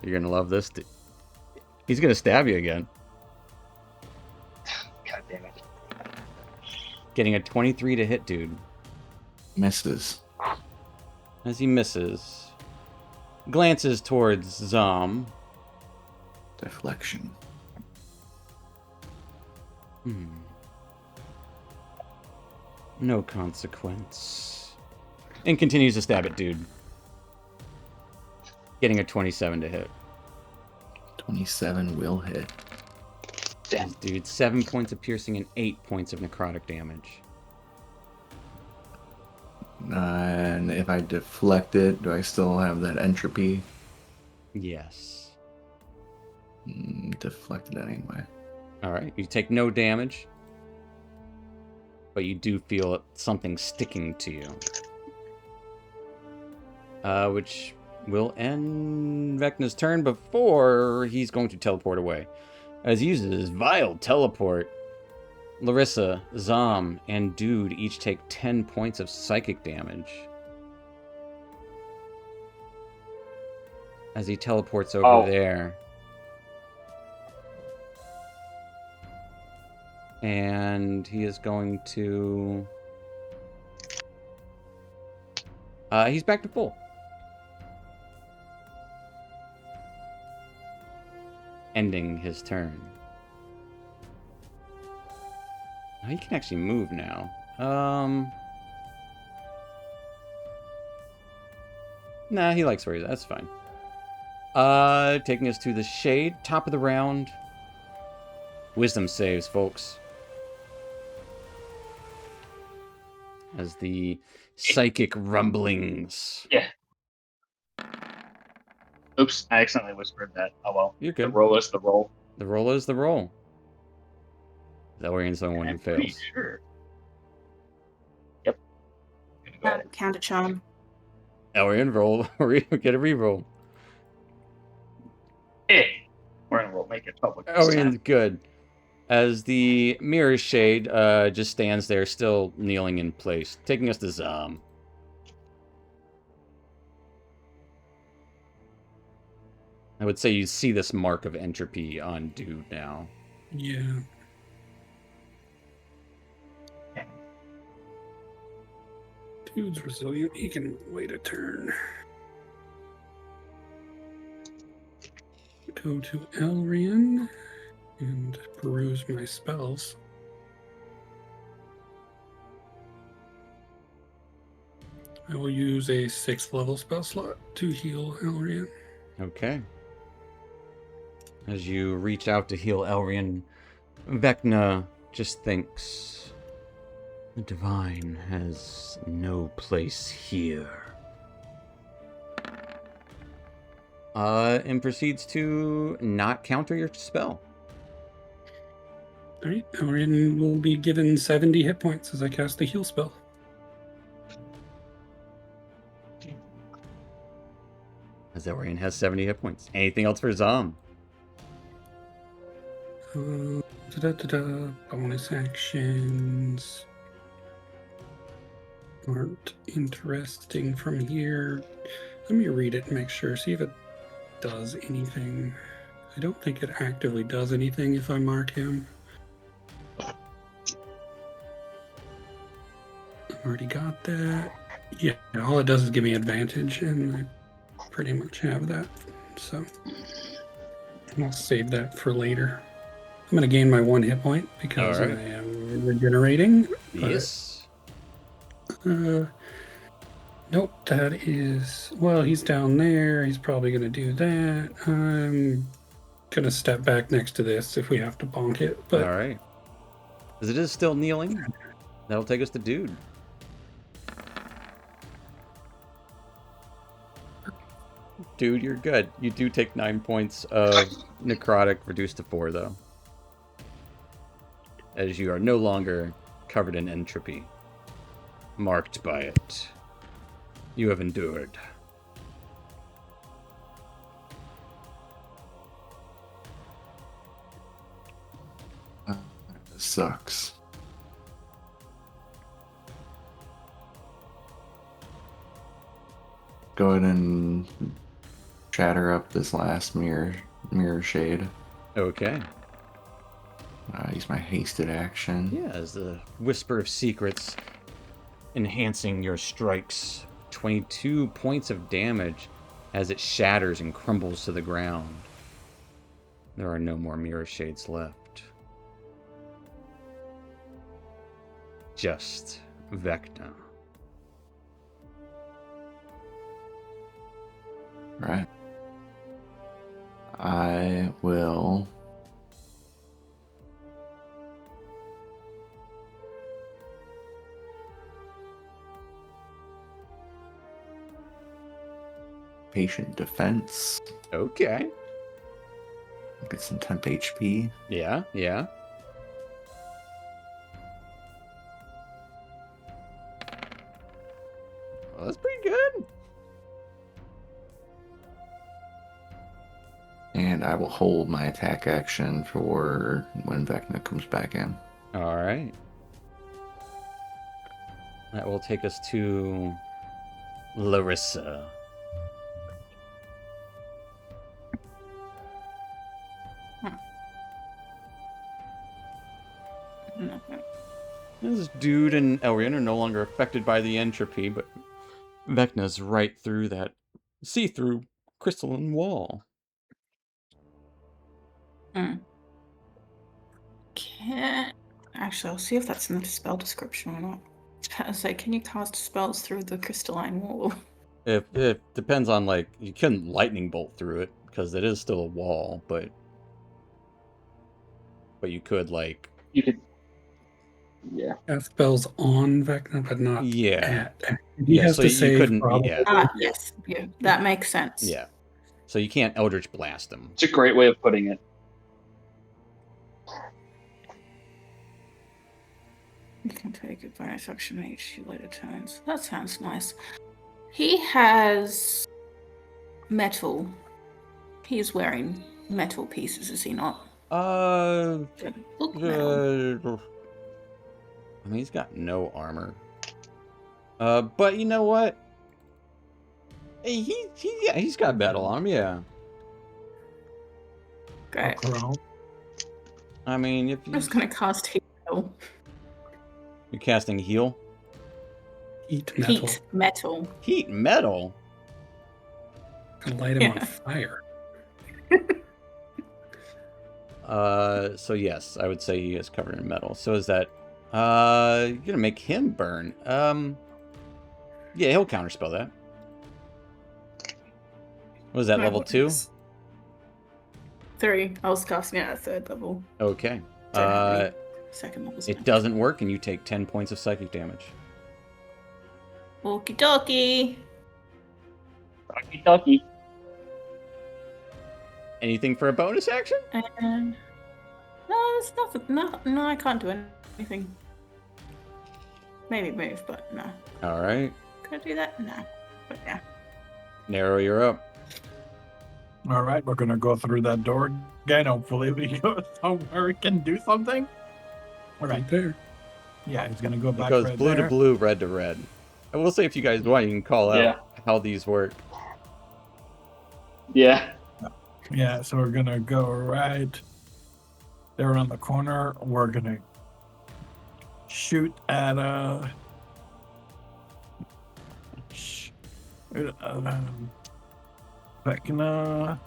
You're gonna love this. He's gonna stab you again. God damn it. Getting a 23 to hit, dude. Misses. As he misses, glances towards Zom. Deflection. No consequence. And continues to stab at dude. Getting a 27 to hit. 27 will hit. Damn. Dude, 7 points of piercing and 8 points of necrotic damage. And if I deflect it, do I still have that entropy? Yes. Deflect it anyway. Alright, you take no damage. But you do feel something sticking to you. Which will end Vecna's turn before he's going to teleport away. As he uses his vile teleport, Larissa, Zom, and Dude each take 10 points of psychic damage. As he teleports over there. And he is going to... he's back to full. Ending his turn. Oh, he can actually move now. Nah, he likes where he's at. That's fine. Taking us to the shade. Top of the round. Wisdom saves, folks. As the psychic rumblings. Yeah. Oops, I accidentally whispered that. Oh well. You're good. The roll is the roll. The roll is the roll. Elrian's the only one who I'm pretty fails. sure. Yep. Go ahead. Counter charm. Elrian, roll. Get a reroll. We're gonna roll. Make it public. Elrian's good. As the mirror shade just stands there, still kneeling in place, taking us to Zom. I would say you see this mark of entropy on Dude now. Yeah. Dude's resilient. He can wait a turn. Go to Elrian and peruse my spells. I will use a 6th level spell slot to heal Elrian. Okay. As you reach out to heal Elrian, Vecna just thinks, the divine has no place here. And proceeds to not counter your spell. Alright, Elrian will be given 70 hit points as I cast the heal spell. As Elrian has 70 hit points. Anything else for Zom? Bonus actions aren't interesting from here. Let me read it and make sure, see if it does anything. I don't think it actively does anything if I mark him. Already got that. Yeah, all it does is give me advantage, and I pretty much have that. So I'll save that for later. I'm going to gain my 1 hit point because All right. I am regenerating. but, Yes. Nope, that is... Well, he's down there. He's probably going to do that. I'm going to step back next to this if we have to bonk it. But All right. Because it is still kneeling. That'll take us to Dude. Dude, you're good. You do take 9 points of necrotic, reduced to 4, though. As you are no longer covered in entropy. Marked by it. You have endured. Sucks. Go ahead and shatter up this last mirror shade. Okay. Use my hasted action. Yeah, as the Whisper of Secrets enhancing your strikes. 22 points of damage as it shatters and crumbles to the ground. There are no more mirror shades left. Just Vecna. Right. I will patient defense. Okay. Get some temp HP. Yeah, yeah. Well, that's pretty good. And I will hold my attack action for when Vecna comes back in. All right. That will take us to Larissa. This dude and Elrian are no longer affected by the entropy, but Vecna's right through that see-through crystalline wall. Actually, I'll see if that's in the spell description or not. I was like, can you cast spells through the crystalline wall? It depends on, like, you couldn't lightning bolt through it because it is still a wall, but you could, like, You could, yeah. cast spells on Vecna, but not yeah, at. He has so to you save couldn't, probably. yeah, Yes, yeah, that makes sense. yeah. So you can't Eldritch Blast them. It's a great way of putting it. You can take a bonus action each later turns. That sounds nice. He has metal. He's wearing metal pieces, is he not? Look metal. I mean, he's got no armor. But you know what? He's got metal on him, yeah. Great. I mean, if I'm just gonna cast heal. you're casting heal. Heat metal. Heat metal. Heat metal? Can light him on fire. So yes, I would say he is covered in metal. So is that you're gonna make him burn. Yeah, he'll counterspell that. What is that, level 2? 3. I was casting it at 3rd level. Okay. Second level. It doesn't work and you take 10 points of psychic damage. Okie dokie. Okie dokie. Anything for a bonus action? And no, there's nothing. No, I can't do anything. Maybe move, but no. All right. Could I do that? No. But yeah. Narrow, you're up. All right, we're gonna go through that door again. Hopefully, we go somewhere we can do something. All right, Right there. yeah, he's gonna go It back goes right blue to there. blue, red to red. I will say, if you guys want, you can call Yeah. out how these work. Yeah. Yeah, so we're gonna go right there around the corner. We're gonna shoot at Vecna.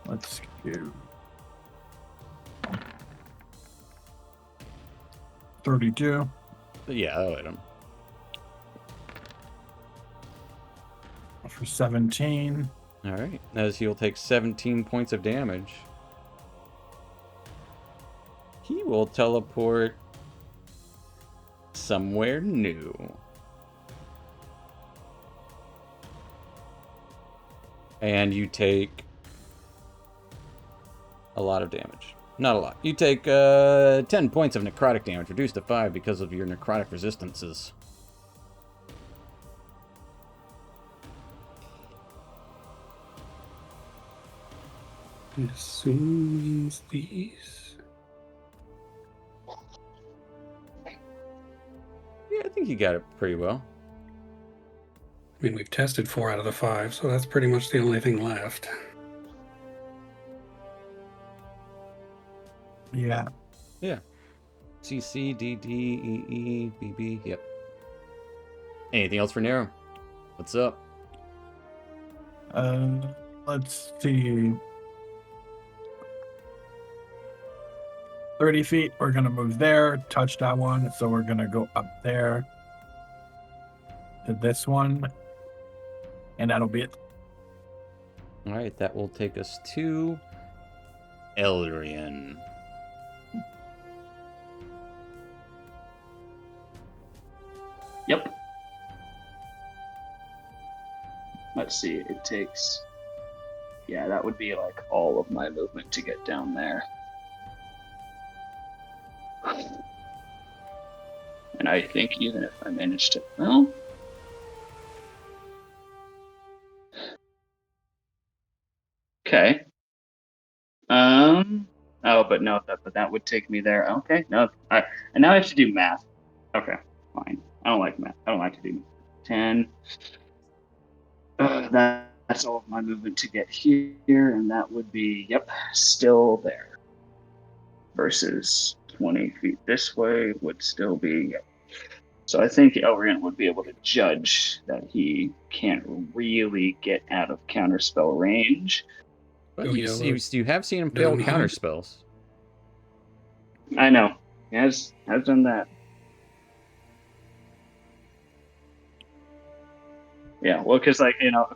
Let's do 32. Yeah, that'll hit him. For 17. All right, as he'll take 17 points of damage. He will teleport somewhere new. And you take a lot of damage. Not a lot. You take 10 points of necrotic damage, reduced to 5 because of your necrotic resistances. Assumes these. Yeah, I think you got it pretty well. I mean, we've tested 4 out of the 5, so that's pretty much the only thing left. Yeah. Yeah. C, C, D, D, E, E, B, B. Yep. Anything else for Nero? What's up? Let's see. 30 feet, we're gonna move there, touch that one, so we're gonna go up there to this one, and that'll be it. All right, that will take us to Eldrian. Yep. Let's see. It takes. Yeah, that would be like all of my movement to get down there. And I think even if I manage to, well, okay. Oh, but no, that would take me there. Okay, no, and now I have to do math. Okay, fine. I don't like math. I don't like to do math. 10. That's all of my movement to get here, and that would be, yep, still there. Versus 20 feet this way would still be, yep. So I think Elrian would be able to judge that he can't really get out of counterspell range. But Oh, you, yeah, you have seen him fail down counter hard. spells. I know. He has done that. Yeah, well, because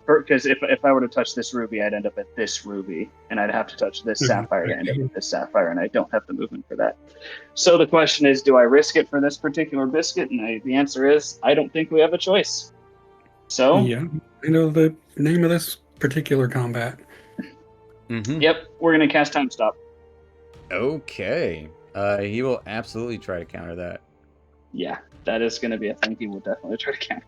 because if I were to touch this ruby, I'd end up at this ruby, and I'd have to touch this sapphire to end up at this sapphire, and I don't have the movement for that. So the question is, do I risk it for this particular biscuit? And the answer is, I don't think we have a choice. So Yeah, I know the name of this particular combat. Mm-hmm. Yep, we're gonna cast Time Stop. Okay. He will absolutely try to counter that. Yeah, that is gonna be a thing he will definitely try to counter.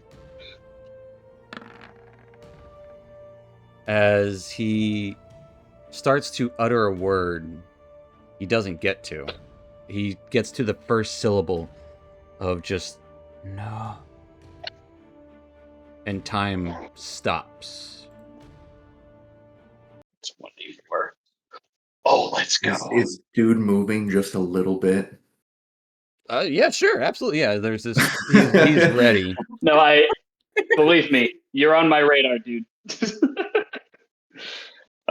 As he starts to utter a word he doesn't get to. He gets to the first syllable of just no. And time stops. It's 1d4. Oh, let's go. Is dude moving just a little bit? Yeah, sure, absolutely. Yeah, there's this. He's ready. No, believe me, you're on my radar, dude.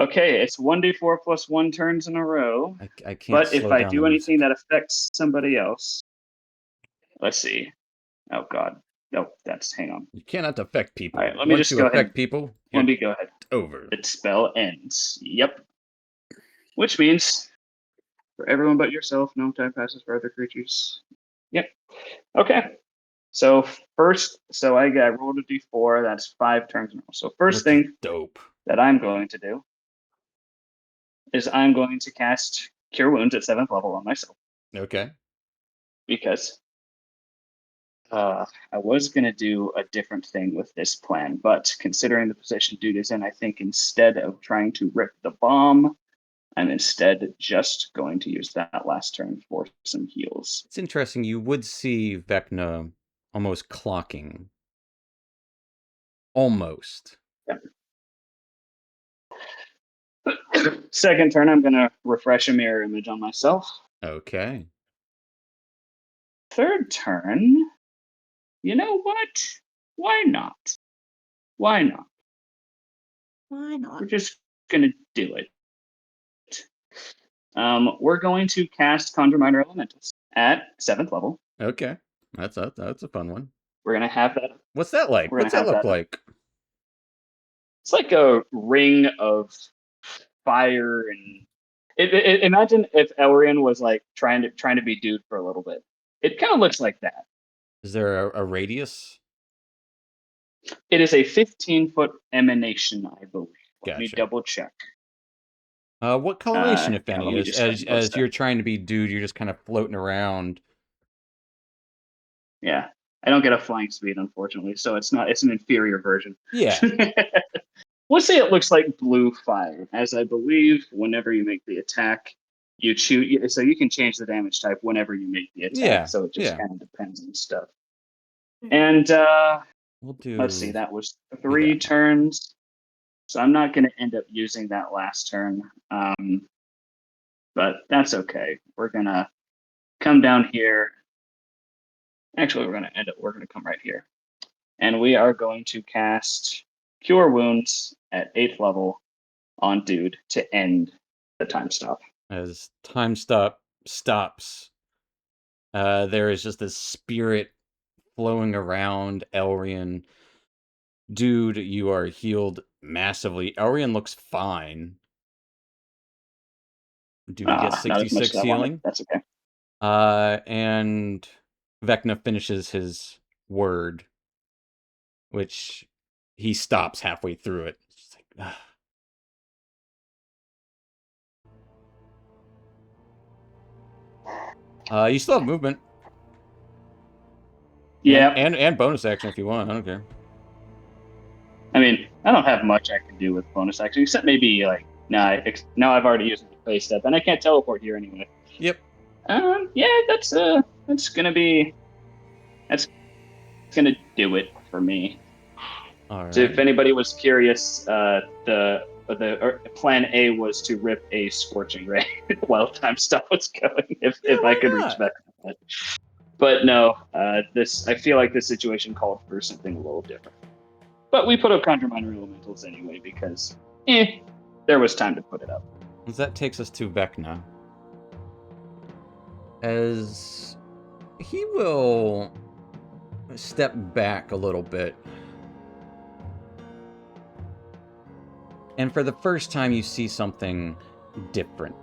Okay, it's 1d4 plus 1 turns in a row. I can't. But if slow I down do the anything music. that affects somebody else, let's see. Oh God, no, hang on. You cannot affect people. All right, let me Once just you go affect ahead. people, Let me go ahead. over. Its spell ends. Yep. Which means for everyone but yourself, no time passes for other creatures. Yep. Okay. So I rolled a d4. That's 5 turns in a row. So first Which is thing dope. that I'm going to do is I'm going to cast Cure Wounds at 7th level on myself. Okay. Because I was going to do a different thing with this plan, but considering the position dude is in, I think instead of trying to rip the bomb, I'm instead just going to use that last turn for some heals. It's interesting. You would see Vecna almost clocking. Almost. Yeah. Second turn, I'm going to refresh a mirror image on myself. Okay. Third turn, you know what? Why not? Why not? Why We're not? just going to do it. We're going to cast Conjure Minor Elementals at 7th level. Okay. That's a fun one. We're going to have that. What's that like? We're gonna What's that have look that- like? It's like a ring of fire and imagine if Elrian was like trying to be dude for a little bit. It kind of looks like that. Is there a radius? It is a 15-foot emanation, I believe. Let me Gotcha. double check. What coloration, if yeah, any, let me is just go ahead and post as you're trying to be dude, you're just kind of floating around. Yeah, I don't get a flying speed, unfortunately, so it's an inferior version. Yeah. Let's say it looks like blue fire, as I believe whenever you make the attack, you choose. So you can change the damage type whenever you make the attack. Yeah, So it just yeah. kind of depends on stuff. Hmm. And We'll do. let's see, that was 3 turns. So I'm not going to end up using that last turn. But that's okay. We're going to come down here. Actually, we're going to come right here. And we are going to cast Cure Wounds at 8th level on dude to end the time stop. As time stops, there is just this spirit flowing around Elrian. Dude, you are healed massively. Elrian looks fine. Dude, you get Not as much 66 as I wanted. healing. That's okay. And Vecna finishes his word, which he stops halfway through it. It's just like, you still have movement. Yeah. And bonus action if you want. I don't care. I mean, I don't have much I can do with bonus action, except maybe like, now I've already used the play step, and I can't teleport here anyway. Yep. Yeah, that's gonna do it for me. All right. So if anybody was curious, the plan A was to rip a scorching ray while time stop was going. If I could reach back on that. But no, I feel like this situation called for something a little different. But we put up Conjure Minor Elementals anyway because there was time to put it up. That takes us to Vecna. As he will step back a little bit. And for the first time, you see something different.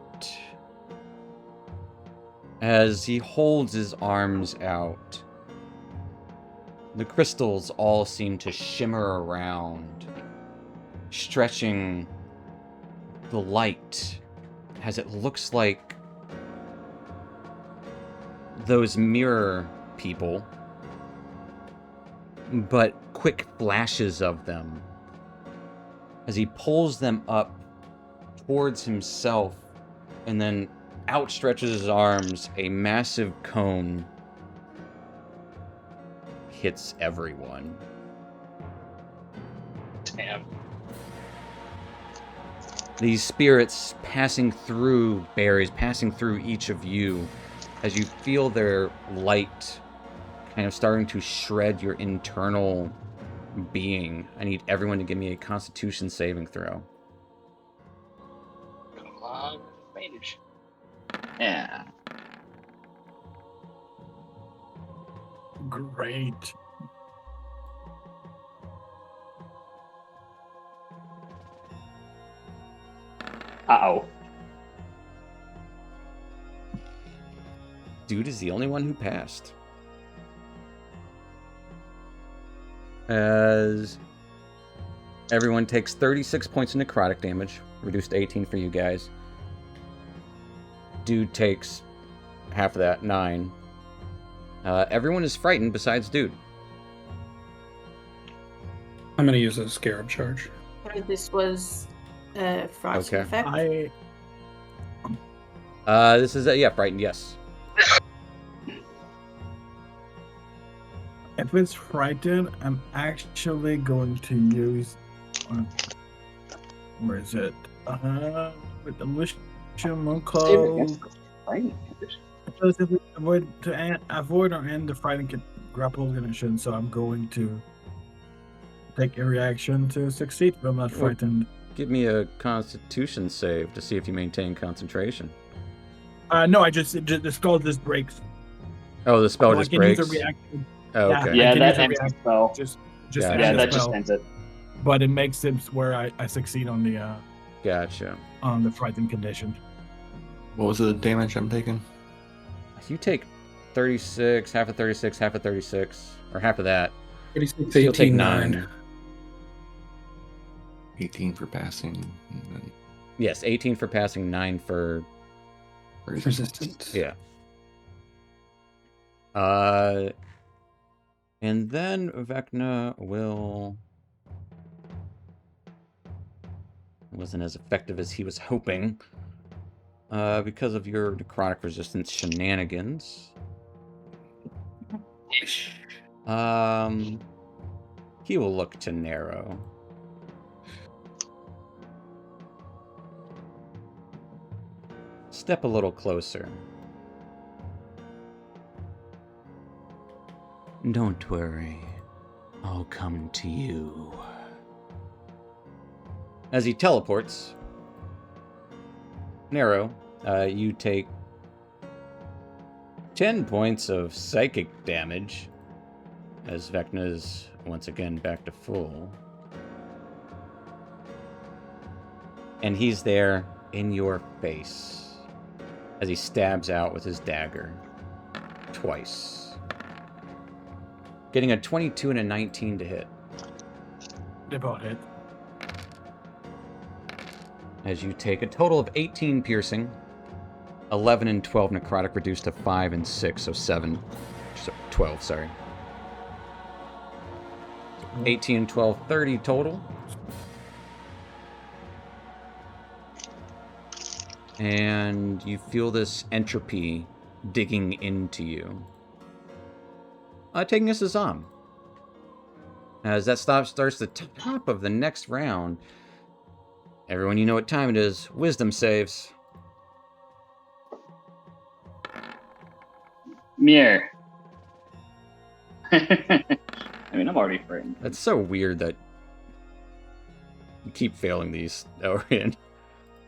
As he holds his arms out, the crystals all seem to shimmer around, stretching the light as it looks like those mirror people, but quick flashes of them. As he pulls them up towards himself and then outstretches his arms, a massive cone hits everyone. Damn. These spirits passing through berries, passing through each of you, as you feel their light kind of starting to shred your internal being. I need everyone to give me a Constitution saving throw. Come on, advantage. Yeah. Great. Uh-oh. Dude is the only one who passed. As everyone takes 36 points of necrotic damage, reduced to 18 for you guys. Dude takes half of that, 9. Everyone is frightened besides Dude. I'm going to use a scarab charge. So this was a frightened Okay. effect. This is frightened. Yes. If it's frightened, I'm actually going to use. Where is it? With the Elysium Mooncloak. Avoid or end the fighting grapple condition, so I'm going to take a reaction to succeed, but I'm not frightened. Give me a Constitution save to see if you maintain concentration. No, the spell just breaks. Oh, the spell just breaks. Use a reaction. Oh, okay. Yeah, that ends the spell. Just that just ends it. But it makes it where I succeed on the Gotcha. On the frightened condition. What was the damage I'm taking? You take 36, half of 36, half of 36, or half of that. 36, So you'll take 18, 9. 18 for passing. And then Yes, 18 for passing, 9 for resistance. Yeah. And then Vecna will... wasn't as effective as he was hoping. Because of your necrotic resistance shenanigans. He will look to narrow. Step a little closer. Don't worry. I'll come to you. As he teleports, Narrow, you take 10 points of psychic damage as Vecna is once again back to full. And he's there in your face as he stabs out with his dagger twice. Getting a 22 and a 19 to hit. They both hit. As you take a total of 18 piercing, 11 and 12 necrotic reduced to 5 and 6, so 12, sorry. 18 and 12, 30 total. And you feel this entropy digging into you. Taking us to Zom. As that starts the top of the next round, everyone, you know what time it is. Wisdom saves. Mirror. I mean, I'm already frightened. That's so weird that you keep failing these, Orion.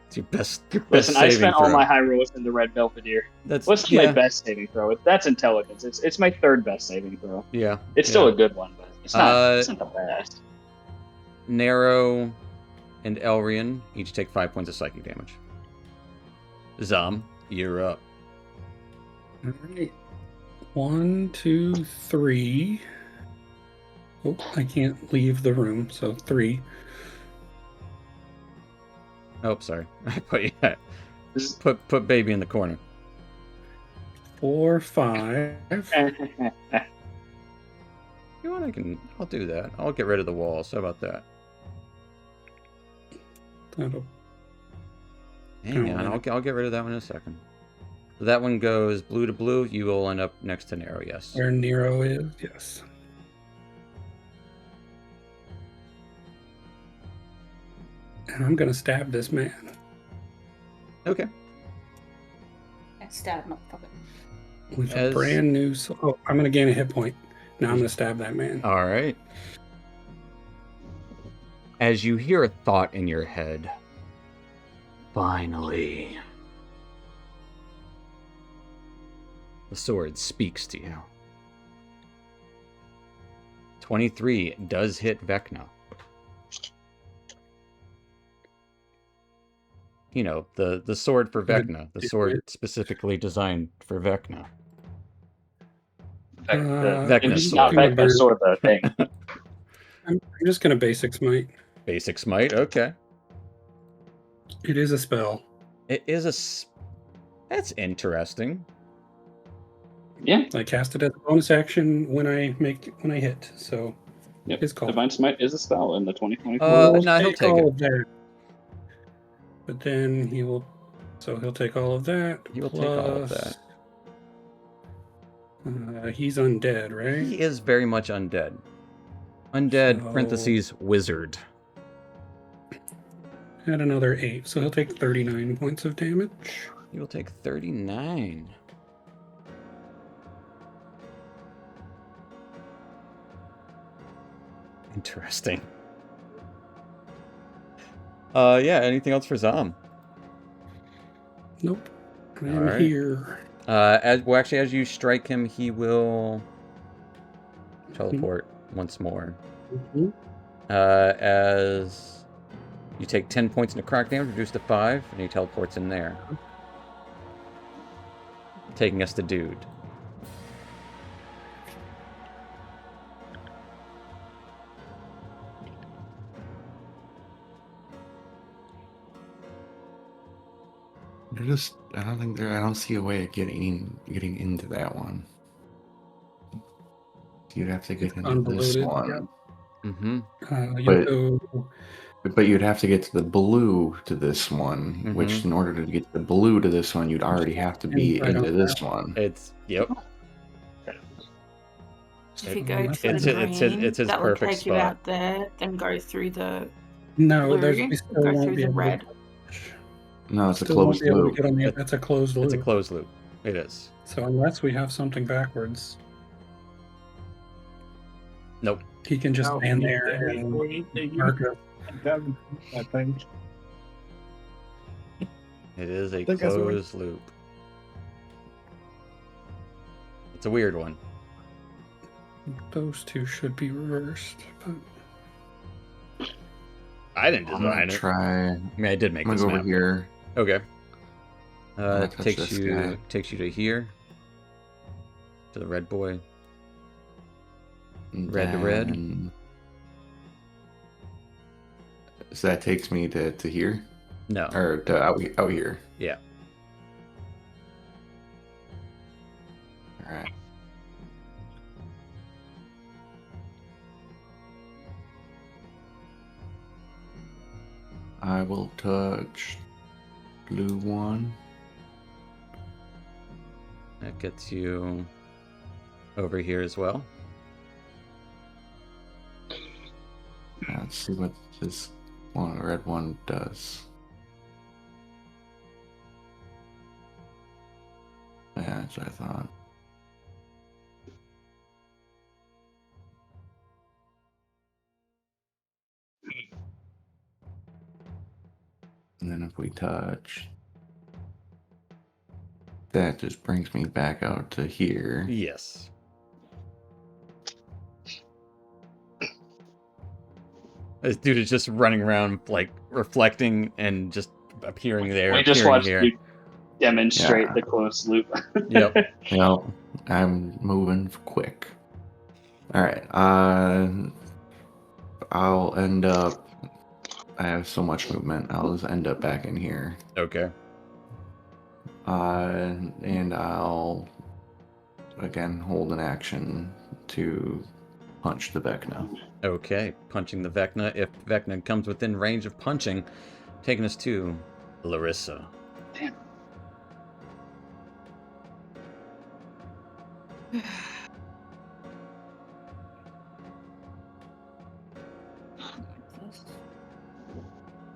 It's your best Listen, I spent throw. all my high rolls in the Red Belvedere. What's my best saving throw? That's intelligence. It's my third best saving throw. Yeah. It's still a good one, but it's not the best. Narrow and Elrian each take 5 points of psychic damage. Zom, you're up. All right. 1, 2, 3. Oh, I can't leave the room, so 3. Oh, sorry. I put baby in the corner. 4, 5. You know what? I'll do that. I'll get rid of the walls. How about that? That'll... Hang on, I'll get rid of that one in a second. So that one goes blue to blue. You will end up next to Nero, yes. Where Nero is, yes. And I'm gonna stab this man. Okay. Stab, motherfucker. With a brand new... Oh, I'm gonna gain a hit point. Now I'm gonna stab that man. All right. As you hear a thought in your head, finally, the sword speaks to you. 23 does hit Vecna. You know, the sword for Vecna. The sword specifically designed for Vecna. Vecna's sword. Not Vecna's sword, the thing. I'm just gonna basic smite. Basic smite, okay. It is a spell. It is a... That's interesting. Yeah. I cast it as a bonus action when I hit. So Yep. his call. Divine Smite is a spell in the 2024. No, he'll take all it. of that. But then he'll take all of that. He will take all of that. He's undead, right? He is very much undead. Undead, So- parentheses, wizard. Add another 8, so he'll take 39 points of damage. He will take 39. Interesting. Yeah, anything else for Zom? Nope. I'm Alright. here. As you strike him, he will teleport once more. Mm-hmm. As you take 10 points necrotic damage, reduced to 5, and he teleports in there. Taking us to Dude. I don't see a way of getting into that one. You'd have to get into this Unbloated, one. yeah. Mm-hmm. But you'd have to get to the blue to this one, which in order to get the blue to this one, you'd already have to be into this one. Yep. If you go to It's the green, his that will perfect take you spot. out there, then go through the No, blue, we still go won't through be the able red. to. No, it's a Still won't closed be able to loop. get on the. That's a closed loop. It's a closed loop. It is. So unless we have something backwards, Nope. he can just stand there and mark us. I think. It is a think that's what we- closed loop. It's a weird one. Those two should be reversed. But I didn't I'm gonna design it. try. I mean, I did make I'm this gonna go map. over here. Okay. gonna That touch takes this you guy. to here. To the red boy. and Red to red. then- So that takes me to here, No. or to out here. Yeah. All right. I will touch blue one. That gets you over here as well. Let's see what this one, red one, does. Yeah, that's what I thought. And then if we touch, that just brings me back out to here. Yes. This dude is just running around, like, reflecting and just appearing there. We just appearing watched here. you demonstrate Yeah. the closed loop. Yep. Yep, I'm moving quick. All right, I'll end up. I have so much movement. I'll just end up back in here. Okay. And I'll again hold an action to punch the Vecna. Okay. Punching the Vecna. If Vecna comes within range of punching, taking us to Larissa. Damn.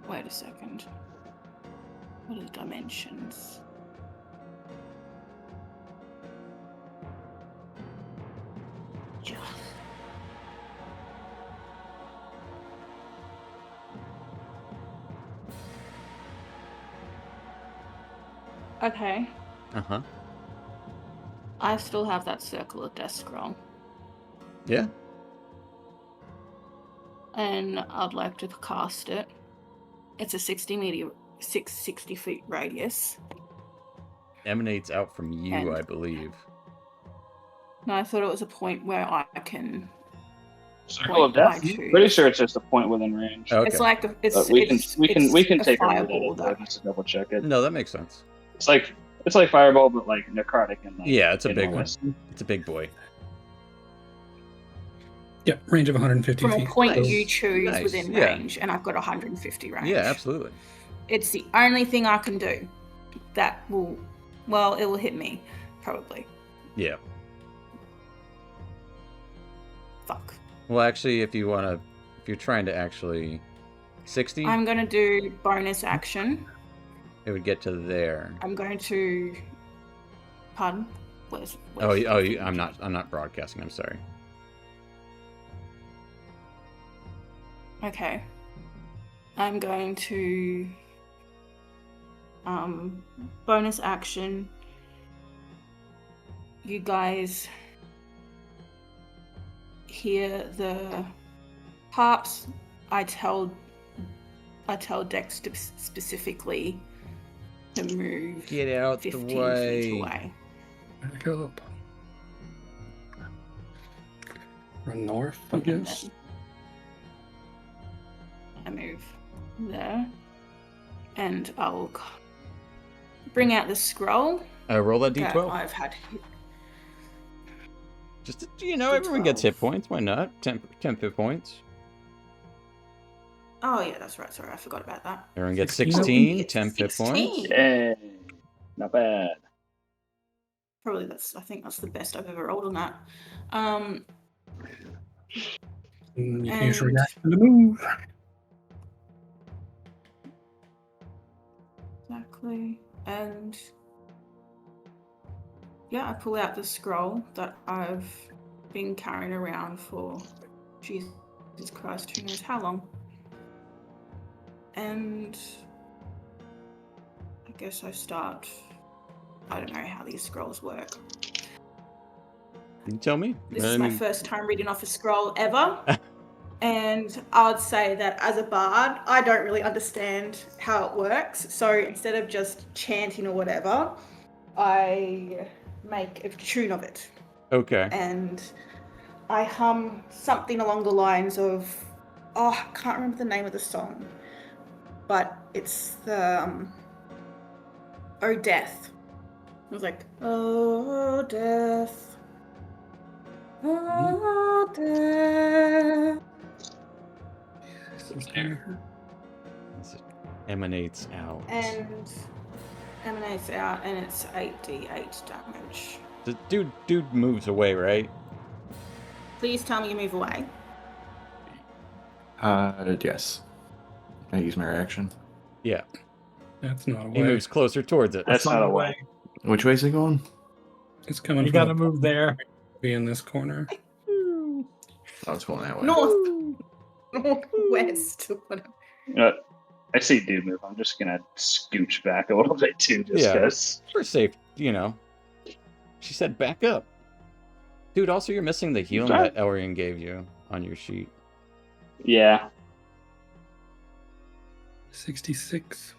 Wait a second. What are the dimensions? Yeah. Okay. Uh-huh. I still have that circle of death scroll. Yeah. And I'd like to cast it. It's a 60 feet radius. Emanates out from you, And- I believe. No, I thought it was a point where I can. Circle of Point Death. I choose. Pretty sure it's just a point within range. Okay. It's like But we can it's take a read at fireball it though. just to double check it. No, that makes sense. It's like It's like Fireball, but like necrotic and like Yeah, it's a big one. enormous. It's a big boy. Yeah, range of 150 From a feet. point Nice. you choose Nice, within yeah. range, and I've got 150 range. Yeah, absolutely. It's the only thing I can do that will, well, it will hit me, probably. Yeah. Fuck. Well, actually, if you're trying to actually 60, I'm going to do bonus action. it would get to there. I'm going to... Pardon? Where's I'm not broadcasting. I'm sorry. Okay. I'm going to... bonus action. You guys hear the harps. I tell Dex specifically to move Get out the 15 way. feet away. Back up. Run north, I And guess. then I move there. And I'll bring out the scroll. Roll that that d12. I've had. Just everyone gets hit points. Why not? 10 hit points. Oh yeah, that's right. Sorry, I forgot about that. Everyone gets 16. 16, 10 hit points. 16. Yay. Not bad. Probably I think that's the best I've ever rolled on that. And you can use And- reaction to move. Exactly. And yeah, I pull out the scroll that I've been carrying around for Jesus Christ, who knows how long. And I guess I start. I don't know how these scrolls work. You tell me. This is my first time reading off a scroll ever. And I would say that as a bard, I don't really understand how it works. So instead of just chanting or whatever, I make a tune of it. Okay. And I hum something along the lines of, I can't remember the name of the song, but it's the Oh Death. It was like, oh death, oh death. It emanates out. And emanates out, and it's 8d8 damage. The dude moves away, right? Please tell me you move away. Yes. Can I use my reaction? Yeah. That's not a He way. moves closer towards it. That's not a way. Which way is it going? It's coming You from gotta the move there. be in this corner. Oh, it's going that way. Northwest. I see dude move. I'm just gonna scooch back a little bit too, just Yeah. because. For safe, She said back up. Dude, also you're missing the healing Sorry. that Elrian gave you on your sheet. Yeah. 66.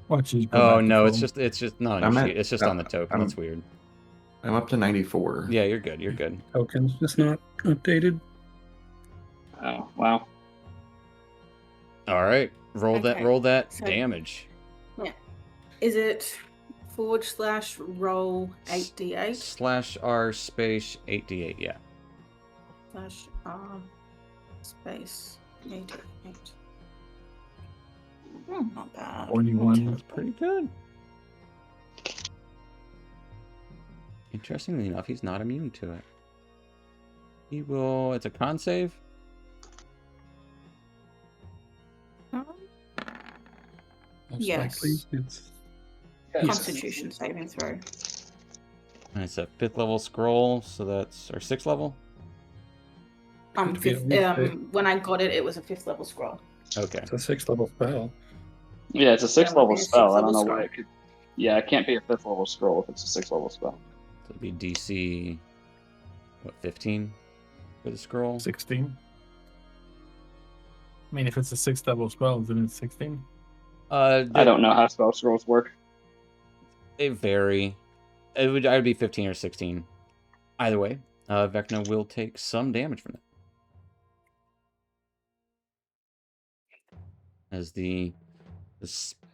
Watch you go Oh back to no, full. it's just not on I'm your at- sheet. It's just on the token. That's weird. I'm up to 94. Yeah, you're good. You're good. Tokens just not updated. Oh wow. All right. Roll that So- damage. Is it /roll 8d8 /r space 8d8, yeah. /r space 8d8? Not bad. 41. That's pretty good. Interestingly enough, he's not immune to it. It's a con save. Most Yes. likely it's Constitution saving throw. And it's a 5th level scroll, so that's our 6th level. Could be a weak When I got it, it was a 5th level scroll. Okay. it's a 6th level spell. Yeah, it's a 6th would level be a spell. 6th I don't know level why it could. Yeah, it can't be a 5th level scroll if it's a 6th level spell. So it'd be DC, 15 for the scroll? 16. I mean, if it's a 6th level spell, then it's 16. I don't know how spell scrolls work. They vary. It would either be 15 or 16. Either way, Vecna will take some damage from it. As the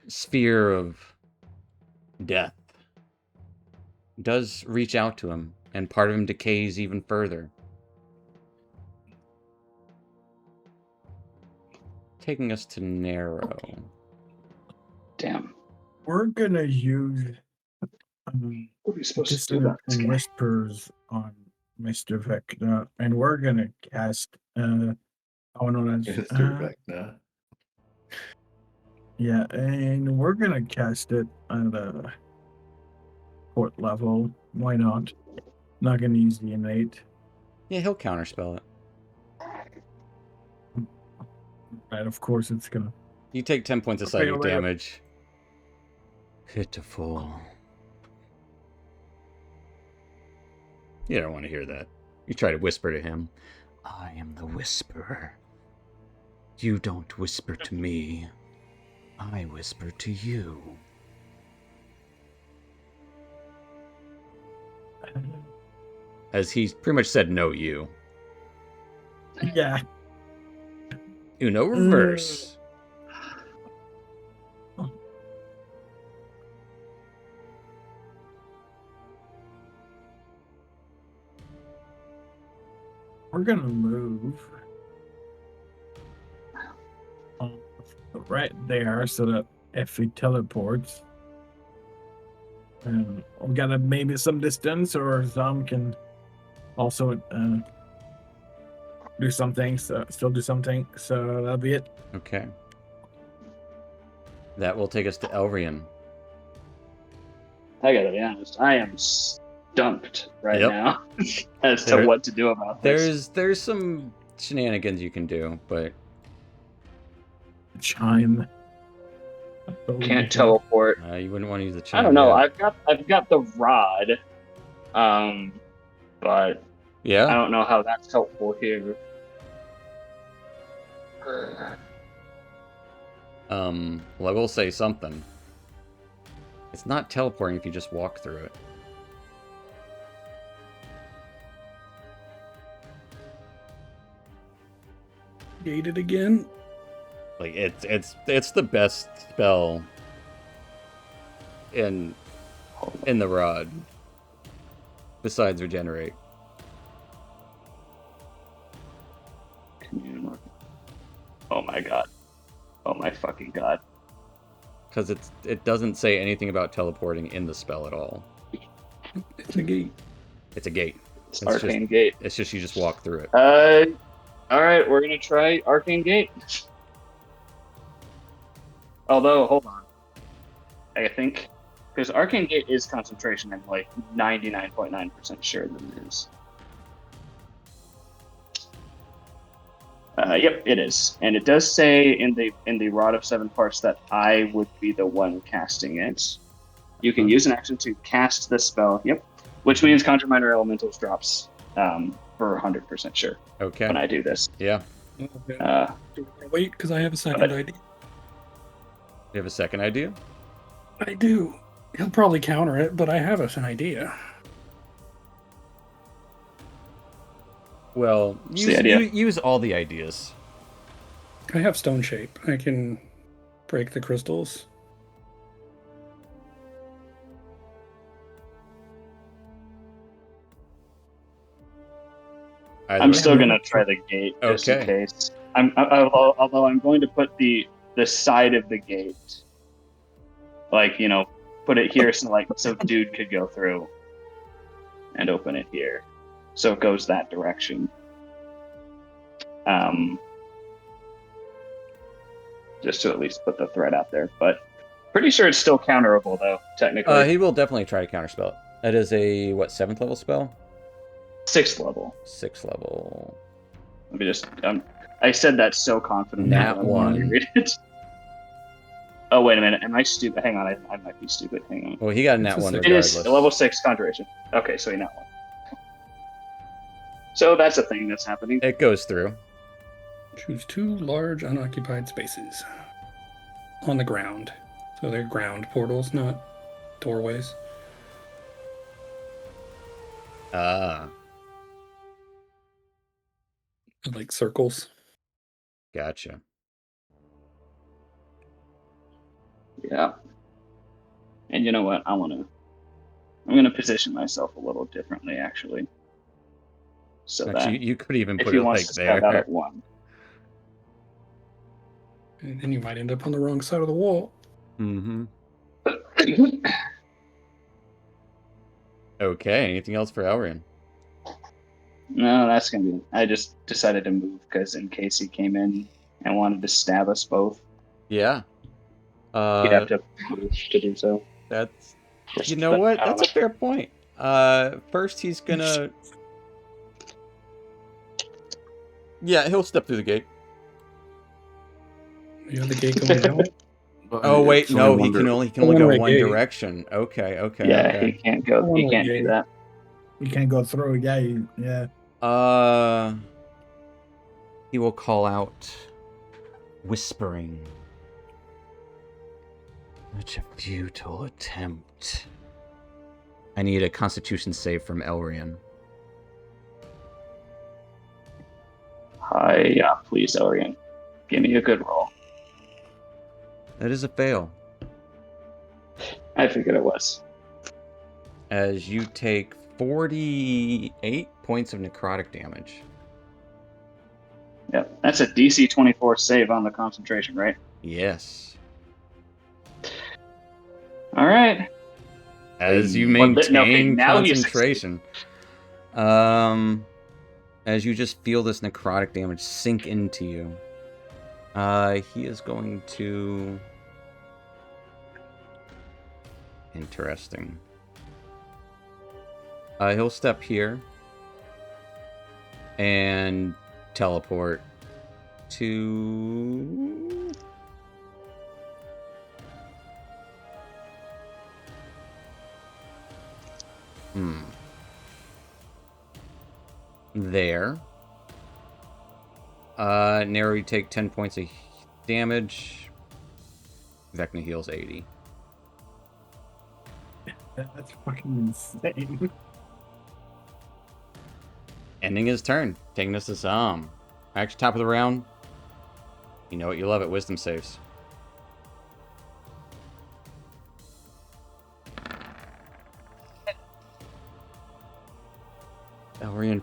sphere of death does reach out to him, and part of him decays even further. Taking us to Narrow. Damn. We're gonna use What are we supposed to do about dissonant this guy? whispers on Mr. Vecna, and we're gonna cast oh no, that's Mr. Vecna. yeah, and we're gonna cast it at a fourth level. Why not? Not gonna use the innate. Yeah, he'll counterspell it. Right, of course it's gonna. You take 10 points of Okay, psychic wait. damage. Pitiful. You don't want to hear that. You try to whisper to him. I am the whisperer. You don't whisper to me. I whisper to you. As he pretty much said, no, you. Yeah. Uno reverse. We're gonna move right there so that if he teleports, we got maybe some distance, or Zom can also do something. So still do something. So that'll be it. Okay. That will take us to Elrian. I gotta be honest, I am stumped right Yep. now as to what to do about this. There's some shenanigans you can do, but Chime. Can't teleport. you wouldn't want to use the chime. I don't know. yet. I've got the rod, but Yeah. I don't know how that's helpful here. Well, I will say something. It's not teleporting if you just walk through it. Gated again. Like it's the best spell in the rod. Besides regenerate. Oh my god. Oh my fucking god. Because it doesn't say anything about teleporting in the spell at all. It's a gate. It's a gate. It's Arcane Gate. It's just you just walk through it. Alright, we're gonna try Arcane Gate. Although, hold on. I think because Arcane Gate is concentration, I'm like 99.9% sure that it is. Yep, it is, and it does say in the Rod of Seven Parts that I would be the one casting it. You can use an action to cast the spell. Yep, which means Conjure Minor Elementals drops for 100% sure. Okay. When I do this. Yeah. Okay. Wait, because I have a second idea. You have a second idea? I do. He'll probably counter it, but I have an idea. Well, use all the ideas. I have stone shape. I can break the crystals. I'm still gonna try the gate just in case. Although I'm going to put the side of the gate, like, you know, put it here so dude could go through and open it here, so it goes that direction. Just to at least put the threat out there, but pretty sure it's still counterable though. Technically, he will definitely try to counterspell it. That is a 7th level spell? 6th level. 6th level. Let me just. I said that so confident. Nat 1. Read it. Oh wait a minute. Am I stupid? Hang on. I might be stupid. Hang on. Well, he got a nat 1 It regardless. is a level 6 conjuration. Okay, so he nat 1. So that's a thing that's happening. It goes through. Choose 2 large unoccupied spaces on the ground. So they're ground portals, not doorways. Like circles. Gotcha. Yeah. And you know what? I'm gonna position myself a little differently, actually, so Actually, that you could even if put he it wants like to stab out there. at one, And then you might end up on the wrong side of the wall. Mm-hmm. Okay, anything else for Elrian? no, that's gonna be. I just decided to move because in case he came in and wanted to stab us both, Yeah. he'd have to move to do so. That's, you know what? That's a fair point. First he's gonna, yeah, he'll step through the gate. You have the gate going that way? Oh wait, It's only no, one he can dir- only go One-way one gate. direction. Okay. Yeah, he can't go. One He way can't gate. do that. You can't go through. Yeah. He will call out, whispering. Such a futile attempt. I need a Constitution save from Elrian. Hi, yeah, please, Elrian, give me a good roll. That is a fail. I figured it was. As you take 48 points of necrotic damage. Yep, that's a DC 24 save on the concentration, right? Yes. All right. As you Well, okay, maintain now you concentration. As you just feel this necrotic damage sink into you. He is going to... Interesting. He'll step here. And teleport to... There. Narrow, you take 10 points of damage. Vecna heals 80. That's fucking insane. Ending his turn. Taking us to Zom. Actually, top of the round. You know what, you love it. Wisdom saves. Elrian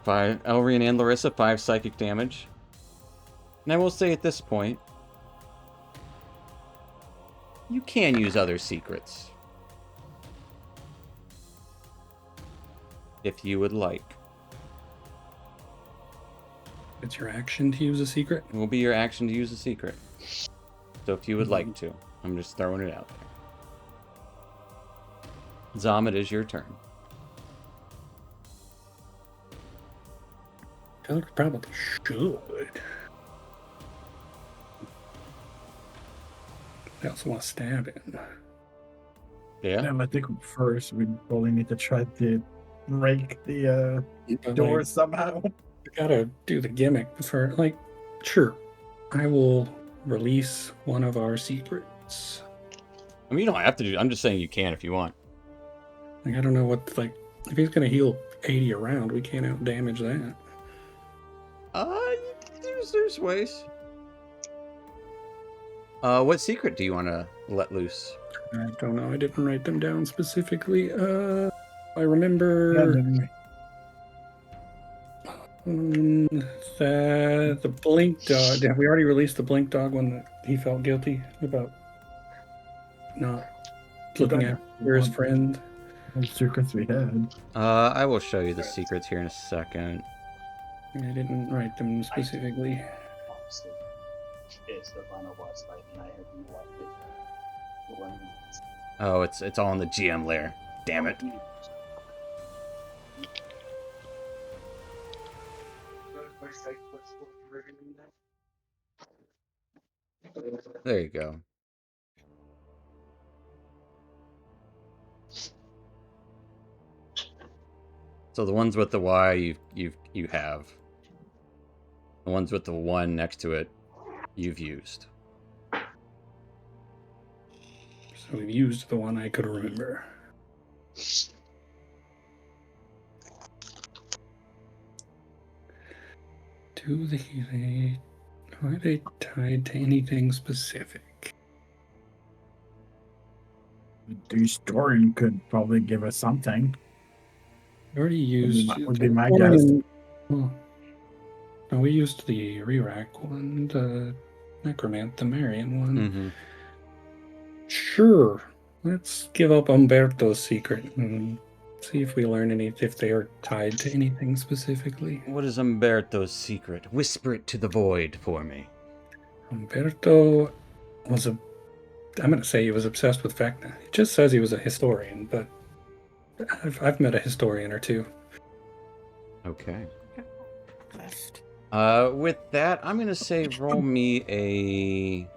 and Larissa, 5 psychic damage. And I will say at this point, you can use other secrets. If you would like. It's your action to use a secret? It will be your action to use a secret. So if you would like to. I'm just throwing it out there. Zom, it is your turn. I feel like we probably should. I also want to stab it. Yeah? I think first we probably need to try to break the door somehow. We gotta do the gimmick for, like, sure, I will release one of our secrets. I mean, you don't have to do. I'm just saying you can if you want. Like, I don't know what, like, if he's gonna heal 80 around, we can't out damage that. There's ways. What secret do you want to let loose? I don't know. I didn't write them down specifically. I remember the blink dog. Have we already released the blink dog when he felt guilty about not looking after his friend? What secrets we had. I will show you the secrets here in a second. I didn't write them specifically. It's the final boss fight, and I have no idea. Oh, it's all in the GM layer. Damn it. There you go. So the ones with the Y you have. The ones with the 1 next to it you've used. So we've used the one I could remember. Are they tied to anything specific? the historian could probably give us something. We already used. Would be my guess. Well, no, we used the Rerack one, the Necromant, the Marion one. Mm-hmm. Sure. Let's give up Umberto's secret and see if we learn if they are tied to anything specifically. What is Umberto's secret? Whisper it to the void for me. Umberto was I'm going to say he was obsessed with Vecna. It just says he was a historian, but I've met a historian or two. Okay. Left. With that, I'm gonna say roll me a.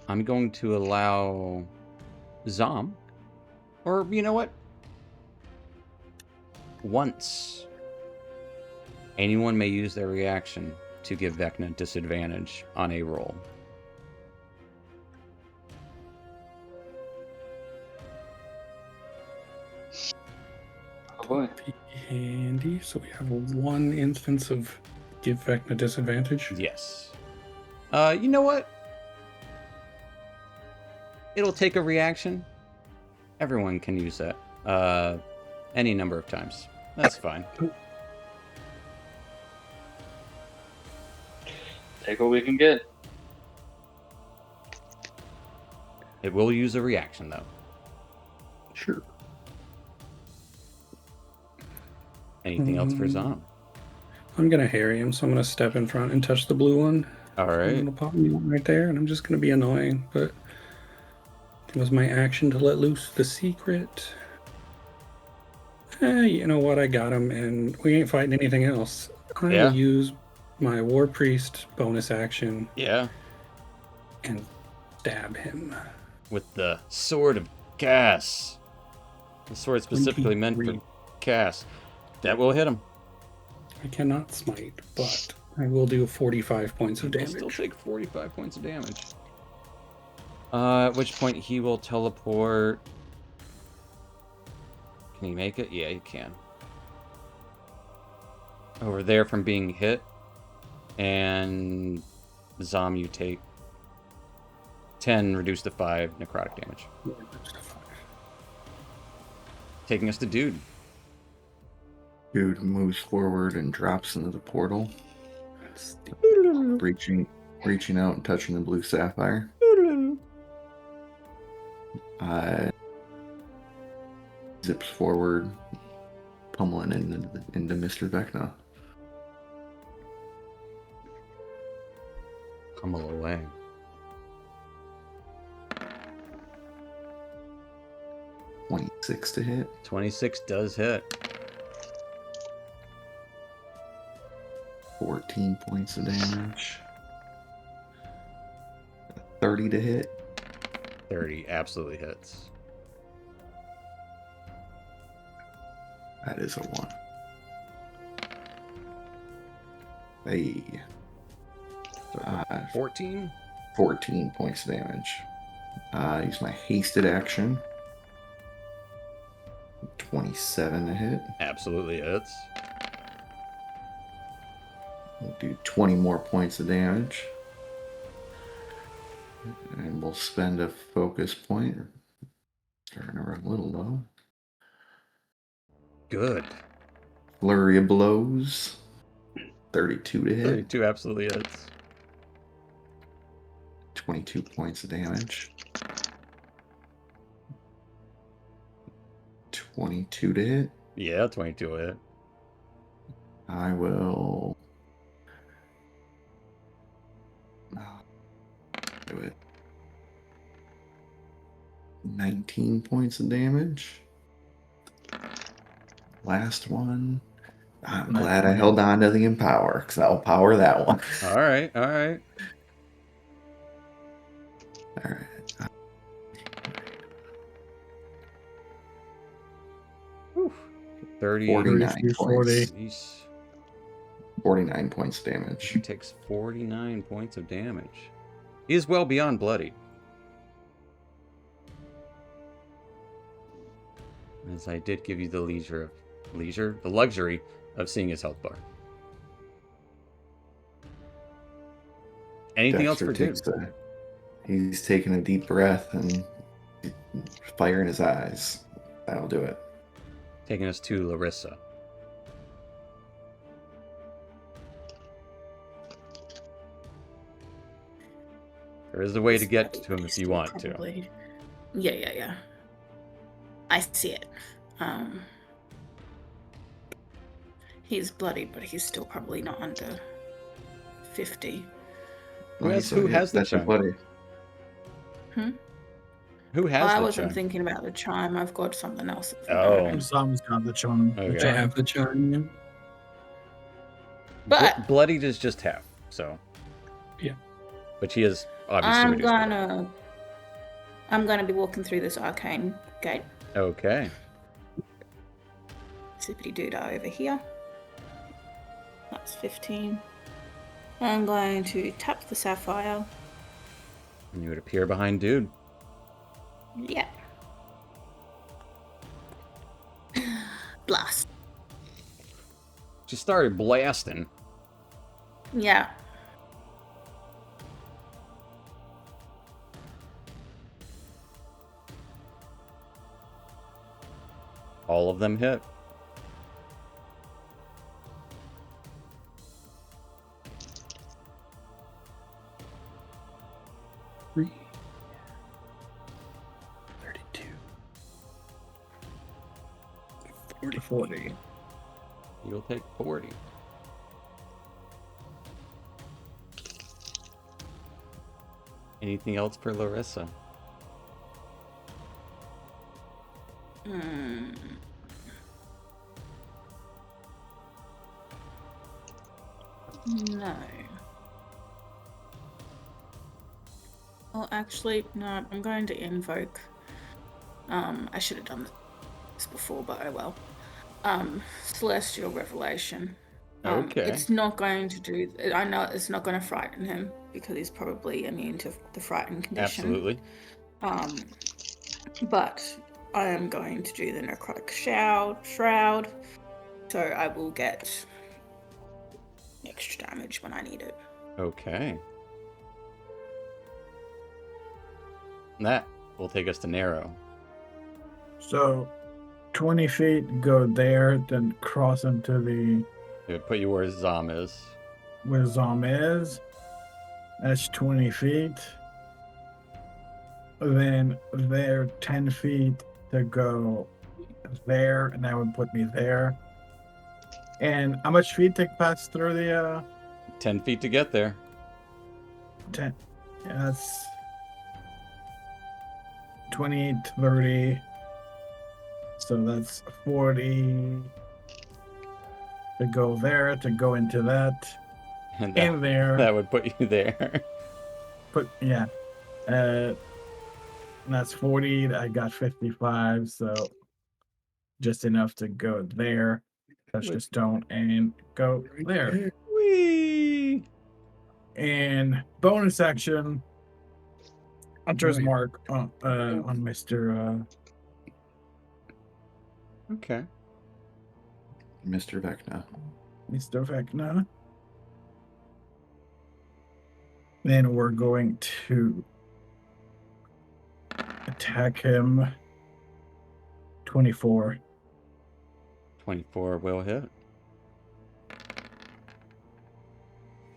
I'm going to allow Zom, or you know what? Once anyone may use their reaction to give Vecna disadvantage on a roll. Oh boy. Be handy. So we have one instance of give Vecna disadvantage. Yes. You know what? It'll take a reaction. Everyone can use that. Any number of times. That's fine. Take what we can get. It will use a reaction, though. Sure. Anything else for Zom? I'm gonna harry him, so I'm gonna step in front and touch the blue one. All I'm right. gonna pop me one right there, and I'm just gonna be annoying, but it was my action to let loose the secret. You know what? I got him, and we ain't fighting anything else. I Yeah. will use my War Priest bonus action Yeah. and stab him. With the Sword of Cass. The sword specifically meant for 23. Cass. That will hit him. I cannot smite, but I will do 45 points of He'll damage. still take 45 points of damage. At which point he will teleport. Can he make it? Yeah, he can. Over there from being hit. And Zom, you take 10 reduced to 5 necrotic damage. Taking us to Dude. Dude moves forward and drops into the portal, reaching out and touching the blue sapphire. Zips forward, pummeling into Mr. Vecna. Pummel away. .26 to hit. 26 does hit. 14 points of damage. 30 to hit. 30 absolutely hits. That is a 1. Hey. 14? 14 points of damage. Use my hasted action. 27 to hit. Absolutely hits. We'll do 20 more points of damage. And we'll spend a focus point. Starting to run a little low. Good. Flurry of blows. 32 to hit. 32 absolutely hits. 22 points of damage. 22 to hit. Yeah, 22 will hit. I will do it. 19 points of damage. Last one. I'm glad I held on to the Empower, because I'll power that one. All right, all right. All right. 30. 49 40. points. 49 points of damage. He takes 49 points of damage. He is well beyond bloodied. As I did give you the leisure of the luxury of seeing his health bar. Anything else for Dude? He's taking a deep breath and fire in his eyes. That'll do it. Taking us to Larissa. There is a way to get to him if you want to. Yeah. I see it. He's bloody, but he's still probably not under 50. Who has the chime? Buddy. Who has I the wasn't chime? thinking about the chime. I've got something else. Oh. Zom's got the chime. Okay. I have the chime. But bloodied is just half, so. Yeah. But he is obviously I'm gonna be walking through this arcane gate. Okay. Zippity doodah over here. That's 15. I'm going to tap the sapphire. And you would appear behind Dude. Yeah. Blast. She started blasting. Yeah. All of them hit. Three. 32. 40. You'll take 40. Anything else for Larissa? No. Well, actually, no, I'm going to invoke. I should have done this before, but oh well. Celestial Revelation. Okay. It's not going to do. I know it's not going to frighten him because he's probably immune to the frightened condition. Absolutely. But I am going to do the necrotic shroud, so I will get extra damage when I need it. Okay. And that will take us to Narrow. So, 20 feet, go there, then cross into the... It would put you where Zom is. Where Zom is. That's 20 feet. Then there, 10 feet to go there, and that would put me there. And how much feet to pass through the... 10 feet to get there. 10. Yeah, that's 20, 30. So that's 40 to go there, to go into that. And there. That would put you there. Yeah. That's 40. I got 55, so just enough to go there. Touch the stone and go there. Whee! And bonus action, Hunter's Mark on Mr. Okay. Mr. Vecna. Mr. Vecna. Then we're going to attack him. 24. 24 will hit.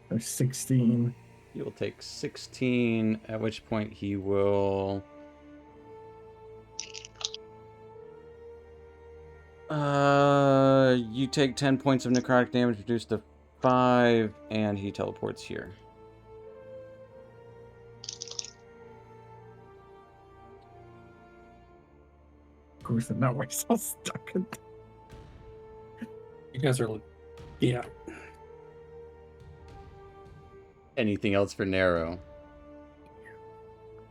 Or 16. He will take 16, at which point he will... You take 10 points of necrotic damage, reduced to 5, and he teleports here. Of course, and now we're so stuck in. You guys are, yeah. Anything else for Narrow?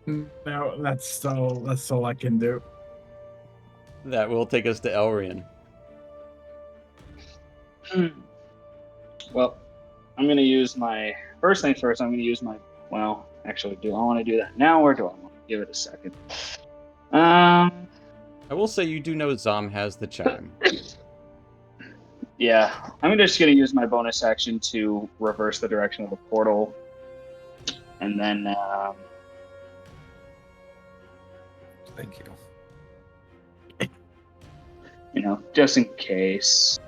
No, that's all I can do. That will take us to Elrian. Well, I'm going to use my... First things first, I'm going to use my... Well, actually, do I want to do that now, or do I want to give it a second? I will say you do know Zom has the chime. Yeah, I'm just going to use my bonus action to reverse the direction of the portal. And then, Thank you. just in case.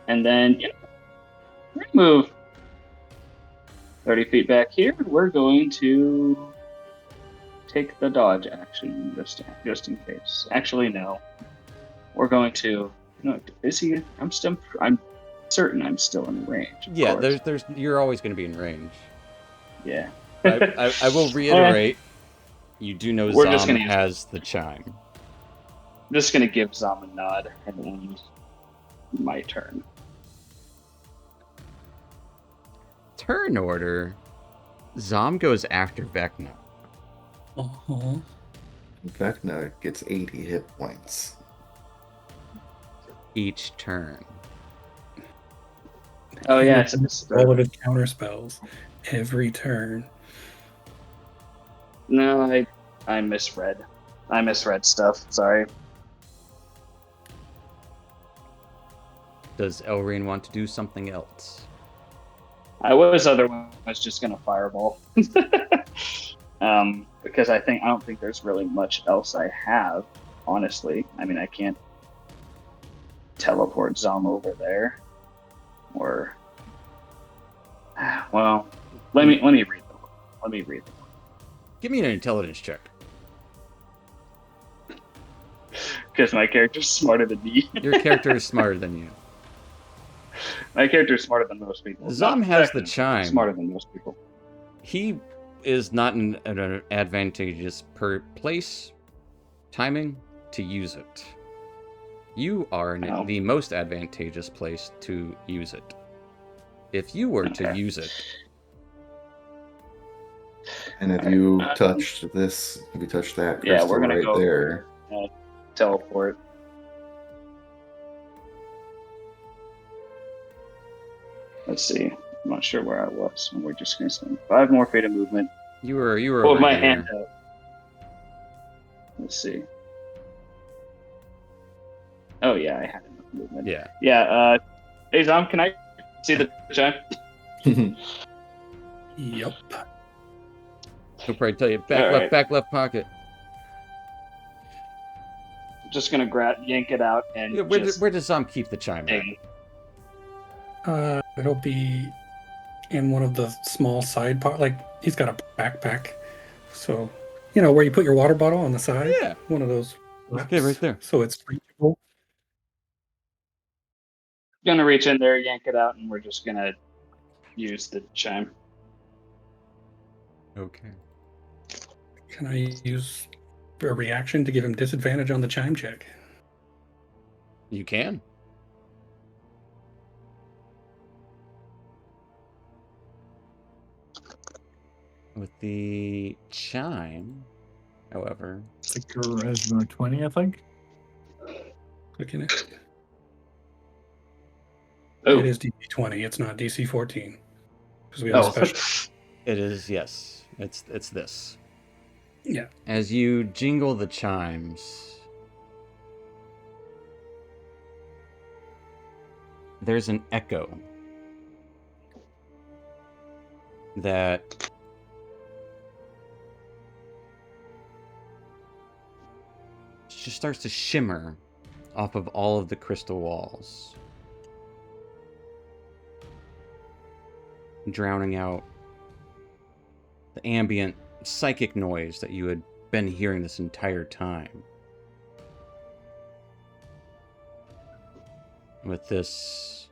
And then, we're going to move 30 feet back here. We're going to take the dodge action just in case. Actually, no. We're going to. Is he? I'm certain I'm still in range. Yeah, there's you're always going to be in range. Yeah. I will reiterate, you do know We're just Zom gonna has the chime. I'm just gonna give Zom a nod and then my turn. Turn order. Zom goes after Vecna. Uh-huh. Vecna gets 80 hit points. Each turn. Oh yeah, All of his counter spells every turn. No, I misread. I misread stuff. Sorry. Does Elrine want to do something else? I was otherwise just gonna fireball. Because I don't think there's really much else I have, honestly. I mean, I can't teleport Zom over there. Or well, let me read them. Let me read them. Give me an intelligence check. Because my character's smarter than me. Your character is smarter than you. My character is smarter than most people. Zom has the chime. Smarter than most people. He is not in an advantageous place timing to use it. You are in the most advantageous place to use it. If you were to use it. And if you touched this, if you touched that crystal we're gonna right go there. Teleport. Let's see. I'm not sure where I was. We're just gonna spend 5 more feet of movement. You were Hold over my here. hand out. Let's see. Oh yeah, I had enough movement. Yeah. Yeah. Hey Zom, can I see the chime? Yep. He'll probably tell you back left pocket. Just gonna yank it out and Yeah, where does Zom keep the chime at? It'll be in one of the small side part. Like he's got a backpack, so where you put your water bottle on the side. Yeah. One of those. Okay, right there. So it's reachable. Gonna reach in there, yank it out, and we're just gonna use the chime. Okay. Can I use a reaction to give him disadvantage on the chime check? You can. With the chime, however, it's like charisma 20, I think. Looking at it. Oh. It is DC 20. It's not DC 14 because we have a special. It is, yes. It's this. Yeah. As you jingle the chimes, there's an echo that just starts to shimmer off of all of the crystal walls, drowning out the ambient psychic noise that you had been hearing this entire time. With this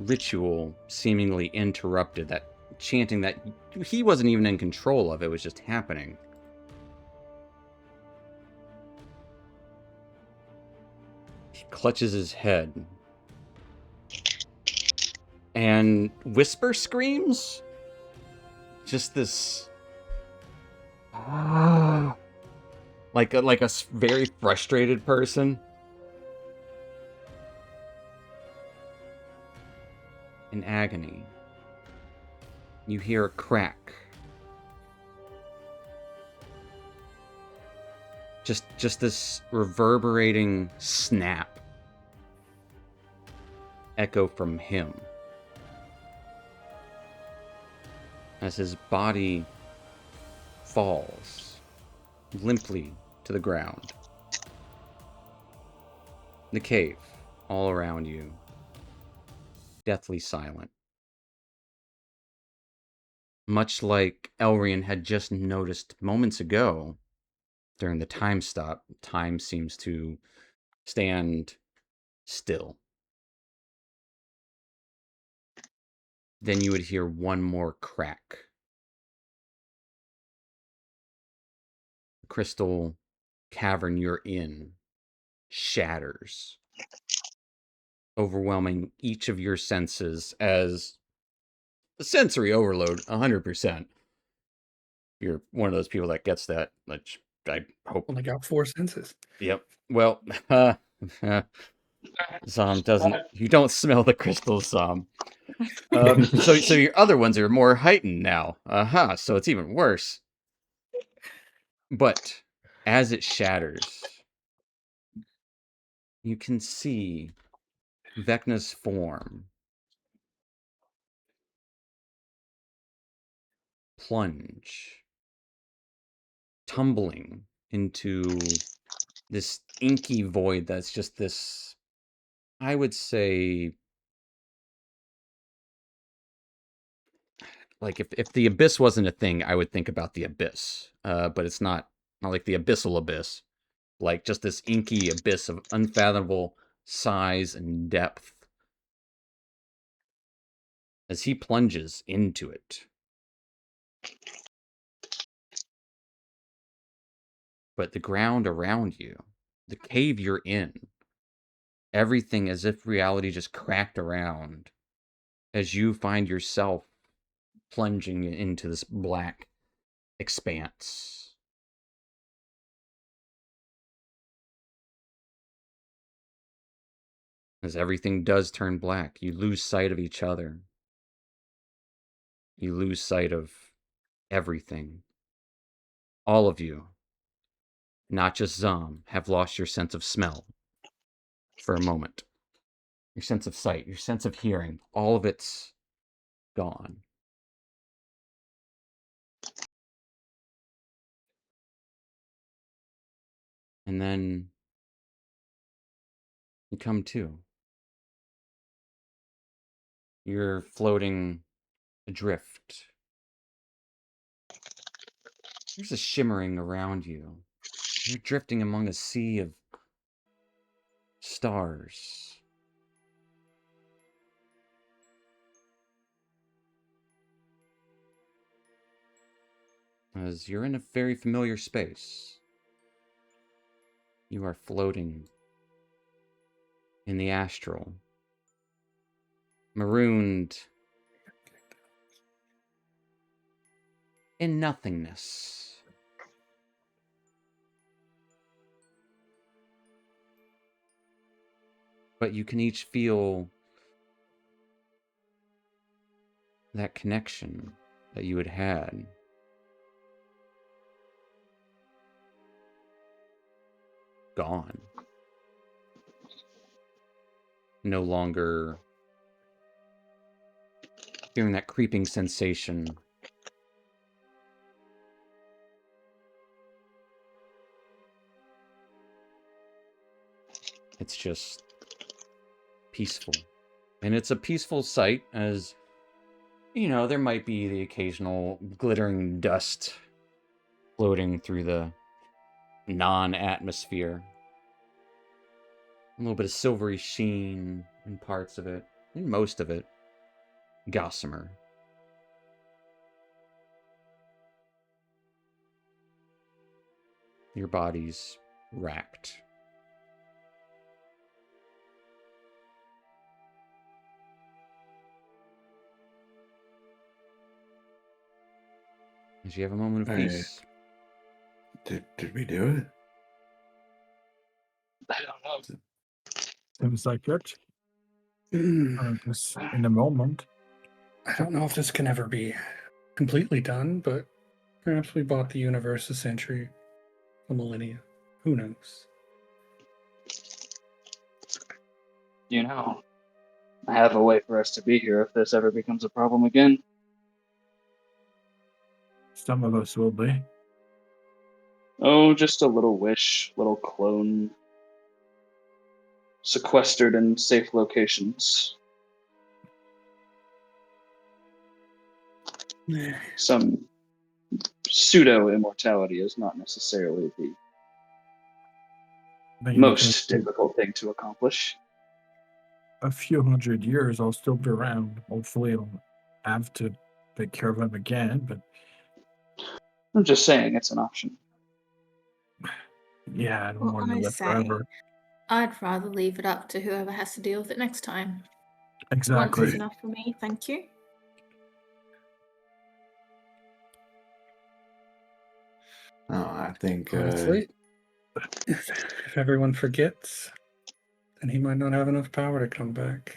ritual seemingly interrupted, that chanting that he wasn't even in control of, it was just happening. He clutches his head and whisper screams. Just this like a very frustrated person. In agony. You hear a crack. Just this reverberating snap echo from him as his body falls limply to the ground. The cave, all around you, deathly silent. Much like Elrian had just noticed moments ago during the time stop, time seems to stand still. Then you would hear one more crack. The crystal cavern you're in shatters, overwhelming each of your senses as a sensory overload, 100%. You're one of those people that gets that, which I hope. Only got 4 senses. Yep. Well, Zom doesn't. You don't smell the crystals, Zom. So your other ones are more heightened now. So it's even worse. But as it shatters, you can see Vecna's form plunge, tumbling into this inky void that's just this, I would say, like if the abyss wasn't a thing, I would think about the abyss. But it's not like the abyssal abyss. Like just this inky abyss of unfathomable size and depth. As he plunges into it. But the ground around you, the cave you're in, everything as if reality just cracked around as you find yourself plunging into this black expanse. As everything does turn black, you lose sight of each other. You lose sight of everything. All of you, not just Zom, have lost your sense of smell for a moment. Your sense of sight, your sense of hearing, all of it's gone. And then you come to. You're floating adrift. There's a shimmering around you. You're drifting among a sea of stars. As you're in a very familiar space. You are floating in the astral, marooned in nothingness. But you can each feel that connection that you had had. Gone. No longer feeling that creeping sensation. It's just peaceful. And it's a peaceful sight, as, you know, there might be the occasional glittering dust floating through the non-atmosphere. A little bit of silvery sheen in parts of it, in most of it. Gossamer. Your body's racked. As you have a moment of peace. Did we do it? I don't know. Seems like it. Just in the moment. I don't know if this can ever be completely done, but perhaps we bought the universe a century, a millennia. Who knows? You know, I have a way for us to be here if this ever becomes a problem again. Some of us will be. Oh, just a little wish, little clone. Sequestered in safe locations. Some pseudo-immortality is not necessarily the most difficult thing to accomplish. A few hundred years, I'll still be around. Hopefully, I'll have to take care of them again, but I'm just saying it's an option. yeah, I don't Well, want to I live say, forever. I'd rather leave it up to whoever has to deal with it next time. Once Exactly. is enough for me, thank you. Oh, I think Honestly, if everyone forgets, then he might not have enough power to come back.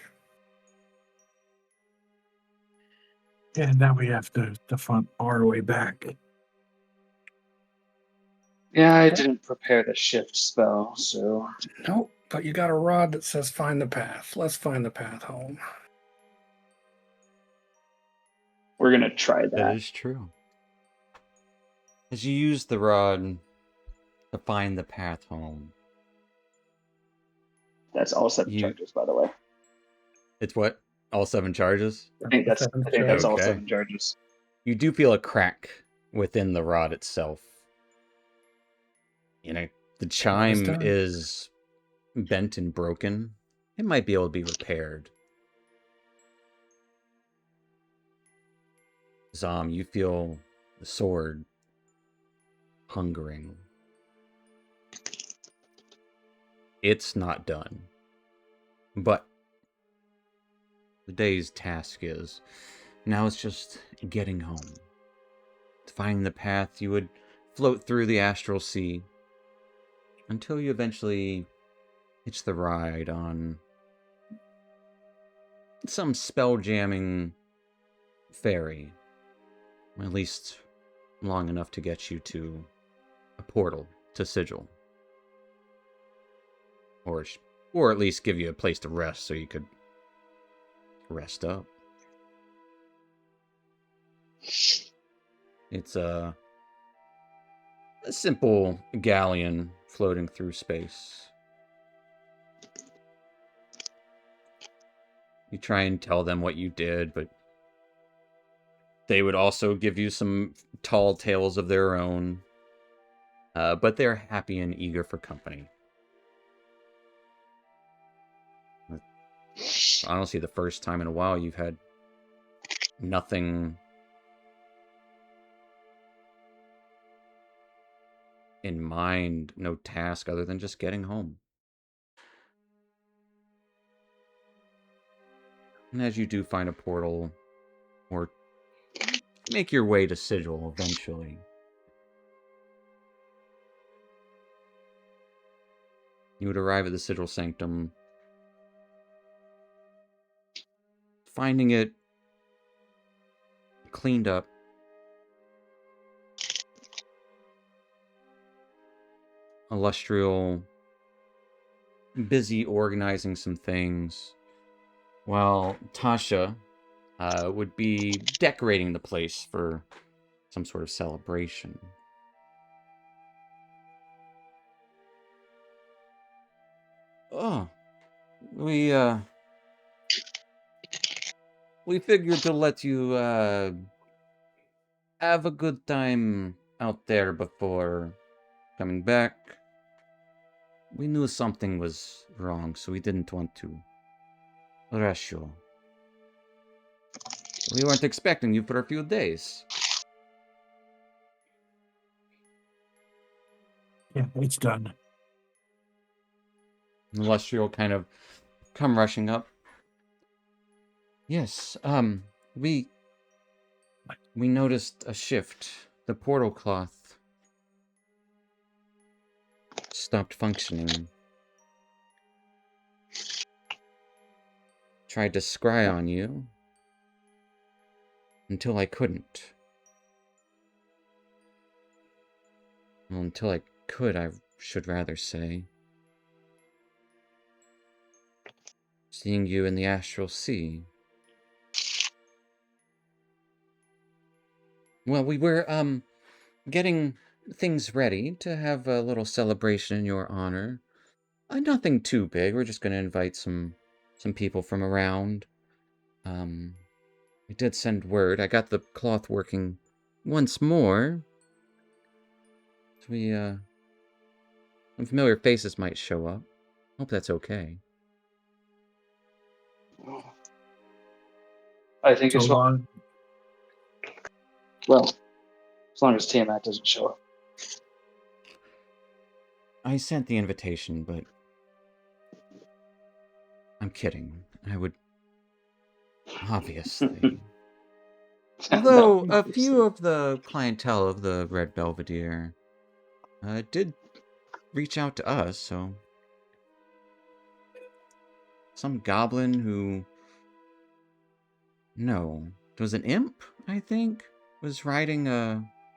Yeah, now we have to find our way back. Yeah, I didn't prepare the shift spell, so... Nope, but you got a rod that says find the path. Let's find the path home. We're gonna try That that. is true. As you use the rod to find the path home. That's all 7 charges, by the way. It's what? All 7 charges? I think that's all Okay. 7 charges. You do feel a crack within the rod itself. You know, the chime is bent and broken. It might be able to be repaired. Zom, you feel the sword hungering. It's not done. But the day's task is, now it's just getting home. Finding the path, you would float through the astral sea until you eventually hitch the ride on some spell-jamming ferry. At least long enough to get you to a portal to Sigil. Or at least give you a place to rest so you could rest up. It's a simple galleon floating through space. You try and tell them what you did, but they would also give you some tall tales of their own. But they're happy and eager for company. Honestly, the first time in a while you've had nothing in mind, no task other than just getting home. And as you do find a portal, or make your way to Sigil eventually, you would arrive at the Sigil Sanctum, finding it cleaned up, Illustrial busy organizing some things, while Tasha would be decorating the place for some sort of celebration. Oh, we figured to let you have a good time out there before coming back. We knew something was wrong, so we didn't want to rush you. We weren't expecting you for a few days. Yeah, it's done. Illustrial kind of come rushing up. Yes, we noticed a shift. The portal cloth stopped functioning. Tried to scry on you until I couldn't. Well, until I could, I should rather say. Seeing you in the astral sea. Well, we were, getting things ready to have a little celebration in your honor. Nothing too big. We're just going to invite some people from around. I did send word. I got the cloth working once more. So some familiar faces might show up. Hope that's okay. I think So it's long. well, as long as Tiamat doesn't show up. I sent the invitation, but I'm kidding. I would obviously. Although No, a few of the clientele of the Red Belvedere did reach out to us, so some goblin who, no, it was an imp, I think, was riding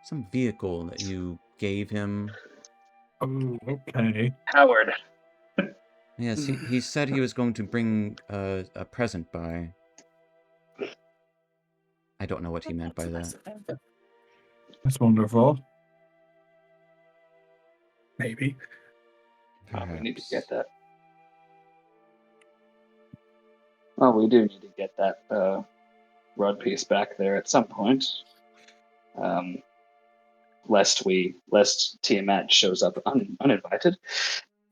some vehicle that you gave him. Oh, okay. Howard. Yes, he said he was going to bring a present by. I don't know what he meant by that. That's wonderful. Maybe. We need to get Perhaps. that. Well, we do need to get that rod piece back there at some point. Lest Tiamat shows up uninvited,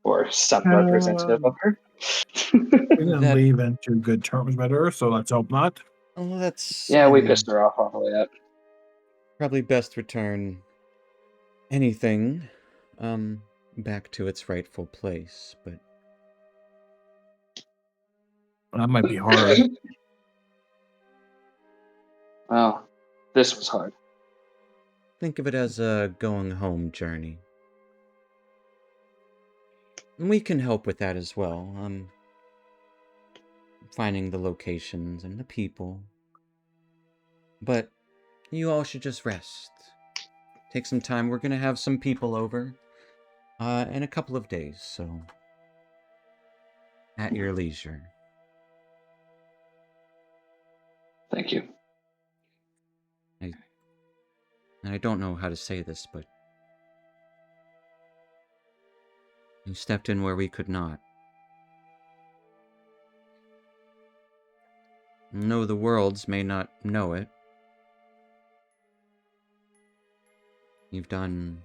or some representative of her. We didn't That- leave into good terms with her, so let's hope not. Well, that's Yeah, we pissed her off all the way up. probably best return anything back to its rightful place, but That might be hard. Well, this was hard. think of it as a going home journey. And we can help with that as well. Finding the locations and the people. But you all should just rest. Take some time. We're gonna have some people over in a couple of days, so at your leisure. Thank you. And I don't know how to say this, but you stepped in where we could not. No, the worlds may not know it. You've done...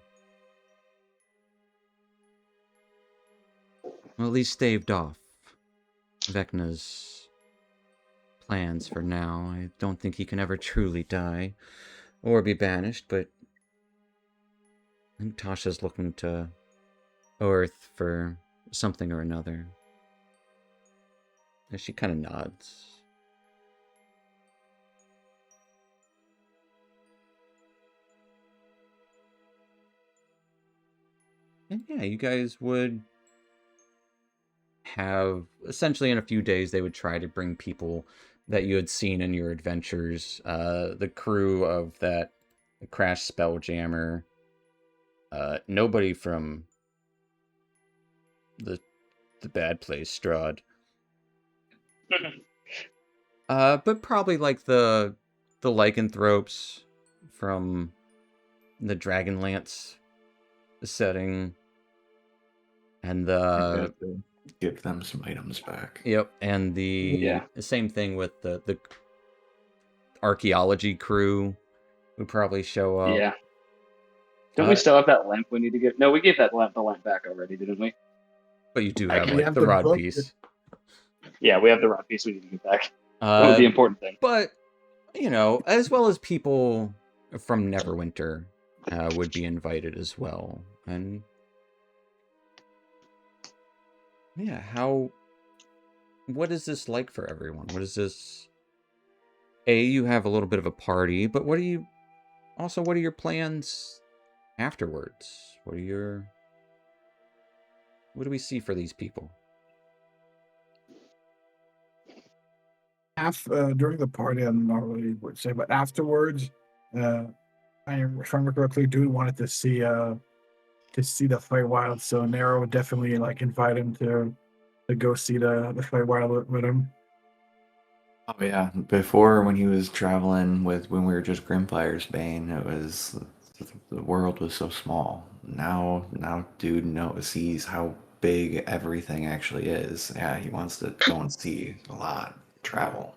well, at least staved off Vecna's plans for now. I don't think he can ever truly die or be banished, but I think Tasha's looking to Earth for something or another. And she kind of nods. And yeah, you guys would have, essentially in a few days, they would try to bring people that you had seen in your adventures. The crew of that Crash Spelljammer. Nobody from the bad place, Strahd. But probably like the lycanthropes from the Dragonlance setting. And the... give them some items back. Yep, and the same thing with the archaeology crew would probably show up. Yeah. Don't we still have that lamp we need to get? No, we gave the lamp back already, didn't we? But you do have We like have the the rod book. piece. Yeah, we have the rod piece we need to get back. That was the important thing. But, you know, as well as people from Neverwinter would be invited as well. And yeah, what is this like for everyone? What is this? You have a little bit of a party, but what are your plans afterwards? What do we see for these people? During the party, I normally would say, but afterwards, if I remember correctly, dude wanted to see to see the Feywild. So Nero would definitely like invite him to go see the Feywild with him. Oh yeah, before when he was traveling when we were just Grimfire's Bane, it was the world was so small. Now dude sees how big everything actually is. Yeah, he wants to go and see a lot, travel.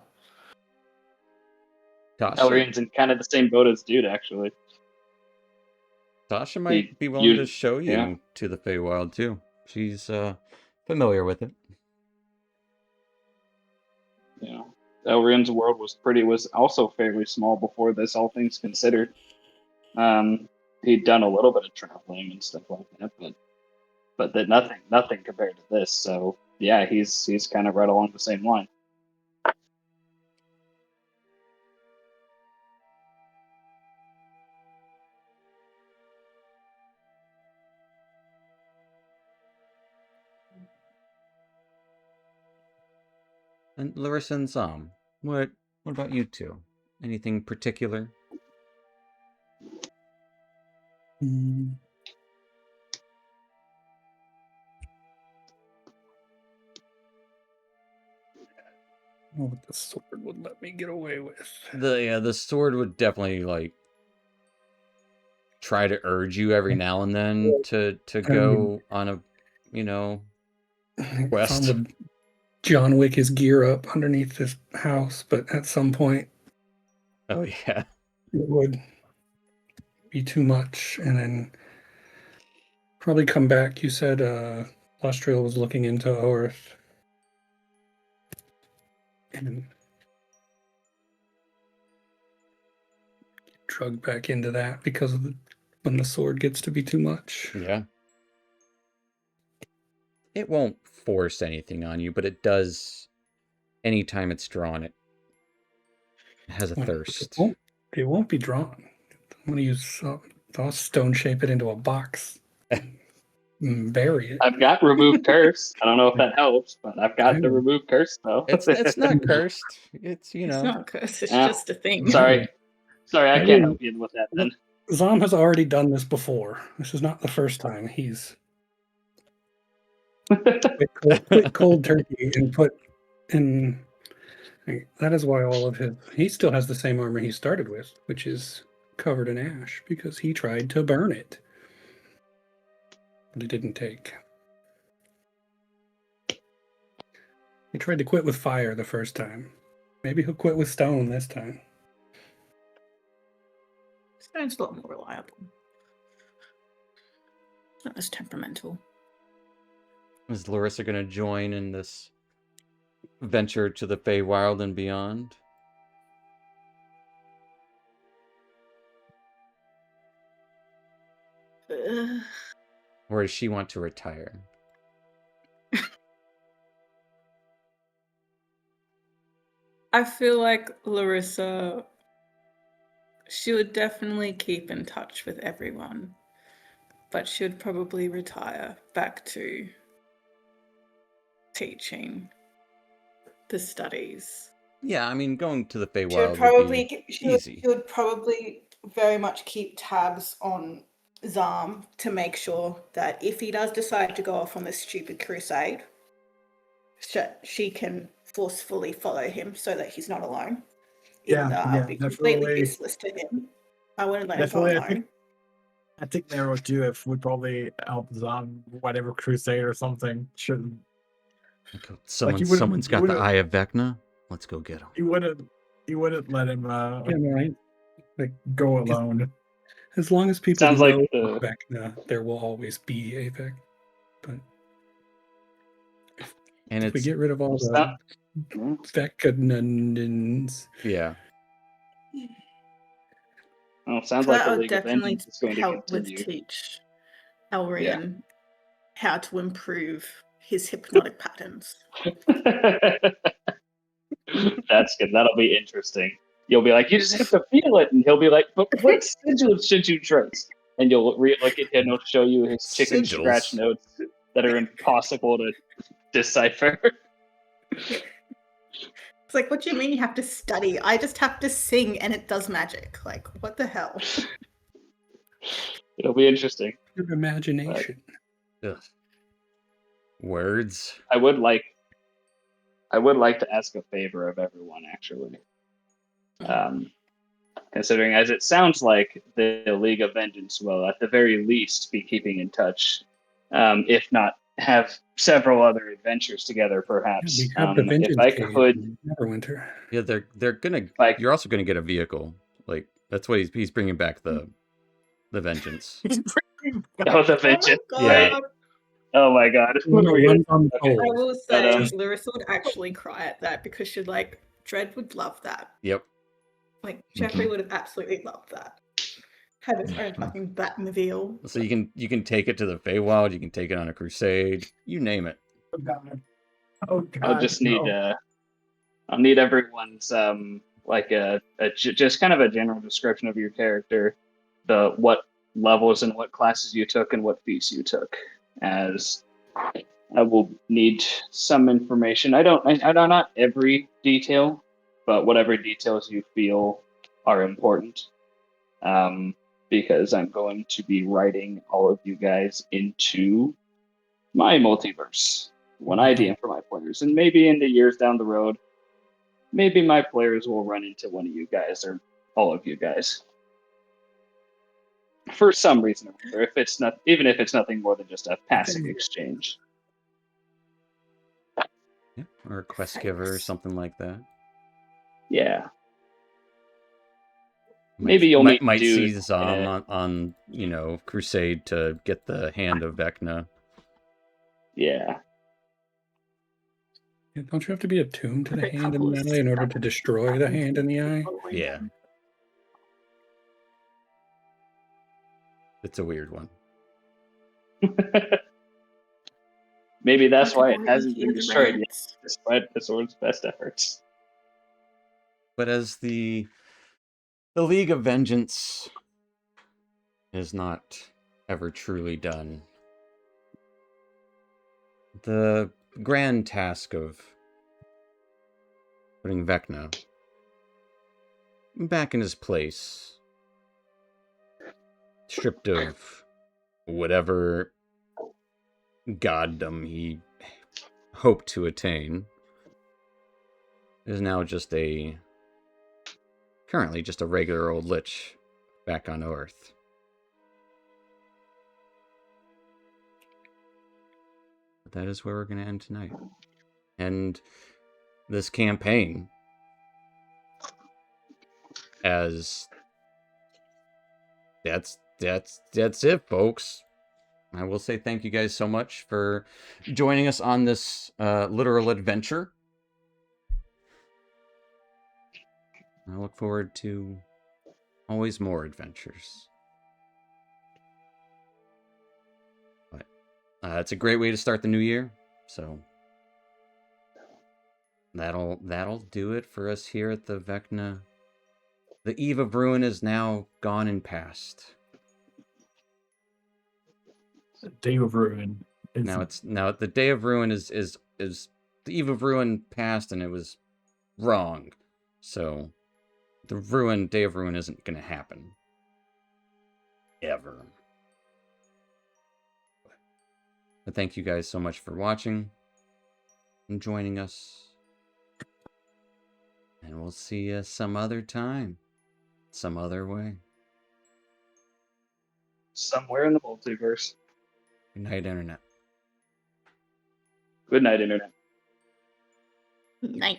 Elrian's in kind of the same boat as Dude, actually. Tasha might be willing to show you to the Feywild too. She's familiar with it. Yeah. Elrian's world was also fairly small before this, all things considered. He'd done a little bit of traveling and stuff like that, but that nothing compared to this. So yeah, he's kind of right along the same line. And Larissa and Zom, what about you two? Anything particular? What the sword would let me get away with. The sword would definitely like try to urge you every now and then to go on a quest. Tom would John Wick his gear up underneath this house, but at some point, oh yeah, it would be too much, and then probably come back. You said Lustriel was looking into Orth, and drug back into that because of when the sword gets to be too much. Yeah. It won't force anything on you, but it does anytime it's drawn. It has a thirst. It won't be drawn. I'm going to use I'll stone shape it into a box. Bury it. I've got remove curse. I don't know if that helps, but I've got the remove curse though. It's not cursed. It's It's not cursed. It's just a thing. Sorry, I can't help you with that then. Zom has already done this before. This is not the first time he's quit cold turkey and put in. That is why all of he still has the same armor he started with, which is covered in ash because he tried to burn it, but it didn't take. He tried to quit with fire the first time. Maybe he'll quit with stone this time. Stone's a lot more reliable. It's not as temperamental. Is Larissa going to join in this venture to the Feywild and beyond? Or does she want to retire? I feel like Larissa, she would definitely keep in touch with everyone, but she would probably retire back to teaching the studies. Yeah, I mean, going to the Feywild would be easy. She would probably very much keep tabs on Zom to make sure that if he does decide to go off on this stupid crusade, she can forcefully follow him so that he's not alone. I'd be completely useless to him. I wouldn't let him go alone. I think Nero too would probably help Zom whatever crusade or something. Shouldn't. Someone's got the eye of Vecna. Let's go get him. He wouldn't let him go alone. As long as people Sounds know like Vecna, there will always be a Vecna. But if we get rid of all the Vecnans. Yeah. Well, sounds like the League of definitely Vengeance is going to help continue. with teach Elrian how to improve his hypnotic patterns. That's good. That'll be interesting. You'll be like, you just have to feel it, and he'll be like, but what sigils should you trace? And you'll look at him, and he'll show you his chicken scratch notes that are impossible to decipher. It's like, what do you mean you have to study? I just have to sing and it does magic. Like, what the hell? It'll be interesting. Your imagination. Ugh. Words. I would like to ask a favor of everyone, actually. Considering as it sounds like the League of Vengeance will, at the very least, be keeping in touch, if not have several other adventures together, perhaps. We have the If Vengeance I Cave could, in Neverwinter. Yeah, they're gonna. Like- You're also gonna get a vehicle. Like that's what he's bringing back the vengeance. the Vengeance. Yeah. Right. Oh my God. One that runs on I coals. will say, Just- Larissa would actually cry at that because she'd like, Dred would love that. Yep. Like, Jeffrey would have absolutely loved that. Have his own fucking Batmobile. So you can take it to the Feywild. You can take it on a crusade. You name it. Oh God. Oh God. I'll just need no. I'll need everyone's just kind of a general description of your character, what levels and what classes you took and what feats you took, as I will need some information. I don't not every detail, but whatever details you feel are important. Because I'm going to be writing all of you guys into my multiverse when I DM for my players, and maybe in the years down the road, maybe my players will run into one of you guys or all of you guys for some reason or other. If it's not, even if it's nothing more than just a passing exchange. Yeah. Or a quest giver or something like that. Yeah. Maybe you'll meet might see dude Zom on crusade to get the hand of Vecna. Yeah. Don't you have to be attuned to the Okay, hand in the eye in order to destroy the hand in the eye? Yeah. It's a weird one. Maybe that's why it Like, hasn't been the destroyed yet, rants. despite the sword's best efforts. But as the League of Vengeance is not ever truly done, the grand task of putting Vecna back in his place, stripped of whatever goddom he hoped to attain, is now currently just a regular old lich back on Earth. But that is where we're going to end tonight. And this campaign, as that's it, folks. I will say thank you guys so much for joining us on this literal adventure. I look forward to always more adventures. But it's a great way to start the new year, so that'll do it for us here at the Vecna. The Eve of Ruin is now gone and past. The Day of Ruin. Now the Day of Ruin is the Eve of Ruin passed and it was wrong. So the Day of Ruin isn't gonna happen. Ever. But thank you guys so much for watching and joining us. And we'll see you some other time. Some other way. Somewhere in the multiverse. Good night, Internet. Good night, Internet. Night.